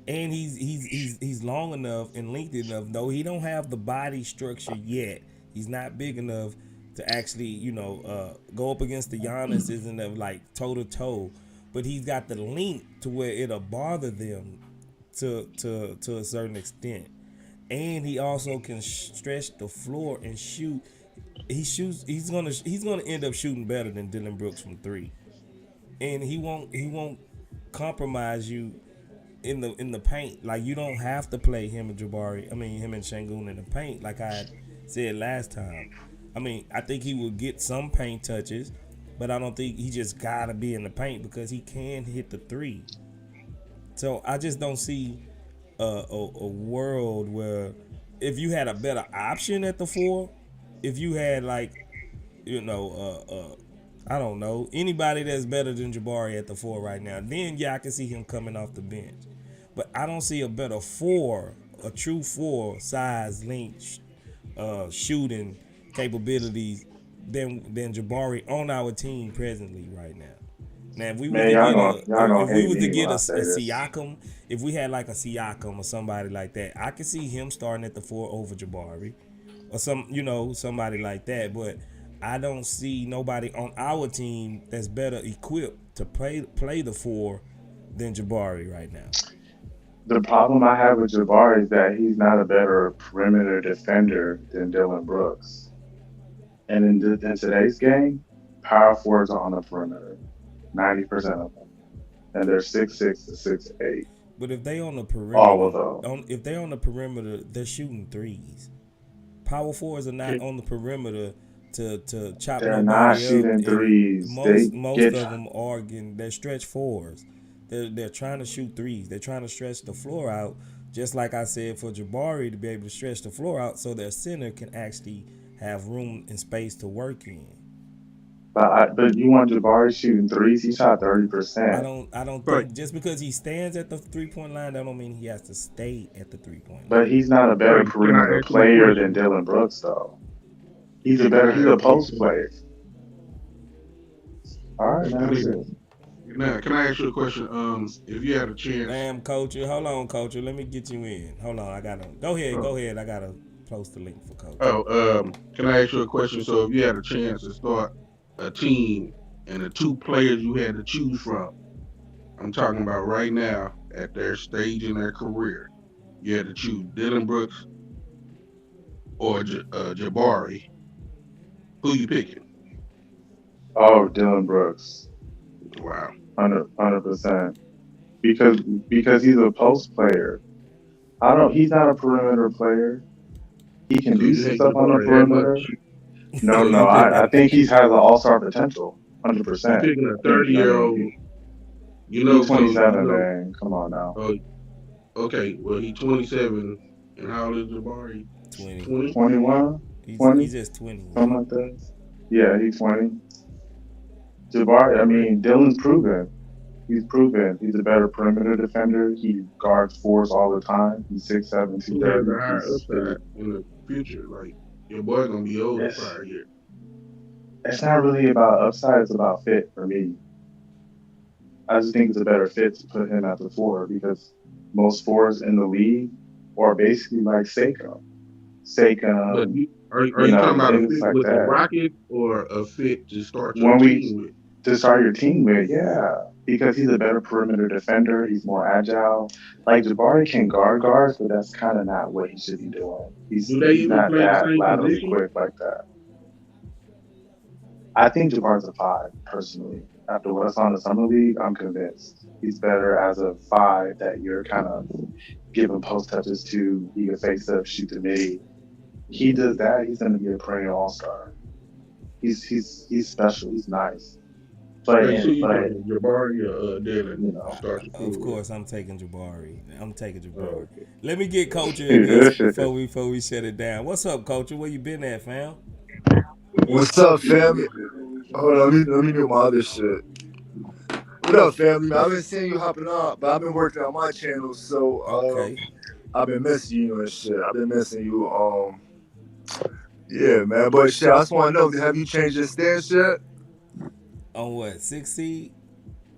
and he's long enough and lengthy enough. Though he don't have the body structure yet, he's not big enough to actually go up against the Giannis isn't of like toe to toe, but he's got the length to where it'll bother them to a certain extent, and he also can stretch the floor and shoot. He shoots. He's gonna end up shooting better than Dillon Brooks from three, and he won't compromise you in the paint. Like you don't have to play him and Jabari. I mean him and Shangun in the paint. Like I had said last time. I mean I think he will get some paint touches, but I don't think he just gotta be in the paint because he can hit the three. So I just don't see a world where if you had a better option at the four, if you had like you know I don't know anybody that's better than Jabari at the four right now, then yeah I can see him coming off the bench. But I don't see a better four, a true four size, length, shooting capabilities than Jabari on our team presently right now. Now, if we was Man, to get y'all gonna if we hate was to me when get I say a this. Siakam, if we had like a Siakam or somebody like that, I could see him starting at the four over Jabari, or somebody like that. But I don't see nobody on our team that's better equipped to play the four than Jabari right now. The problem I have with Jabari is that he's not a better perimeter defender than Dillon Brooks. And in today's game, power forwards are on the perimeter, 90% of them, and they're 6'6" to 6'8", But if they on the all perimeter, of them. if they on the perimeter, they're shooting threes. Power fours are not on the perimeter to chop They're not nobody up, shooting and threes. They most get of them are getting they're stretch fours. They're trying to shoot threes. They're trying to stretch the floor out, just like I said for Jabari to be able to stretch the floor out so their center can actually have room and space to work in. but you want Jabari shooting threes? He shot 30%. I don't Right. think just because he stands at the 3 point line, that don't mean he has to stay at the 3 point But line. he's not a better Right. Can I perimeter ask you a player than question? Dillon Brooks, though. Can He's I a ask you a post question? player. All right, now that's it. Now, can I ask you a question? If you had a chance, Damn, coacher. Hold on, coacher. Let me get you in. Hold on. I gotta go ahead. oh, Go ahead. I gotta post the link for coach. can I ask you a question? So, if you had a chance to start a team and the two players you had to choose from, I'm talking about right now at their stage in their career, you had to choose Dylan Brooks or Jabari. Who you picking? Oh, Dillon Brooks. Wow. 100%. Because because he's a post player. I don't. He's not a perimeter player. He can So do you some hate stuff on the Jabari that much? perimeter. No, So no. you pick I think he has an all star potential. hundred you percent. picking a I think. 30 I year mean, old, he's so 27, man. Come on now. oh, okay, well he 27, and how old is Jabari? 20. 20. 21, He's 20, just 20, something man. like that. Yeah, he's 20. Jabari. I mean, Dylan's proven. He's proven he's a better perimeter defender. He guards fours all the time. He's 6'7", Who has a 230. higher upside in the future? Like your boy gonna be older It's probably here. it's not really about upside. It's about fit for me. I just think it's a better fit to put him at the four because most fours in the league are basically like But Saquon, are you talking about a niggas fit like with the that. Rockets or a fit to start your When we team with? to start your team with, yeah, because he's a better perimeter defender. He's more agile. Like Jabari can guard guards, but that's kind of not what he should be doing. Do they He's even not play the that same laterally position? quick like that. I think Jabari's a five personally. After what I saw in the summer league, I'm convinced he's better as a five that you're kind of giving post touches to. He can face up, shoot the midi. He does that. He's going to be a perennial all star. He's special. He's nice. Hey, so you But taking Jabari or Dylan you to know, start your Of team with? course, I'm taking Jabari. I'm taking Jabari. Okay. Let me get Culture in this before we shut it down. What's up, Culture? Where you been at, fam? What's up, family? Hold on, let me do my other shit. What up, family? Man, I've been seeing you hopping up, but I've been working on my channel, so Okay. I've been missing you and shit. I've been missing you. Yeah, man. But shit, I just want to know, have you changed your stance yet? On what? 6 seed?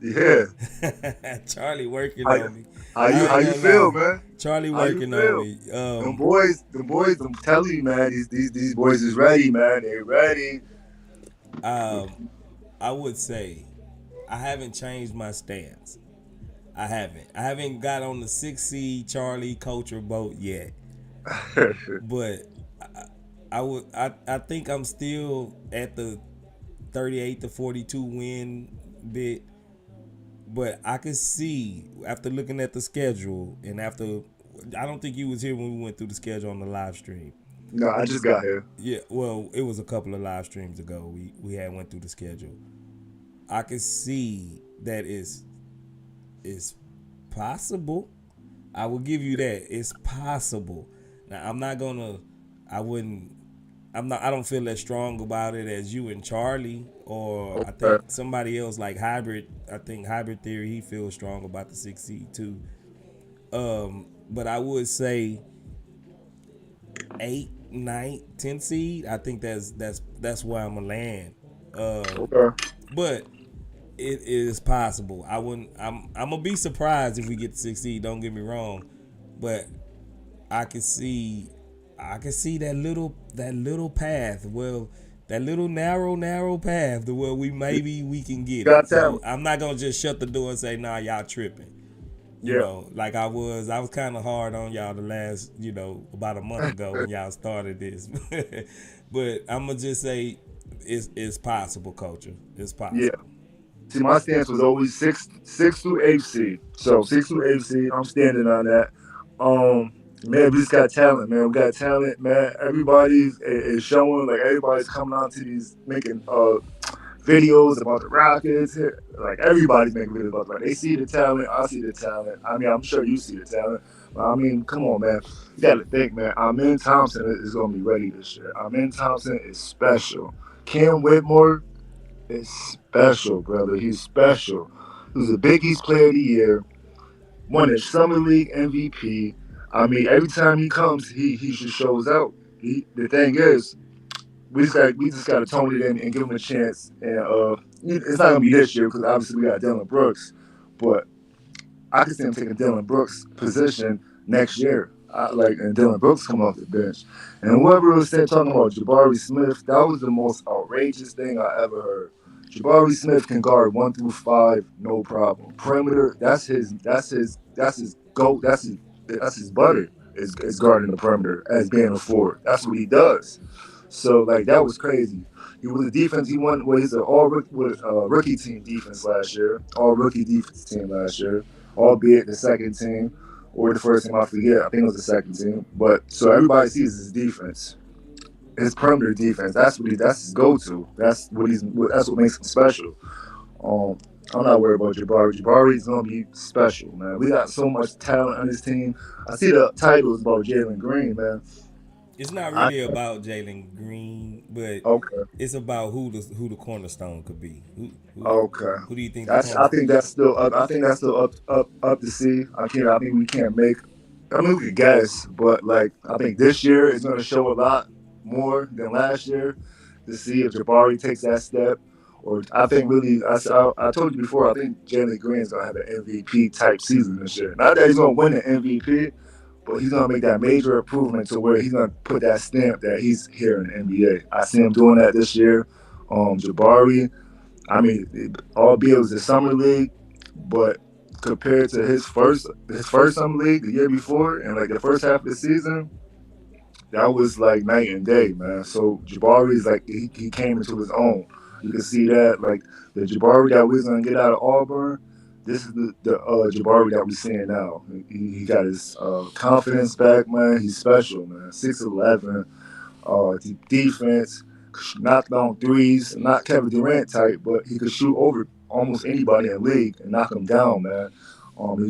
Yeah. Charlie working How, on me. how I you ain't you gonna feel, lie. man? Charlie How you working on feel? me. Them boys. I'm telling you, man. These boys is ready, man. They ready. Um, I would say I haven't changed my stance. I haven't. I haven't got on the 6 seed Charlie Culture boat yet. But I think I'm still at the 38 to 42 win bit. But I could see after looking at the schedule and after I don't think you was here when we went through the schedule on the live stream. No, I just got here. Yeah, well, it was a couple of live streams ago. We had went through the schedule. I could see that it's possible. I will give you that. It's possible. Now I'm not gonna I wouldn't I don't feel as strong about it as you and Charlie or I think somebody else like Hybrid. I think Hybrid Theory he feels strong about the 6 seed too. But I would say 8, 9, 10 seed. I think that's where I'm gonna land. Okay. But it is possible. I wouldn't. I'm gonna be surprised if we get to 6 seed. Don't get me wrong, but I can see that little path. Well, that little narrow path to where maybe we can get Got it. talent. So I'm not gonna just shut the door and say, nah, y'all tripping. You Yeah. know, like I was kind of hard on y'all the last, about a month ago when y'all started this. But I'm gonna just say it's possible, Culture. It's Yeah. possible. See, my stance was always six through eight seed. So 6 through 8 seed, I'm standing on that. Man, we just got talent, man. We got talent, man. Everybody's is showing, like everybody's coming out to these making videos about the Rockets. Like everybody's making videos about the Rockets. They see the talent. I see the talent. I mean, I'm sure you see the talent. But I mean, come on, man. You got to think, man. Amen Thompson is going to be ready this year. Amen Thompson is special. Cam Whitmore is special, brother. He's special. He was the Big East Player of the Year. Won the Summer League MVP. I mean, every time he comes, he just shows out. The thing is, we just got to tone it in and give him a chance. And it's not gonna be this year because obviously we got Dillon Brooks, but I can see him taking Dillon Brooks' position next year. And Dillon Brooks come off the bench, and whoever was saying talking about Jabari Smith, that was the most outrageous thing I ever heard. Jabari Smith can guard 1 through 5, no problem. Perimeter, that's his goat. That's his butter. Is guarding the perimeter as being a forward. That's what he does. So like that was crazy. He was a defense. He won. Well, he's an rookie team defense last year. All rookie defense team last year, albeit the second team or the first team. I forget. I think it was the second team. But so everybody sees his defense, his perimeter defense. That's his go-to. That's what makes him special. Um, I'm not worried about Jabari. Jabari is gonna be special, man. We got so much talent on this team. I see the titles about Jalen Green, man. It's not I really about Jalen Green, but okay, it's about who the cornerstone could be. okay. Who do you think the That's I cornerstone? think that's still up. I think that's still up to see. I can't. I think we can't make. I mean, we could guess, but like I think this year is gonna show a lot more than last year to see if Jabari takes that step. Or I think really, I told you before. I think Jalen Green's gonna have an MVP type season this year. Not that he's gonna win an MVP, but he's gonna make that major improvement to where he's gonna put that stamp that he's here in the NBA. I see him doing that this year. Jabari, I mean, albeit it was the summer league, but compared to his first summer league the year before and like the first half of the season, that was like night and day, man. So Jabari is like he came into his own. You can see that like the Jabari that we was gonna get out of Auburn. This is the Jabari that we're seeing now. He got his confidence back, man. He's special, man. 6'11", defense, knocked down threes, not Kevin Durant type, but he could shoot over almost anybody in the league and knock them down, man.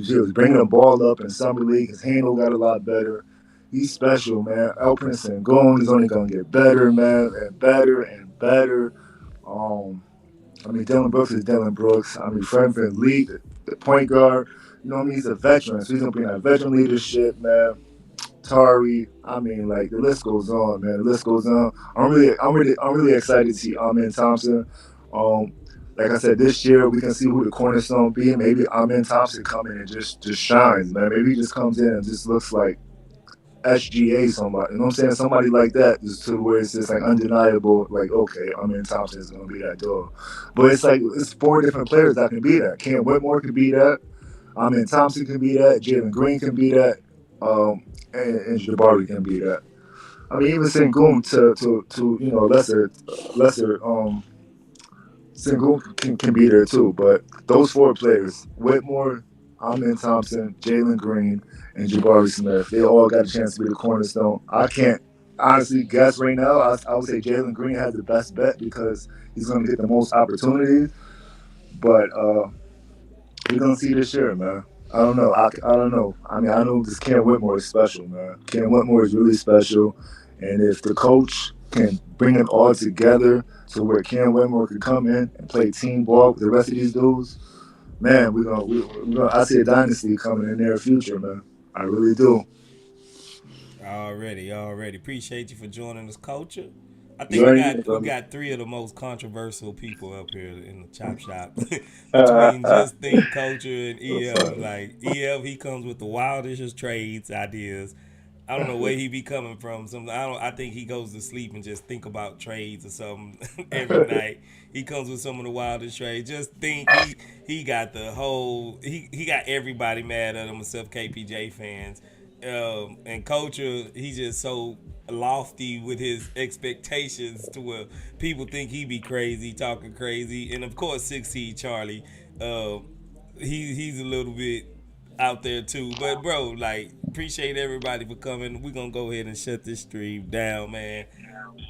He was bringing the ball up in summer league. His handle got a lot better. He's special, man. El Prince and Gone, he's only gonna get better, man, and better and better. Um, I mean, Dillon Brooks is Dillon Brooks. I mean, Fred VanVleet, the point guard. You know what I mean? He's a veteran, so he's gonna bring that veteran leadership, man. Tari. I mean, like the list goes on, man. The list goes on. I'm really excited to see Amen Thompson. Um, like I said, this year we can see who the cornerstone be. Maybe Amen Thompson come in and just shines, man. Maybe he just comes in and just looks like SGA somebody. You know what I'm saying? Somebody like that, just to where it's just like undeniable. Like, okay, Amen Thompson is gonna be that dog. But it's like it's four different players that can be that. Cam Whitmore can be that. Amen Thompson can be that. Jalen Green can be that. And Jabari can be that. I mean, even Sengun to lesser Sengun can be there too. But those four players, Whitmore, Amen Thompson, Jalen Green, and Jabari Smith, they all got a chance to be the cornerstone. I can't honestly guess right now. I would say Jalen Green has the best bet because he's going to get the most opportunities. But we're gonna see this year, man. I don't know. I don't know. I mean, I know this Cam Whitmore is special, man. Cam Whitmore is really special, and if the coach can bring it all together to where Cam Whitmore can come in and play team ball with the rest of these dudes, man, we're gonna. I see a dynasty coming in the near future, man. I really do. Already. Appreciate you for joining us, culture. I You think we already know, got we brother. got three of the most controversial people up here in the chop shop between Just Think Culture and What's EF. up? Like EF, he comes with the wildest trades ideas. I don't know where he be coming from. Some I don't. I think he goes to sleep and just think about trades or something every night. He comes with some of the wildest trades. Just think he got the whole he got everybody mad at him except KPJ fans. And culture, he's just so lofty with his expectations to where people think he be crazy, talking crazy, and of course 6C Charlie, uh, he's a little bit out there too. But bro, like appreciate everybody for coming. We're gonna go ahead and shut this stream down, man.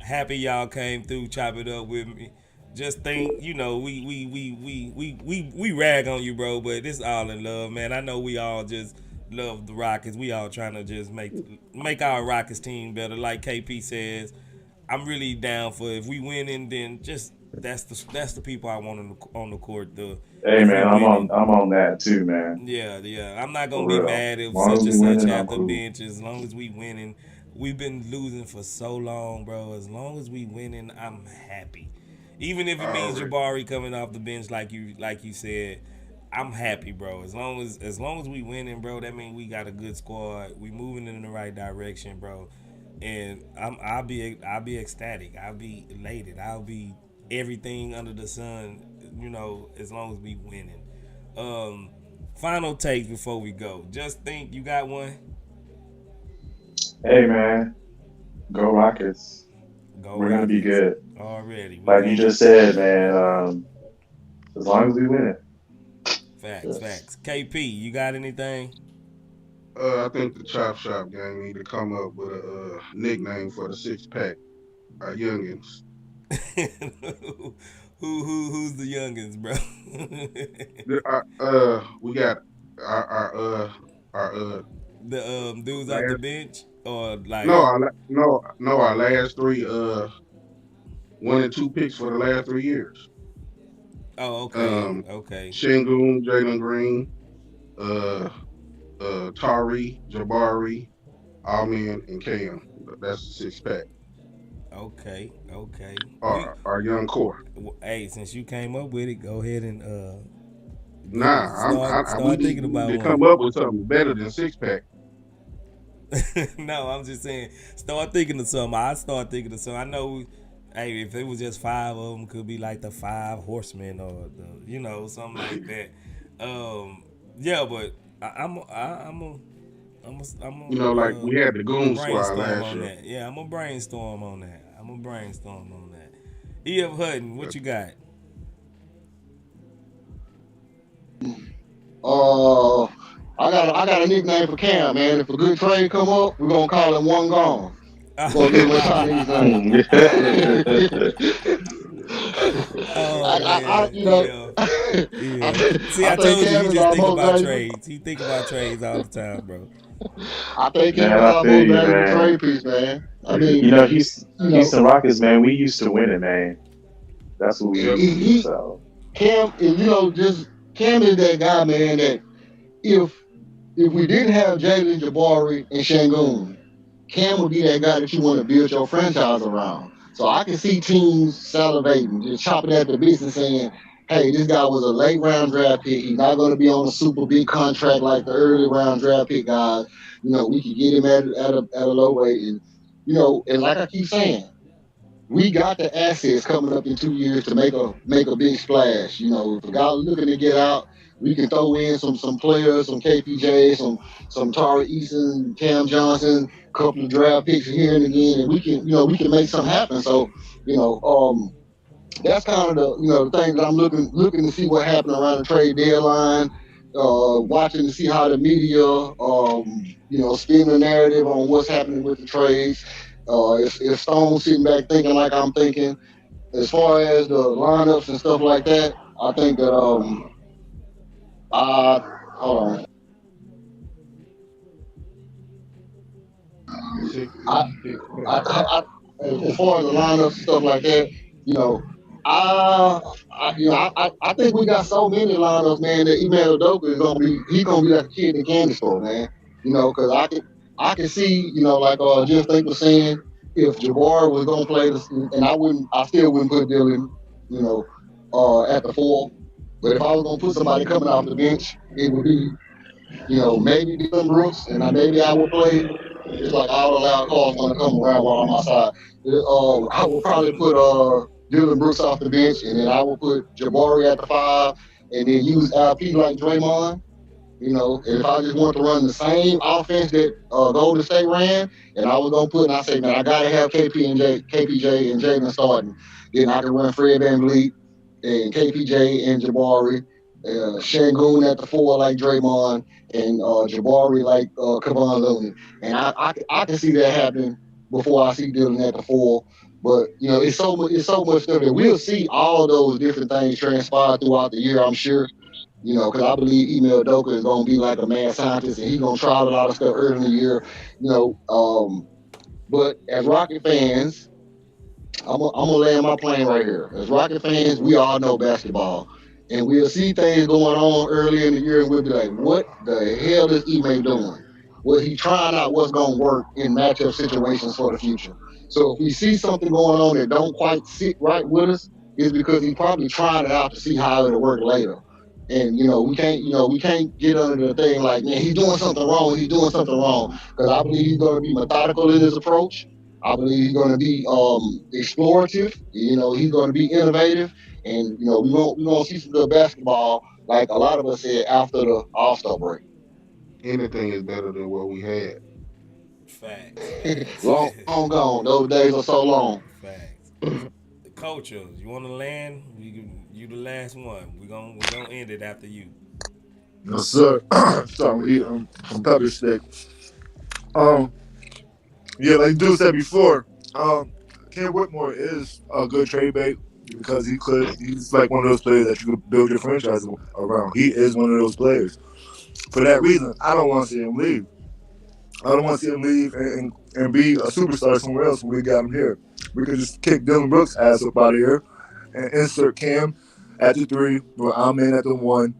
Happy y'all came through, chop it up with me. Just think, we rag on you, bro, but this all in love, man. I know we all just love the Rockets. We all trying to just make our Rockets team better. Like KP says, I'm really down for if we winning, then just that's the people I want on the court. Hey If we man, winning, I'm on that too, man. yeah. I'm not gonna For be real. mad As if long such as and we such winning, I'm have the cool. bench. As long as we winning, we've been losing for so long, bro. As long as we winning, I'm happy. Even if it means Already. Jabari coming off the bench, like you said, I'm happy, bro. As long as we winning, bro, that means we got a good squad. We moving in the right direction, bro. And I'll be ecstatic. I'll be elated. I'll be everything under the sun. As long as we winning. Um, Final takes before we go. Just think you got one. Hey man, go Rockets. Go We're gonna be Rockets. good. Already. We Like you gonna just said, man. As long as we win it. facts, facts. KP, you got anything? I think the Chop Shop gang need to come up with a nickname for the six pack. Our youngins. Who's the youngins, bro? We got our our The dudes off the last bench or like no our no our last three 1 and 2 picks for the last 3 years. oh okay, Um, okay. Shingun, Jalen Green, uh, Tari, Jabari, Alman, and Cam. That's the six pack. Okay, okay. Our young core. Hey, since you came up with it, go ahead and Nah, we start need thinking about to one. come up with something better than six pack. No, I'm just saying, start thinking of something. I start thinking of something. I know, hey, if it was just five of them, could be like the five horsemen or the, something like that. Yeah, but Like we had the Goon Squad brainstorm last on year. that. Yeah, I'm gonna brainstorm on that. E.F. Hutton, what you got? Uh, I got a nickname for Cam, man. If a good trade come up, we're gonna call him one gone. We're gonna give him a Chinese name. Oh I man, you know, yeah, I yeah. think See, I I think told you, you Cam is just our think most about valuable. trades. You think about trades all the time, bro. I think Cam Man, is I our feel most you, valuable man. trade piece, man. I mean, You know, you know, Houston Rockets, man. We used to win it, man. That's what we Yep. used to be. he So Cam, is, just Cam is that guy, man. That if we didn't have Jalen Jabari and Shangoon, Cam would be that guy that you want to build your franchise around. So I can see teams salivating, just chopping at the bits and saying, hey, this guy was a late round draft pick. He's not going to be on a super big contract like the early round draft pick guys. We could get him at a low rate. And, and like I keep saying, we got the assets coming up in 2 years to make a big splash. If a guy looking to get out, we can throw in some players, some KPJ, some Tari Eason, Cam Johnson, a couple of draft picks here and again, and we can make something happen. So, you know, um, that's kind of the thing that I'm looking to see what happened around the trade deadline. Watching to see how the media, spin the narrative on what's happening with the trades. If Stone's sitting back thinking like I'm thinking, as far as the lineups and stuff like that, I think that I hold on. Six I, six pack. as far as the lineups and stuff like that, you know, I think we got so many lineups, man, that Ime Udoka he's gonna be like a kid in the candy store, man. Because I can see, like just think was saying, if Jabbar was gonna play this, and I still wouldn't put Dillon, you know, at the four. But if I was gonna put somebody coming off the bench, it would be maybe Dillon Brooks, and maybe I would play. It's like all the loud calls want to come around while I'm outside. I would probably put Dillon Brooks off the bench, and then I would put Jabari at the five, and then use LP like Draymond. And if I just want to run the same offense that Golden State ran, and I was gonna put, and I say, man, I gotta have KPJ and Jalen starting. Then I can run Fred VanVleet and KPJ and Jabari, Shangoon at the four like Draymond, and Jabari like Kevon Looney. And I can see that happening before I see Dylan at the four. But it's so much stuff that we'll see all those different things transpire throughout the year. I'm sure. Because I believe Email Doka is going to be like a mad scientist, and he's going to try a lot of stuff early in the year. But as Rocket fans, I'm gonna land my plane right here. As Rocket fans, we all know basketball, and we'll see things going on early in the year, and we'll be like, "What the hell is Ime doing? Was he trying out what's gonna work in matchup situations for the future?" So if we see something going on that don't quite sit right with us, it's because he's probably trying it out to see how it'll work later. And we can't get under the thing like, man, he's doing something wrong. He's doing something wrong, because I believe he's going to be methodical in his approach. I believe he's going to be explorative. He's going to be innovative, and we gonna see some good basketball, like a lot of us said after the All Star break. Anything is better than what we had. Facts, facts, Long gone. Those days are so long. The culture. You want to land? You the last one. We gonna end it after you. Yes, sir. Starting with eat some pepper steak. Um, yeah, like dude said before, Ken Whitmore is a good trade bait because he's like one of those players that you could build your franchise around. He is one of those players. For that reason, I don't want to see him leave. I don't want to see him leave and be a superstar somewhere else when we got him here. We could just kick Dillon Brooks' ass up out of here and insert Cam at the three, where I'm in at the one,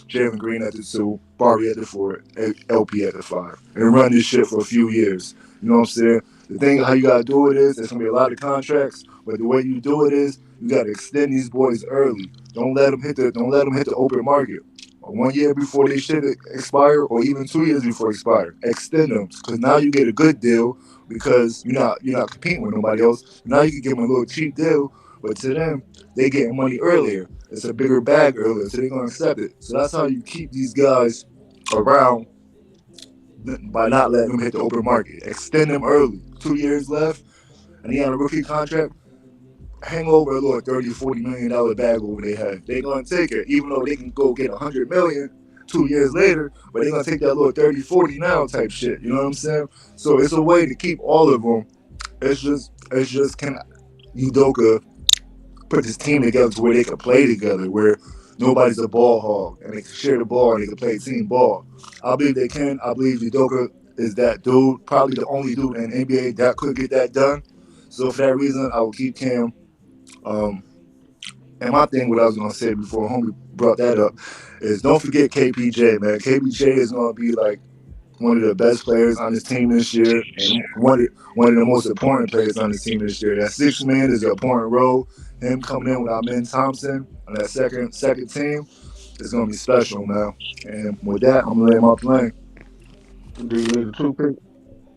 Jalen Green at the two, Barbie at the four, LP at the five, and run this shit for a few years. You know what I'm saying? The thing how you gotta do it is there's gonna be a lot of contracts, but the way you do it is you gotta extend these boys early. Don't let them hit the open market. 1 year before they should expire, or even 2 years before expire. Extend them because now you get a good deal because you're not competing with nobody else. Now you can give them a little cheap deal, but to them they getting money earlier. It's a bigger bag earlier, so they're gonna accept it. So that's how you keep these guys around by not letting them hit the open market. Extend them early. 2 years left, and he on a rookie contract. Hang over a little 30, $40 million bag over their head. They're gonna take it, even though they can go get 100 million 2 years later, but they're gonna take that little 30, 40 now type shit. You know what I'm saying? So it's a way to keep all of them. It's just can Udoka put this team together to where they can play together, where nobody's a ball hog and they can share the ball and they can play team ball. I believe they can. I believe Udoka is that dude, probably the only dude in the NBA that could get that done. So for that reason, I will keep Cam. Um, and my thing, what I was gonna say before homie brought that up, is don't forget KPJ, man. KPJ is gonna be like one of the best players on this team this year, and one of the most important players on this team this year. That six man is an important role. Him coming in with our man Thompson on that second team is gonna be special, man. And with that, I'm gonna lay my plane. Do you need a toothpick?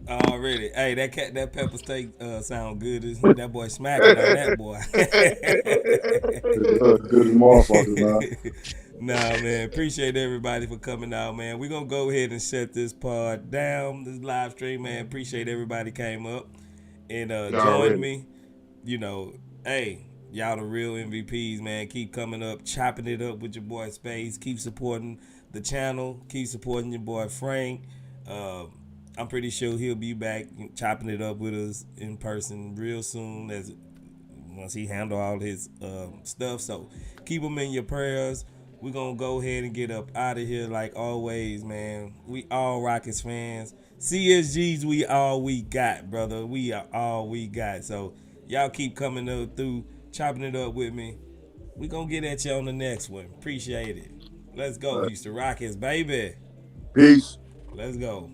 Already. Hey, that pepper steak sound good. That boy smacking on that boy. Good, good as motherfuckers, man. Nah, man. Appreciate everybody for coming out, man. We're gonna go ahead and shut this pod down, this live stream, man. Appreciate everybody came up and Y'all joined ready? me. You know, hey, y'all the real MVPs, man. Keep coming up, chopping it up with your boy Space. Keep supporting the channel. Keep supporting your boy Frank. Um, I'm pretty sure he'll be back chopping it up with us in person real soon as once he handle all his stuff. So keep him in your prayers. We're gonna go ahead and get up out of here like always, man. We all Rockets fans. CSGs, we all we got, brother. We are all we got. So y'all keep coming up through, chopping it up with me. We gonna get at you on the next one. Appreciate it. Let's go, Houston Rockets, baby. Peace. Let's go.